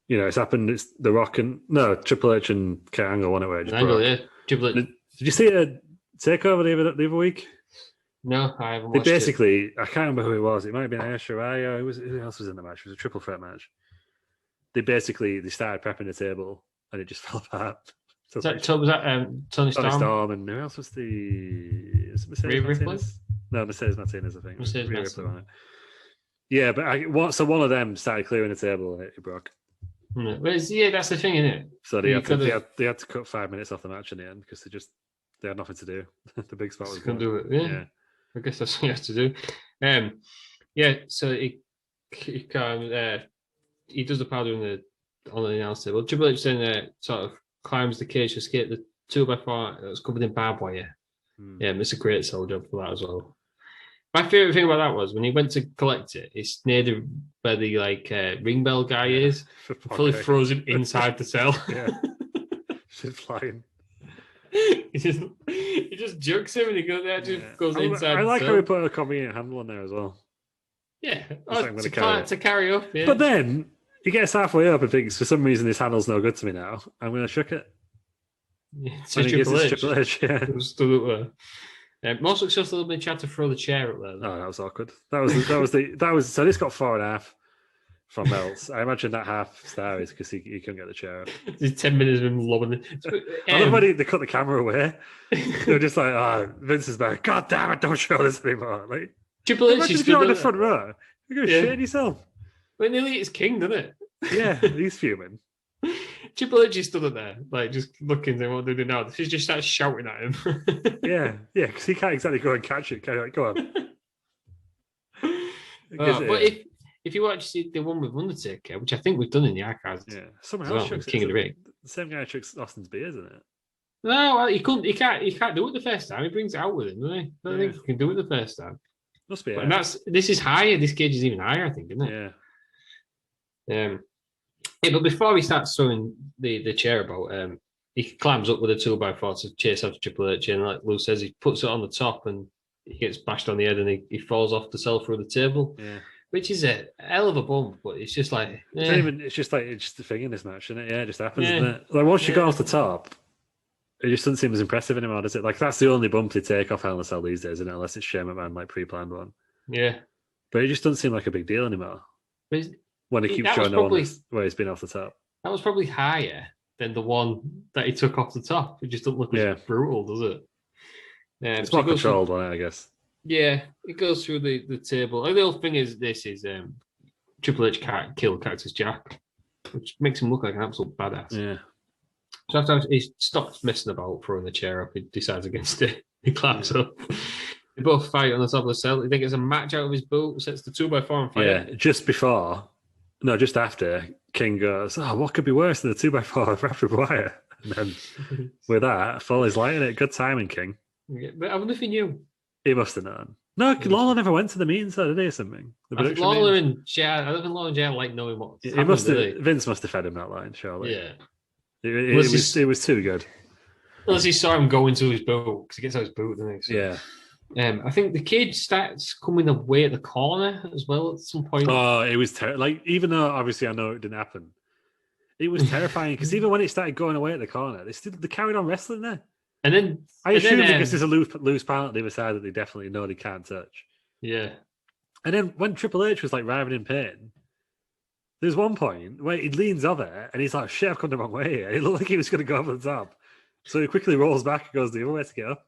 it's happened. It's The Rock and Triple H and Kurt Angle won it where it just broke. Yeah. Triple H. Did you see a takeover the other week? No, I haven't watched it. I can't remember who it was. It might have been Io Shirai. Who else was in the match? It was a triple threat match. They started prepping the table and it just fell apart. So was that Tony Storm? Tony Storm, and who else was Mercedes Martinez? No, Mercedes Martinez, I think. Mercedes Martinez. Yeah, but so one of them started clearing the table and it broke. Yeah, that's the thing, isn't it? So they had to cut 5 minutes off the match in the end because they had nothing to do. The big spot was couldn't do it. Yeah. I guess that's what he has to do. So he does the powder on the announce table. Triple H then sort of climbs the cage to escape the 2x4 that's covered in barbed wire. It's a great sell job for that as well. My favourite thing about that was when he went to collect it, it's near where the ring bell guy is. Fully throws him inside the cell. Yeah. She's flying. He just jerks him and he goes inside. I like how he put a convenient handle on there as well. Yeah, to carry up. Yeah. But then he gets halfway up and thinks, for some reason, this handle's no good to me now. I'm going to shook it. Yeah, so Triple H. Yeah. Stood up there. More successful than Chad to throw the chair up there. Oh, that was awkward. So this got 4.5 from Melts. I imagine that half star is because he couldn't get the chair up. It's 10 minutes of him lobbing it. I love when they cut the camera away. They're just like, Vince is back. God damn it, don't show this anymore. Like, Triple H is in the front row. You're going to shit yourself. Well, nearly it's king, doesn't it? Yeah, he's fuming. Triple H is stood there, like just looking at what they do now. She just starts shouting at him. yeah, because he can't exactly go and catch it. Go on. But if you watch the one with Undertaker, which I think we've done in the archives, someone else chucks King of the Ring. The same guy chucks Austin's beer, isn't it? No, well, he can't do it the first time. He brings it out with him, doesn't he? I don't think he can do it the first time. Must be. And this is higher. This cage is even higher, I think, isn't it? Yeah. But before he starts throwing the chair about, he climbs up with a 2x4 to chase after Triple H, and like Lou says, he puts it on the top and he gets bashed on the head and he falls off the cell through the table. Yeah. Which is a hell of a bump, but it's just like it's just the thing in this match, isn't it? Yeah, it just happens, isn't it? Like once you got off the top, it just doesn't seem as impressive anymore, does it? Like that's the only bump they take off Hell in a Cell these days, isn't it? Unless it's Shane McMahon like pre-planned one. Yeah. But it just doesn't seem like a big deal anymore. When he keeps showing the one where he's been off the top. That was probably higher than the one that he took off the top. It just doesn't look as brutal, does it? It's more controlled one, I guess. Yeah, it goes through the table. Like, the whole thing is Triple H can't kill Cactus Jack, which makes him look like an absolute badass. Yeah. So after he stops messing about throwing the chair up, he decides against it. He climbs up. They both fight on the top of the cell. He then gets a match out of his boot, sets the 2x4 on fire. Yeah, just after, King goes, what could be worse than a 2x4 wrapped with wire? And then with that, Foley's lighting it. Good timing, King. Yeah, but I wonder if he knew. He must have known. No, Lawler never went to the meetings, though, did he, or something? The I think production Lawler meetings? and Jay, I don't think Lawler and Jay like knowing what's It happened, must do have, they? Vince must have fed him that line, surely. Yeah. It was too good. Unless he saw him go into his boot, because he gets out his boot, doesn't he? So, Yeah. I think the kid starts coming away at the corner as well at some point. Oh, it was like, even though obviously I know it didn't happen, it was terrifying because even when it started going away at the corner, they carried on wrestling there. And then I assume because there's a loose panel at the other side that they definitely know they can't touch. Yeah. And then when Triple H was like writhing in pain, there's one point where he leans over and he's like, "Shit, I've come the wrong way here." It looked like he was going to go over the top, so he quickly rolls back and goes the other way to get up.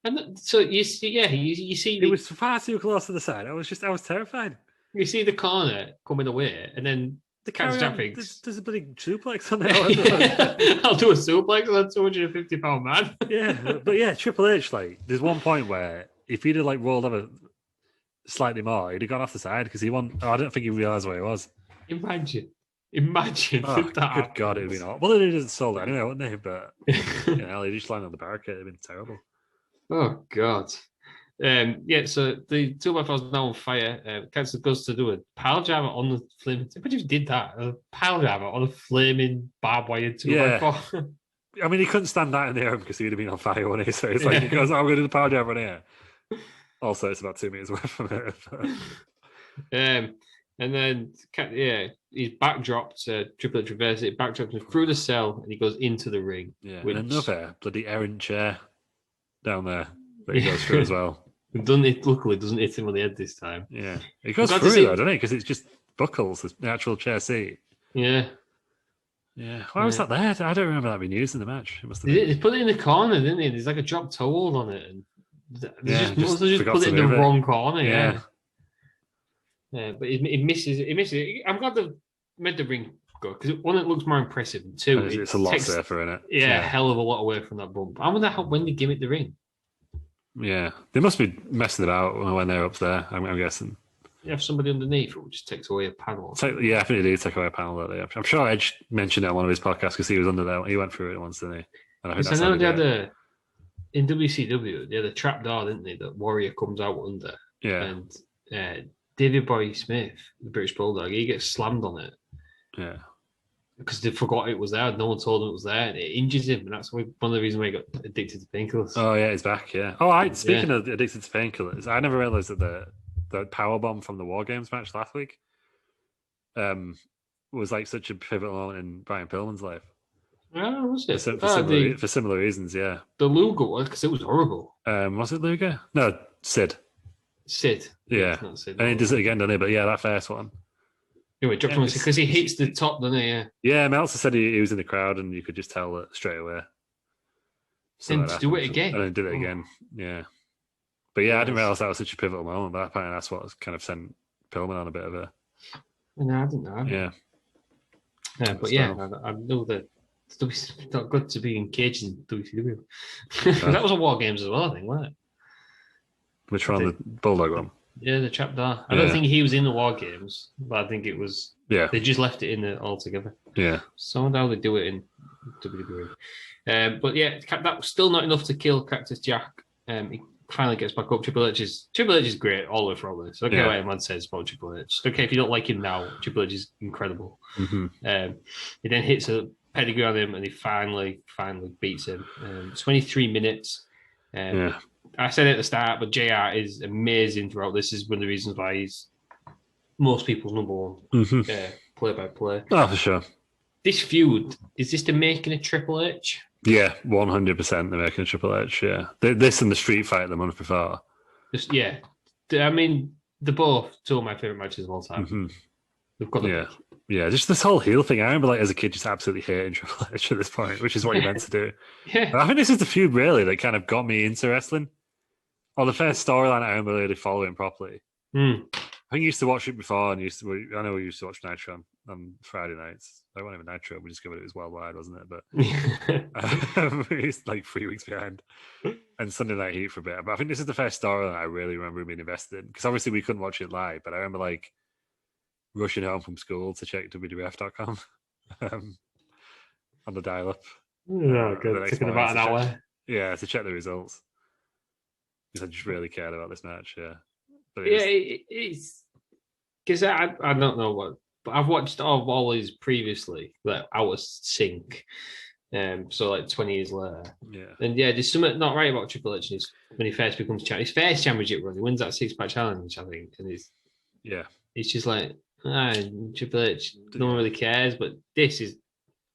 And so you see, you see, it was far too close to the side. I was terrified. You see the corner coming away, and then the Cactus Jack thinks, there's a bloody suplex on there. I'll do a suplex on a 250-pound man. but Triple H, like, there's one point where if he'd have like rolled over slightly more, he'd have gone off the side because he won. I don't think he realised where he was. Imagine Oh, that. Good God, it'd been awful. Well, it didn't sold anyway, wouldn't they? But he just landed on the barricade. It'd been terrible. Oh God. So the 2x4 is now on fire. Cactus goes to do a pile driver on the flaming. But just did that, a pile driver on a flaming barbed wire 2x4. I mean, he couldn't stand that in the air because he'd have been on fire, wouldn't he? So it's like he goes, "I'm going to do the pile driver on here." Also, it's about 2 meters away from it. And then he's backdropped. Triple H reverses it, backdrops him through the cell, and he goes into the ring. Yeah, and another bloody errant chair down there that he goes through as well. Luckily, doesn't hit him on the head this time. Yeah, it goes through though, doesn't it? Because it's just buckles the actual chair seat. Yeah. Why was that there? I don't remember that being used in the match. It must have been. They put it in the corner, didn't they? There's like a drop toe hold on it, and they just put it in the wrong corner. Yeah. But it misses. It misses. I'm glad they made the ring go because one, it looks more impressive, and two, it's a lot safer in it. Yeah, a hell of a lot away from that bump. I wonder when they gimmick the ring. Yeah, they must be messing it out when they're up there. I'm guessing. You have somebody underneath who just takes away a panel. I think they do take away a panel. I'm sure Edge mentioned it on one of his podcasts because he was under there. He went through it once, didn't he? And I know they had in WCW, they had a trap door, didn't they? That Warrior comes out under. Yeah. And David Boy Smith, the British Bulldog, he gets slammed on it. Yeah. Because they forgot it was there. No one told him it was there. And it injures him. And that's one of the reasons why he got addicted to painkillers. Oh, yeah, he's back, yeah. Speaking of addicted to painkillers, I never realised that the powerbomb from the War Games match last week was like such a pivotal moment in Brian Pillman's life. Oh, was it? For similar reasons, yeah. The Luger one, because it was horrible. Was it Luger? No, Sid. Yeah. Not Sid, and he does it again, doesn't he? But yeah, that first one. Anyway, drops one because he hits the top, doesn't he? Yeah, Meltzer said he was in the crowd and you could just tell it straight away. And to do it again. And then did it again, yeah. But yeah, I didn't realise that was such a pivotal moment, but apparently that's what kind of sent Pillman on a bit of a... No, I didn't know. Yeah. But I know that it's not good to be engaged in WCW. That was a War Games as well, I think, wasn't it? Which one? The Bulldog one? Yeah, the chapter. I don't think he was in the War Games, but I think it was... Yeah. They just left it in there altogether. Yeah. Somehow they do it in WWE. But yeah, that was still not enough to kill Cactus Jack. He finally gets back up. Triple H is great all the way through this. Okay, what anyone says about Triple H. Okay, if you don't like him now, Triple H is incredible. Mm-hmm. He then hits a pedigree on him, and he finally beats him. 23 minutes. I said it at the start, but JR is amazing throughout. This is one of the reasons why he's most people's number one play-by-play. Oh, for sure. This feud, is this the making of Triple H? Yeah, 100% they're making a Triple H, yeah. This and the Street Fight the month before. I mean, they're both two of my favourite matches of all time. Mm-hmm. They've got Yeah, just this whole heel thing. I remember, like, as a kid, just absolutely hating Triple H at this point, which is what you're meant to do. Yeah. But I think this is the feud, really, that kind of got me into wrestling. Or the first storyline I remember really following properly. I think you used to watch it before, and I know we used to watch Nitro on Friday nights. I wasn't even Nitro, we discovered it was worldwide, wasn't it? But we used like 3 weeks behind. And Sunday Night Heat for a bit. But I think this is the first storyline I really remember being invested in. Because obviously we couldn't watch it live, but I remember like rushing home from school to check WWF.com on the dial-up. Good. Taking about an hour. To check the results. because I just really cared about this match. Yeah, but it's because I don't know what, but I've watched all his previously, like out of sync. So like 20 years later. Yeah. And yeah, there's something not right about Triple H when he first becomes champion. His first championship run, he wins that 6-pack challenge, I think. And it's just like, Triple H, no one really cares, but it's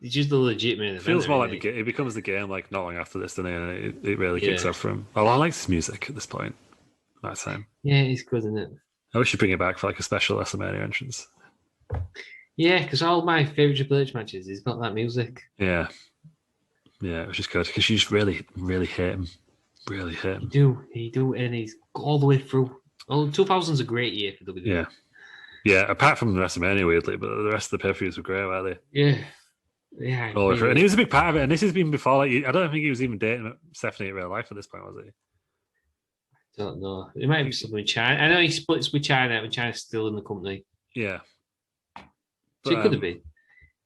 just a legitimate event. It feels more like it becomes the game like not long after this, doesn't it? It really kicks off for him. Oh, I like his music at this point. That time. Yeah, it's good, isn't it? I wish you'd bring it back for like a special WrestleMania entrance. Yeah, because all my favourite Triple H matches, he's got that music. Yeah. Yeah, which is good because you just really, really hate him. Really hate him. He do, and he's all the way through. Oh, 2000's a great year for WWE. Yeah. Yeah, apart from the WrestleMania, weirdly, but the rest of the pay-per-views were great, weren't they? Yeah. Yeah. And he was a big part of it, and this has been before, like, I don't think he was even dating Stephanie in real life at this point, was he? I don't know. It might be something with China. I know he splits with China, and China's still in the company. Yeah. So it could have been.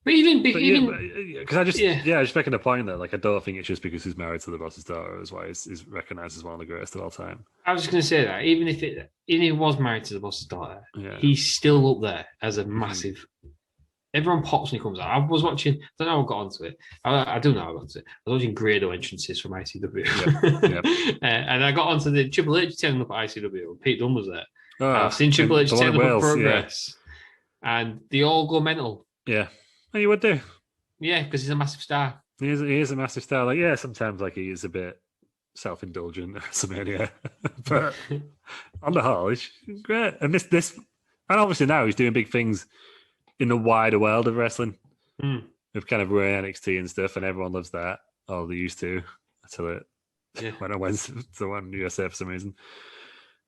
But even because I just making a point there. Like, I don't think it's just because he's married to the boss's daughter is why he's recognized as one of the greatest of all time. I was just going to say that even if he was married to the boss's daughter, he's still up there as a massive. Everyone pops when he comes out. I was watching. I don't know how I got onto it. I do know how I got onto it. I was watching Grado entrances from ICW, and I got onto the Triple H turning up at ICW. Pete Dunne was there. I've seen Triple H turn up at Progress, and they all go mental. Yeah. You would do. Yeah, because he's a massive star. He is a massive star. Like, yeah, sometimes like he is a bit self-indulgent, WrestleMania. But on the whole, it's great. And this and obviously now he's doing big things in the wider world of wrestling. With kind of running NXT and stuff, and everyone loves that. Or they used to until it went away to one USA for some reason.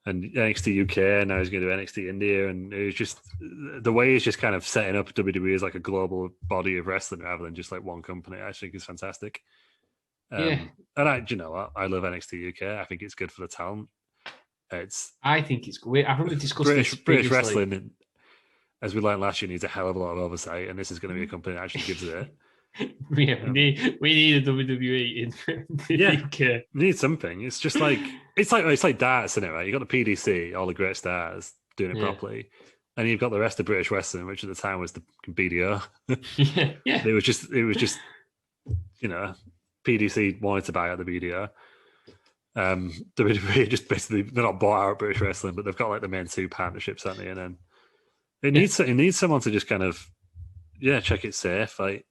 And NXT UK, now he's going to do NXT India, and it was just the way he's just kind of setting up WWE as like a global body of wrestling rather than just like one company. I think is fantastic. And I love NXT UK. I think it's good for the talent. I think it's great. I think we discussed British wrestling, as we learned last year, needs a hell of a lot of oversight, and this is going to be a company that actually gives it. We need a WWE in the UK. We need something. It's just like it's like darts, isn't it? Right? You got the PDC, all the great stars doing it properly, and you've got the rest of British wrestling, which at the time was the BDO. yeah. It was just PDC wanted to buy out the BDO. WWE just basically they're not bought out British wrestling, but they've got like the main two partnerships, haven't they? And then it needs someone to just kind of check it's safe, like.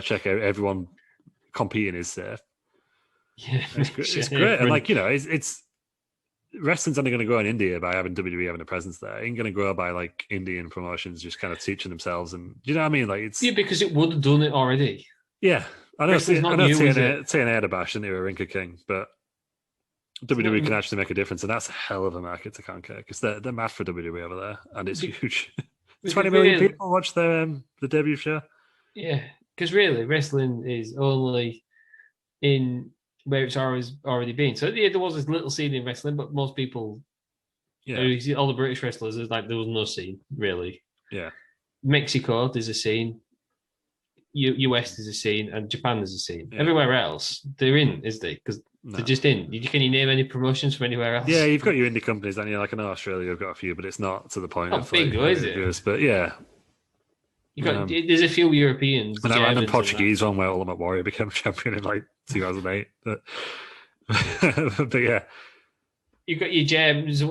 Check out everyone competing is safe. Yeah, it's great. And like, it's wrestling's only going to grow in India by having WWE having a presence there. It ain't going to grow by like Indian promotions just kind of teaching themselves. And you know what I mean? Like it's because it would have done it already. Yeah, I know. TNA had a bash and they were Rinka King, but WWE can actually make a difference, and that's a hell of a market to conquer because they're mad for WWE over there, and it's huge. 20 million people watch the debut show. Yeah. Because really, wrestling is only in where it's already been. So there was this little scene in wrestling, but most people, all the British wrestlers, there was no scene really. Yeah, Mexico, there's a scene. US there's a scene, and Japan there's a scene. Yeah. Everywhere else, they're in, is they? Because they're just in. Can you name any promotions from anywhere else? Yeah, you've got your indie companies, and like I know Australia, you've got a few, but it's not to the point. Not big, is it? But yeah. There's a few Europeans. And that random Portuguese one where Ultimate Warrior became champion in like 2008. But yeah. You've got your Germans.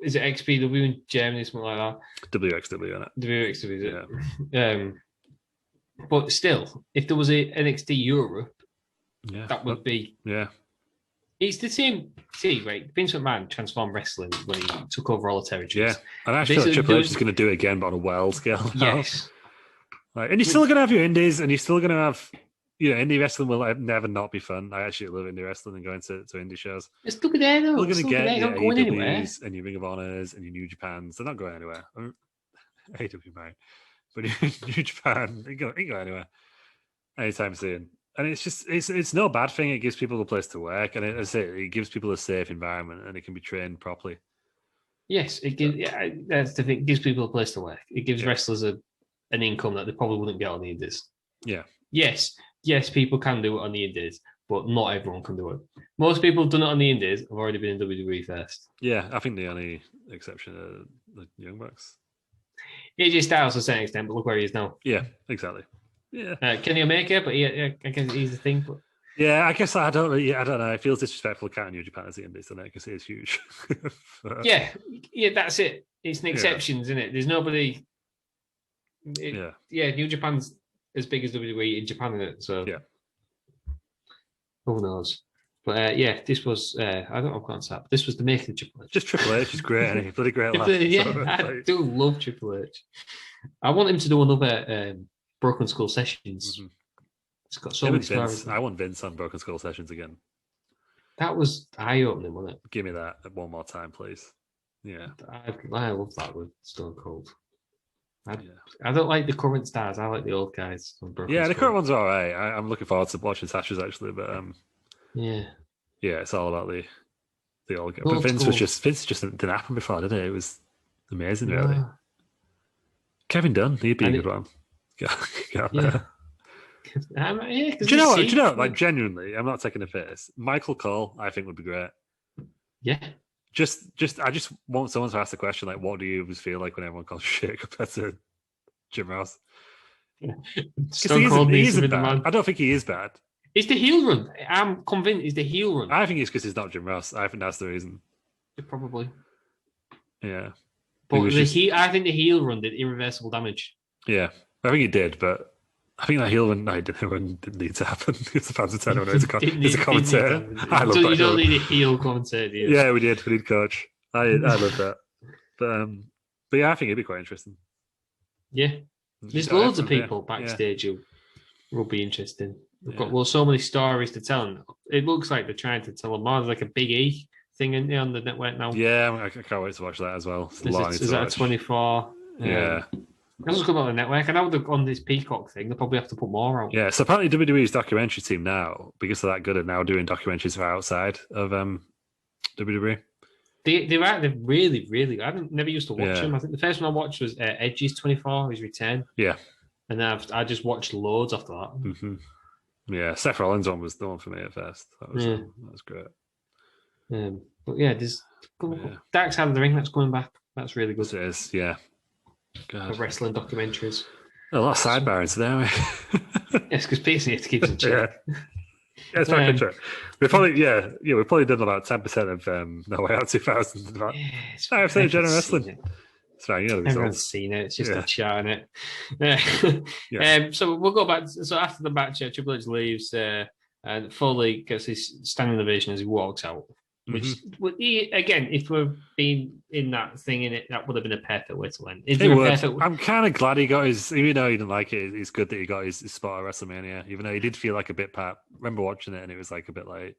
Is it XPW in Germany, something like that? WXW, isn't it? WXW, is it? Yeah. But still, if there was a NXT Europe, that would be. Yeah. It's the same. See, right? Vince McMahon transformed wrestling when he took over all the territories. Yeah. And I feel like Triple H is going to do it again, but on a world scale. Yes. Like, and you're still going to have your indies, and you're still going to have, indie wrestling will never not be fun. I actually love indie wrestling and going to indie shows. It's still there, though. You're going to get your AEWs and your Ring of Honors and your New Japans. They're not going anywhere. AEW, mate. But New Japan, ain't go anywhere anytime soon. And it's just, it's no bad thing. It gives people a place to work, and it gives people a safe environment, and it can be trained properly. Yes, it gives. Yeah, that's the thing. It gives people a place to work. It gives wrestlers an income that they probably wouldn't get on the indies. Yeah. Yes, people can do it on the indies, but not everyone can do it. Most people who've done it on the Indies have already been in WWE first. Yeah, I think the only exception are the Young Bucks. AJ Styles to a certain extent, but look where he is now. Yeah, exactly. Yeah. Kenny Omega, but I guess he's the thing. But yeah, I guess I don't know. It feels disrespectful counting New Japan as the Indies, doesn't it? Because it is huge. yeah, that's it. It's an exception, isn't it? There's nobody. New Japan's as big as WWE in Japan, isn't it? So yeah, who knows? But this was I don't know concept. This was the making of Triple H. Just Triple H is great, and he's bloody great. I do love Triple H. I want him to do another Broken Skull Sessions. Mm-hmm. It's got so many stories. I want Vince on Broken Skull Sessions again. That was eye-opening, wasn't it? Give me that one more time, please. Yeah, I love that with Stone Cold. I don't like the current stars. I like the old guys. The current ones are all right. I'm looking forward to watching Sasha's actually, but it's all about the old guys. But Vince just didn't happen before, did it? It was amazing, really. Kevin Dunn, he'd be a good one. Do you know? Like genuinely, I'm not taking a piss. Michael Cole, I think would be great. Yeah. I just want someone to ask the question like, what do you always feel like when everyone calls shit compared to Jim Ross? Stone Cold needs to be the man. I don't think he is bad. It's the heel run. I'm convinced it's the heel run. I think it's because he's not Jim Ross. I think that's the reason. Probably. Yeah. But I think the heel run did irreversible damage. Yeah, I think it did, but I think that heel run didn't need to happen. It's a fancy turn. It's a commentator. I love that. You don't need a heel commentator. Yeah, we did coach. I love that. But yeah, I think it'd be quite interesting. Yeah, there's loads of people backstage who will be interesting. We've got so many stories to tell. And it looks like they're trying to tell them more. There's like a Big E thing on the network now. Yeah, I can't wait to watch that as well. Is that a 24? Yeah. That's what's going on the network. I know they're on this Peacock thing. They'll probably have to put more out. Yeah, so apparently WWE's documentary team now, because they're that good at now doing documentaries for outside of WWE. They're really, really. I never used to watch them. I think the first one I watched was Edge's 24, his return. Yeah. And then I just watched loads after that. Mm-hmm. Yeah, Seth Rollins one was the one for me at first. That was great. But there's Dark Side of the Ring that's coming back. That's really good. It is, yeah. God. The wrestling documentaries. A lot of sidebarring today, aren't we? Yes, because PC has to keep us in check. Yeah, it's not true. We've probably done about 10% of No Way Out 2000. About 5% of general wrestling. It's fine, you know the results. Everyone's seen it. It's just a chat, isn't it? So we'll go back. So after the match, Triple H leaves, and Foley gets his standing ovation as he walks out. Which, again, if we're being in that thing in it, that would have been a perfect way to end. I'm kind of glad he got his, even though he didn't like it, it's good that he got his spot at WrestleMania, even though he did feel like a bit pat. I remember watching it and it was like a bit like,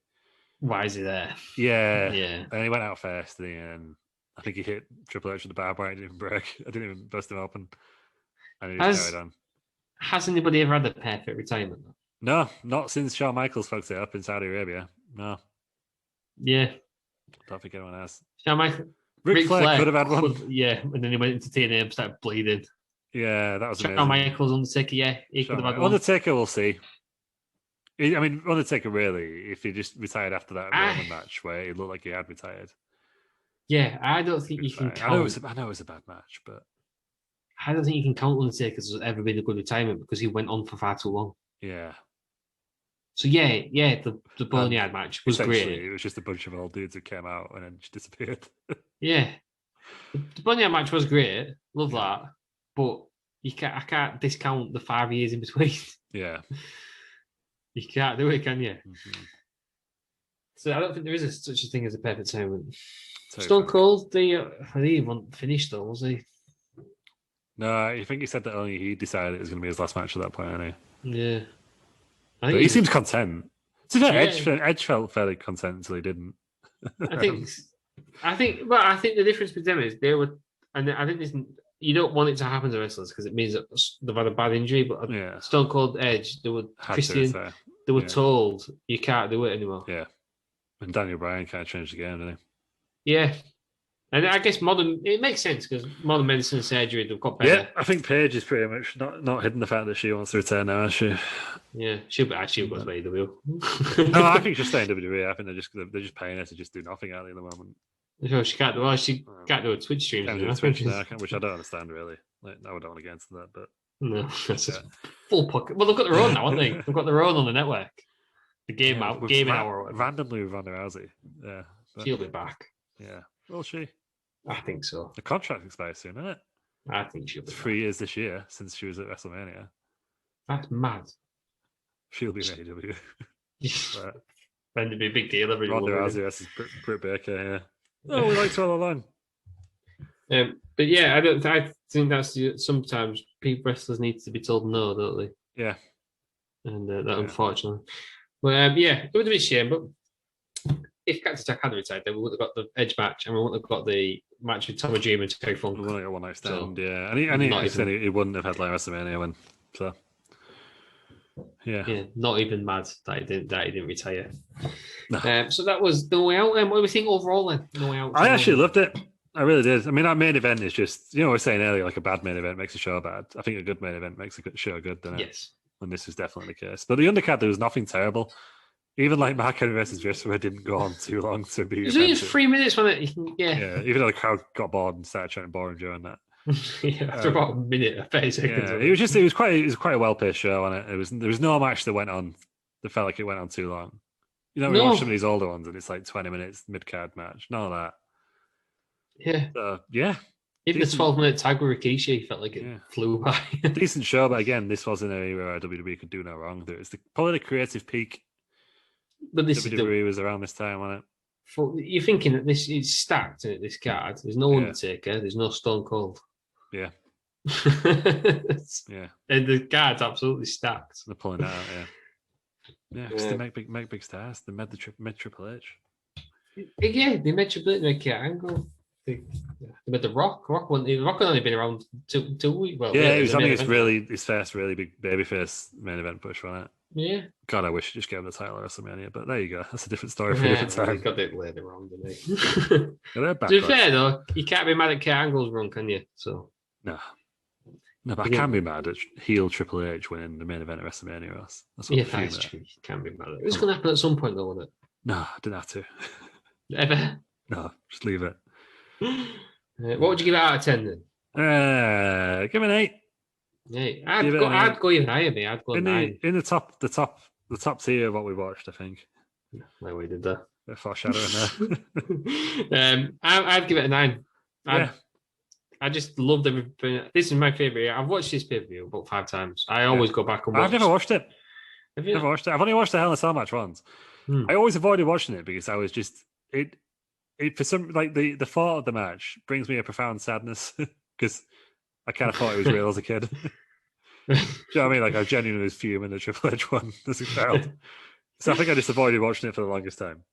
why is he there? Yeah. And he went out first and I think he hit Triple H with the barbed wire. It didn't even break. I didn't even bust him open. And he just carried on. Has anybody ever had a perfect retirement? No, not since Shawn Michaels fucked it up in Saudi Arabia. No. Yeah. Don't think anyone has. Rick Flair could have had one. And then he went into TNA and started bleeding. Yeah, that was amazing. Shawn Michaels, Undertaker, he could have had one. Undertaker, we'll see. I mean, Undertaker, really, if he just retired after that Roman match where it looked like he had retired. Yeah, I don't think you can count. I know it was a bad match, but I don't think you can count Undertaker as ever been a good retirement because he went on for far too long. Yeah. So the Boneyard match was great. It was just a bunch of old dudes who came out and then just disappeared. Yeah, the Boneyard match was great. Love that, but I can't discount the 5 years in between. Yeah, you can't do it, can you? Mm-hmm. So I don't think there is such a thing as a perfect tournament. Stone Cold, he wasn't finished though, was he? No, I think he said that only he decided it was going to be his last match at that point, anyway. Yeah. But he seems content. So Edge felt fairly content until he didn't. I think the difference with them is they were, and I think you don't want it to happen to wrestlers because it means that they've had a bad injury. But Stone Cold Edge, they were told you can't do it anymore. Yeah, and Daniel Bryan kind of changed the game, didn't he? Yeah, And I guess it makes sense because modern medicine and surgery, they've got better. Yeah, I think Paige is pretty much not hidden the fact that she wants to return now, has she? Yeah, she'll go to AEW. No, I think she'll stay in WWE. I think they're just paying her to just do nothing at the moment. No, she can't do a Twitch stream. Which I don't understand really. Like, I would want against that, but no, that's just full pocket. Well, they've got their own now, haven't they? They've got their own on the network. The gaming hour. Randomly with Ronda Rousey. Yeah, she'll be back. Yeah, will she? I think so. The contract expires soon, isn't it? I think she'll be 3 years this year since she was at WrestleMania. That's mad. She'll be in AEW. And it'd be a big deal every Ronda Rousey versus Britt Baker. Yeah. Oh, we liked her all along. But yeah, I think that's sometimes wrestlers need to be told no, don't they? Yeah. And that unfortunately. But yeah, it would have been a shame. But if Cactus Jack had retired, then we would have got the Edge match, and we wouldn't have got the match with Tommy Dreamer and Terry Funk. We wouldn't have got one night stand, yeah. And he wouldn't have had like WrestleMania when. So yeah, not even mad that he didn't retire. No. So that was No Way Out. What do we think overall then? No Way Out. I actually loved it. I really did. I mean, that main event is just, we were saying earlier, like a bad main event makes a show bad. I think a good main event makes a good show good, doesn't it? Yes. And this is definitely the case. But the undercard, there was nothing terrible. Even like Mark Henry versus Viscera didn't go on too long to be. It was only 3 minutes when it. Yeah. Even though the crowd got bored and started trying to bore him during that. After about a minute, 30 seconds. Yeah, it was quite a well paced show, and there was no match that went on that felt like it went on too long. We watch some of these older ones, and it's like 20 minutes mid card match. None of that. Yeah. So, yeah. Even the 12-minute tag with Rikishi felt like it flew by. Decent show, but again, this wasn't an area where WWE could do no wrong. It's probably the creative peak. But this WWE was around this time, wasn't it? You're thinking that this is stacked, isn't it, this card. There's no Undertaker, there's no Stone Cold. Yeah. Yeah. And the card's absolutely stacked. They're pulling that out, yeah. Yeah, just to make big stars. They made Triple H. Yeah, they made Triple H make Angle. They made the Rock. Rock had only been around 2 weeks. Well, yeah, it was only his first really big babyface main event push, wasn't it? Yeah. God, I wish you just gave him the title at WrestleMania, but there you go. That's a different story for a different time. He got it later on, didn't he? To be fair though, you can't be mad at Kurt Angle's run, can you? So no, but I can be mad at heel Triple H winning the main event at WrestleMania. That's that's true. You can be mad at it. It's going to happen at some point, though, won't it? No, I didn't have to. Ever? No, just leave it. What would you give it out of 10 then? Give it an 8. Yeah, I'd go even higher, mate. I'd go 9. In the top tier of what we watched, I think. Well, we did that. A foreshadowing there. I'd give it a 9. Yeah. I just loved everything. This is my favorite. I've watched this pay-per-view about 5 times. I always go back and watch. I've never watched it. Have you? Never watched it. I've only watched the Hell in a Cell match once. I always avoided watching it because I was just it for some like the thought of the match brings me a profound sadness because I kind of thought it was real as a kid. Do you know what I mean? Like I genuinely was fuming the Triple H one as a child. So I think I just avoided watching it for the longest time.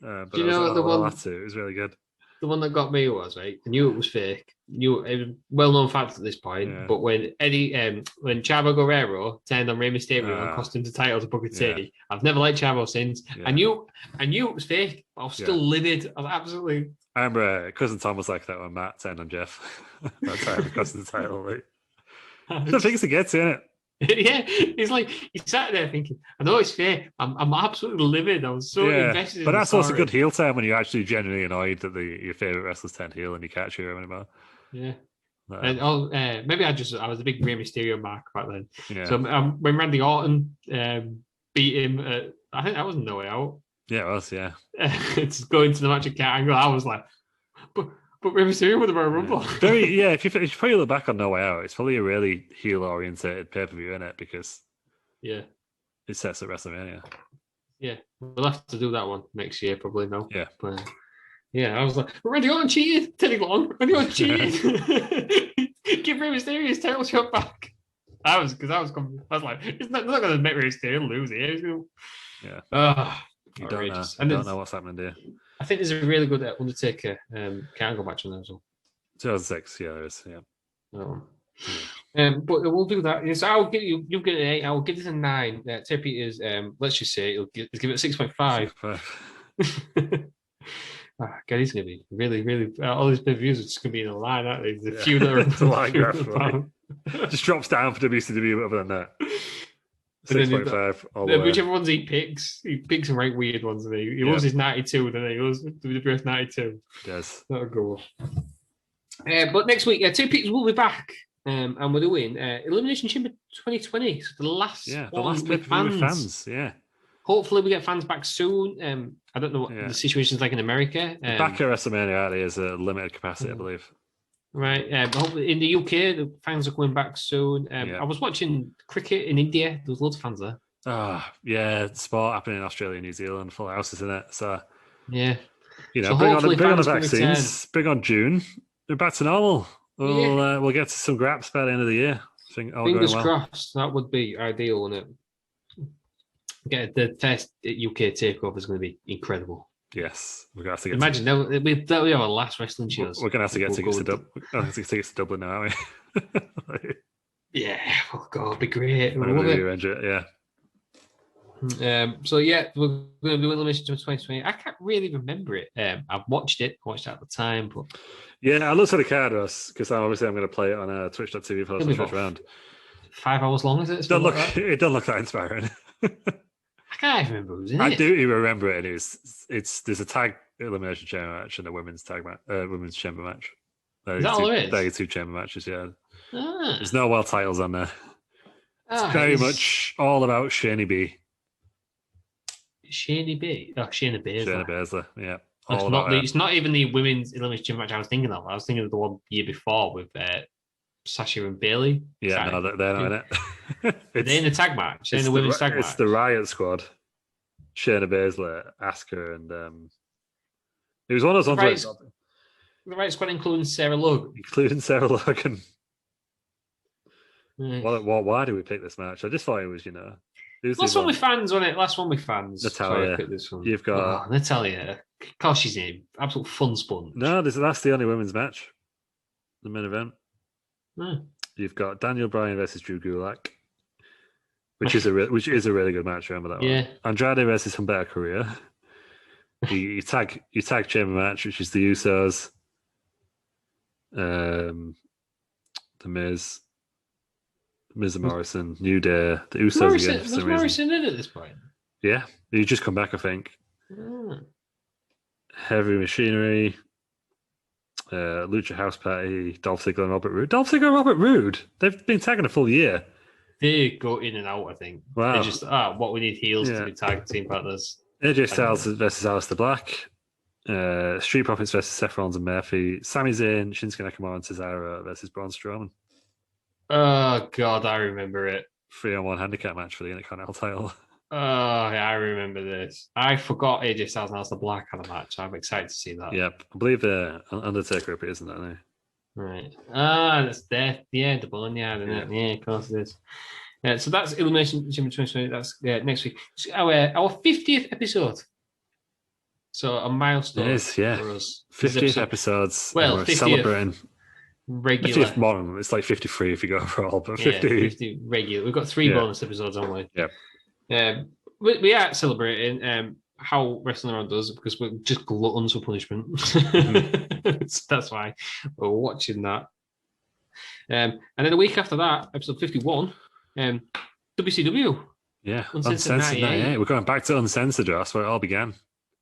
But do you know the one? It was really good. The one that got me was right. I knew it was fake. It was well-known fact at this point. But when when Chavo Guerrero turned on Rey Mysterio and cost him the title to Booker T, I've never liked Chavo since. I knew it was fake. But I was still livid. I was absolutely. I remember Cousin Tom was like that when Matt turned on Jeff. That time he cost the title. Like, the things to get to, innit? Yeah, it's like he sat there thinking, I know it's fair. I'm absolutely livid. I was so invested. But that's also good heel time when you're actually genuinely annoyed that your favorite wrestlers turned heel and you can't cheer them anymore. Yeah. And maybe I was a big Rey Mysterio mark back then. Yeah. So when Randy Orton beat him, I think that was No Way Out. Yeah, it was. Yeah. It's going to the match at Kurt Angle. I was like, but Rey Mysterio with the Royal Rumble. If you probably look back on No Way Out, it's probably a really heel-oriented pay-per-view, isn't it? Because it sets at WrestleMania. Yeah, we'll have to do that one next year, probably now. Yeah. But, I was like, Randy Orton cheated. Teddy Long, Randy Orton cheated. Give Rey Mysterio his title shot back. I was like, it's not going to make Rey Mysterio lose it. You don't know what's happening there. I think there's a really good Undertaker Angle match on there as well. 2006, there is, but we'll do that. So I'll give you get an 8. I'll give this a 9. Terry Peters, let's just say let's give it a 6.5. God, he's going to be really, really. All these pay-per-views are just going to be in a line, aren't they? The few that are It's a line few graph, that are right? down. Just drops down for WCW, other than that. And then 6.5 all the way. whichever ones he picks some right weird ones. And he loves his 92, then he loves WWF 92. Yes. That'll go. But next week, two people will be back. And we're doing Elimination Chamber 2020. So the last pay-per-view with fans. Yeah. Hopefully we get fans back soon. I don't know what the situation's like in America. Back at WrestleMania actually is a limited capacity, I believe. Right. But hopefully in the UK, the fans are coming back soon. I was watching cricket in India. There was loads of fans there. Yeah. Sport happening in Australia, New Zealand, full houses in it. So, yeah. So bring on the vaccines, bring on June. We're back to normal. We'll get to some graps by the end of the year. Fingers crossed. That would be ideal, wouldn't it? Get the first UK takeover is going to be incredible. Yes, we're going to have to get. Imagine that'll be our last wrestling shows. We're going to have to get tickets to Dublin now, aren't we? Yeah, it'd be great. Arrange it, yeah. So yeah, we're going to do Elimination 2020. I can't really remember it. I've watched it at the time, but yeah, I looked at the card because obviously I'm going to play it on Twitch.tv for the first round. 5 hours long, is it? It doesn't look that inspiring. I can't remember who's in it. I do remember it. There's a tag elimination chamber match and a women's women's chamber match. Is that all there is? There are 2 chamber matches. Yeah. There's no world titles on there. It's very much all about Shayna B. Shayna B. Oh, Shayna Baszler. Shayna Baszler. Yeah. It's not even the women's elimination chamber match I was thinking of. I was thinking of the one year before with Sasha and Bailey. Yeah, no, they're not in it. They're in the tag match. They're in the women's tag match. It's the Riot Squad. Shayna Baszler, Asuka, and it was one of those ones. The Riot Squad including Sarah Logan. Why do we pick this match? I just thought it was, Last one with fans on it. Last one with fans. Natalia. You've got Natalia. Of course she's in. Absolute fun sponge. No, that's the only women's match. The main event. No. You've got Daniel Bryan versus Drew Gulak, which is a really good match. Remember that one? Andrade versus Humberto Carrillo. you tag chamber match, which is the Usos, the Miz and Morrison, New Day, the Usos again. Was Morrison in at this point? Yeah, he just come back, I think. Heavy Machinery. Lucha House Party, Dolph Ziggler and Robert Roode. They've been tagging a full year. They go in and out, I think. Wow. They're just what we need heels to be tag team partners. AJ Styles versus Aleister Black. Street Profits versus Seth Rollins and Murphy. Sami Zayn, Shinsuke Nakamura and Cesaro versus Braun Strowman. Oh God, I remember it. 3-on-1 handicap match for the Intercontinental title. Oh, yeah, I remember this. I forgot AJ Styles and Aleister Black had a match. I'm excited to see that. Yep, I believe Undertaker up, isn't that now? Right. That's Death. Yeah, the Boneyard, isn't it? Yeah, of course it is. So that's Elimination Chamber 2020. That's next week. It's our 50th episode. So a milestone. It is, yeah. For us. 50th episodes. Well, 50th celebrating. Regular. 50th modern. It's like 53 if you go overall, but 50. 50 regular. We've got 3 bonus episodes, haven't we? Yeah. We are celebrating how Wrestling Around does because we're just gluttons for punishment. So that's why we're watching that. And then a week after that, episode 51, WCW. Yeah, Uncensored 98. We're going back to Uncensored. That's where it all began.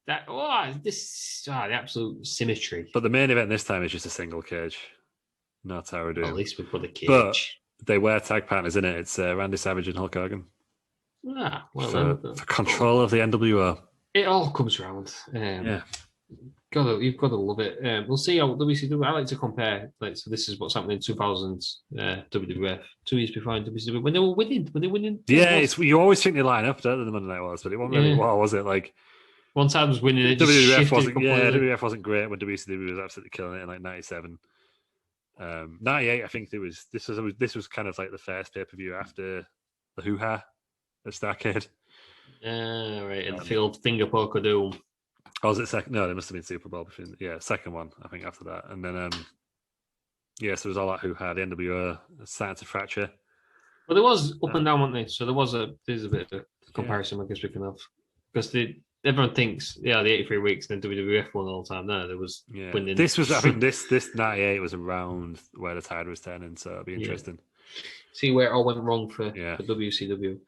The absolute symmetry. But the main event this time is just a single cage. No Tower of Doom. At least we put a cage. But they were tag partners in it. It's Randy Savage and Hulk Hogan. For control of the NWO. It all comes around. You've got to love it. We'll see how WCW. I like to compare. So this is what's happening in 2000s WWF 2 years behind WCW when they were winning. Yeah, you always think they line up, don't they, the Monday Night Wars, but it wasn't really well, was it? Like one time was winning it. WWF wasn't great when WCW was absolutely killing it in like 97. 98, I think this was kind of like the first pay-per-view after the hoo-ha at Starrcade. Right, and the field finger poke of doom. Oh, was it second? No, there must have been Super Bowl between. Yeah, second one, I think, after that. And then, so it was all that hoo-ha, the NWO starting to fracture. Well, there was up and down, weren't they? So there's a bit of a comparison, I guess we can have. Because the everyone thinks, the 83 weeks and then WWF won all the time. No, there was winning. This was, I think, this 98 was around where the tide was turning, so it'll be interesting. See where it all went wrong for WCW.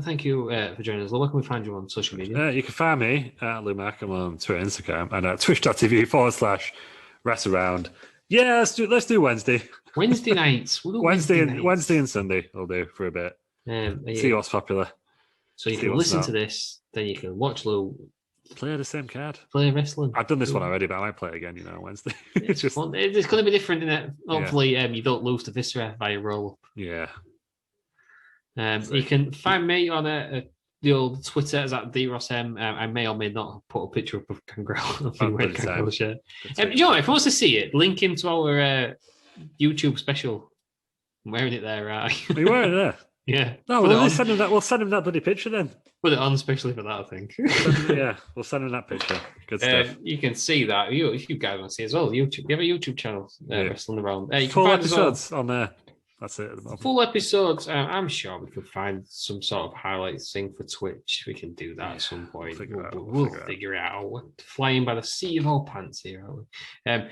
Thank you for joining us. Where can we find you on social media? You can find me at Lou Markham on Twitter, Instagram, and at twitch.tv/WrestleRound. Yeah, let's do Wednesday. Wednesday nights. Wednesday and Sunday I'll do for a bit. See what's popular. So you can listen to this, then you can watch Lou play the same card. Play wrestling. I've done this one already, but I might play it again, on Wednesday. It's just fun. It's going to be different, isn't it? Hopefully, you don't lose the Viscera by a roll. Yeah. You can find me on the old Twitter as at DRossM. I may or may not put a picture up of Gangrel. Shirt. If he wants to see it, link him to our YouTube special. I'm wearing it there, right? Are you wearing it there? Yeah. No, we'll send him that bloody picture then. Put it on especially for that, I think. We'll send him that picture. Good stuff. You can see that. If you guys want to see as well, YouTube. You have a YouTube channel, Wrestling Around. Full episodes on there. That's it at the moment. Full episodes. I'm sure we could find some sort of highlights thing for Twitch. We can do that at some point. We'll figure it out. We're flying by the seat of our pants here, aren't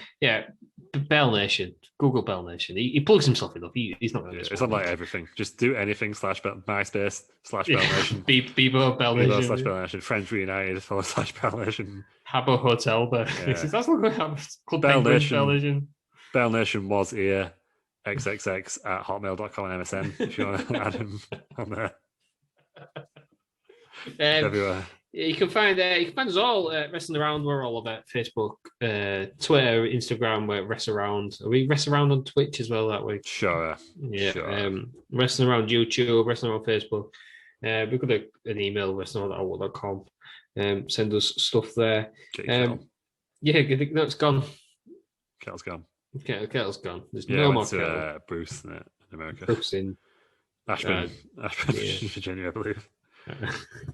we? Bell Nation. Google Bell Nation. He plugs himself enough. He's not going to. It's on like everything. Just do anything /MySpace/Bell Nation. Bebo Bell Nation. Bebo/Bell Nation. Friends Reunited /Bell Nation. Habbo Hotel. But that's not going to have Club Bell Nation. Bell Nation was here. xxx@hotmail.com and MSN if you want to add him on there. Everywhere. You can find us all Wrestling Around. We're all over Facebook, Twitter, Instagram. We're Wrestle Around. Are we Wrestle Around on Twitch as well that way? Sure. Yeah. Sure. Wrestling Around YouTube, Wrestling Around Facebook. We've got an email, wrestlingaround@outlook.com. Send us stuff there. It's gone. Kettle's gone. Kettle's gone. There's no more kettle. Bruce in America. Bruce in Ashburn, Virginia, I believe.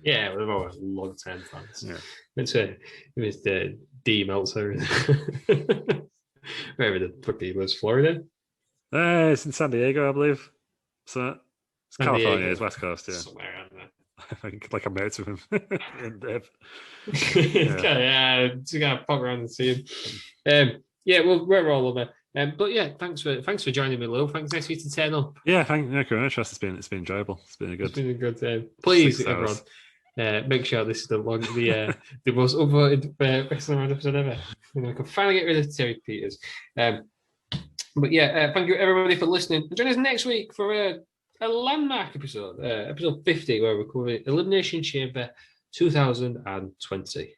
We've always long-term fans. Yeah. It was the D Meltzer. Wherever the fuck he was, Florida? It's in San Diego, I believe. So it's California, it's West Coast, yeah. Somewhere around there. I think like I'm mates with him in Dave. Just gonna pop around and see him. We're all over. Thanks for joining me, Lou. Thanks next week to turn up. Thank you very much. It's been enjoyable. It's been a good time. Please, everyone, make sure this is the most upvoted Wrestling Around episode ever. We can finally get rid of Terry Peters. Thank you everybody for listening. Join us next week for a landmark episode, episode 50, where we're covering Elimination Chamber 2020.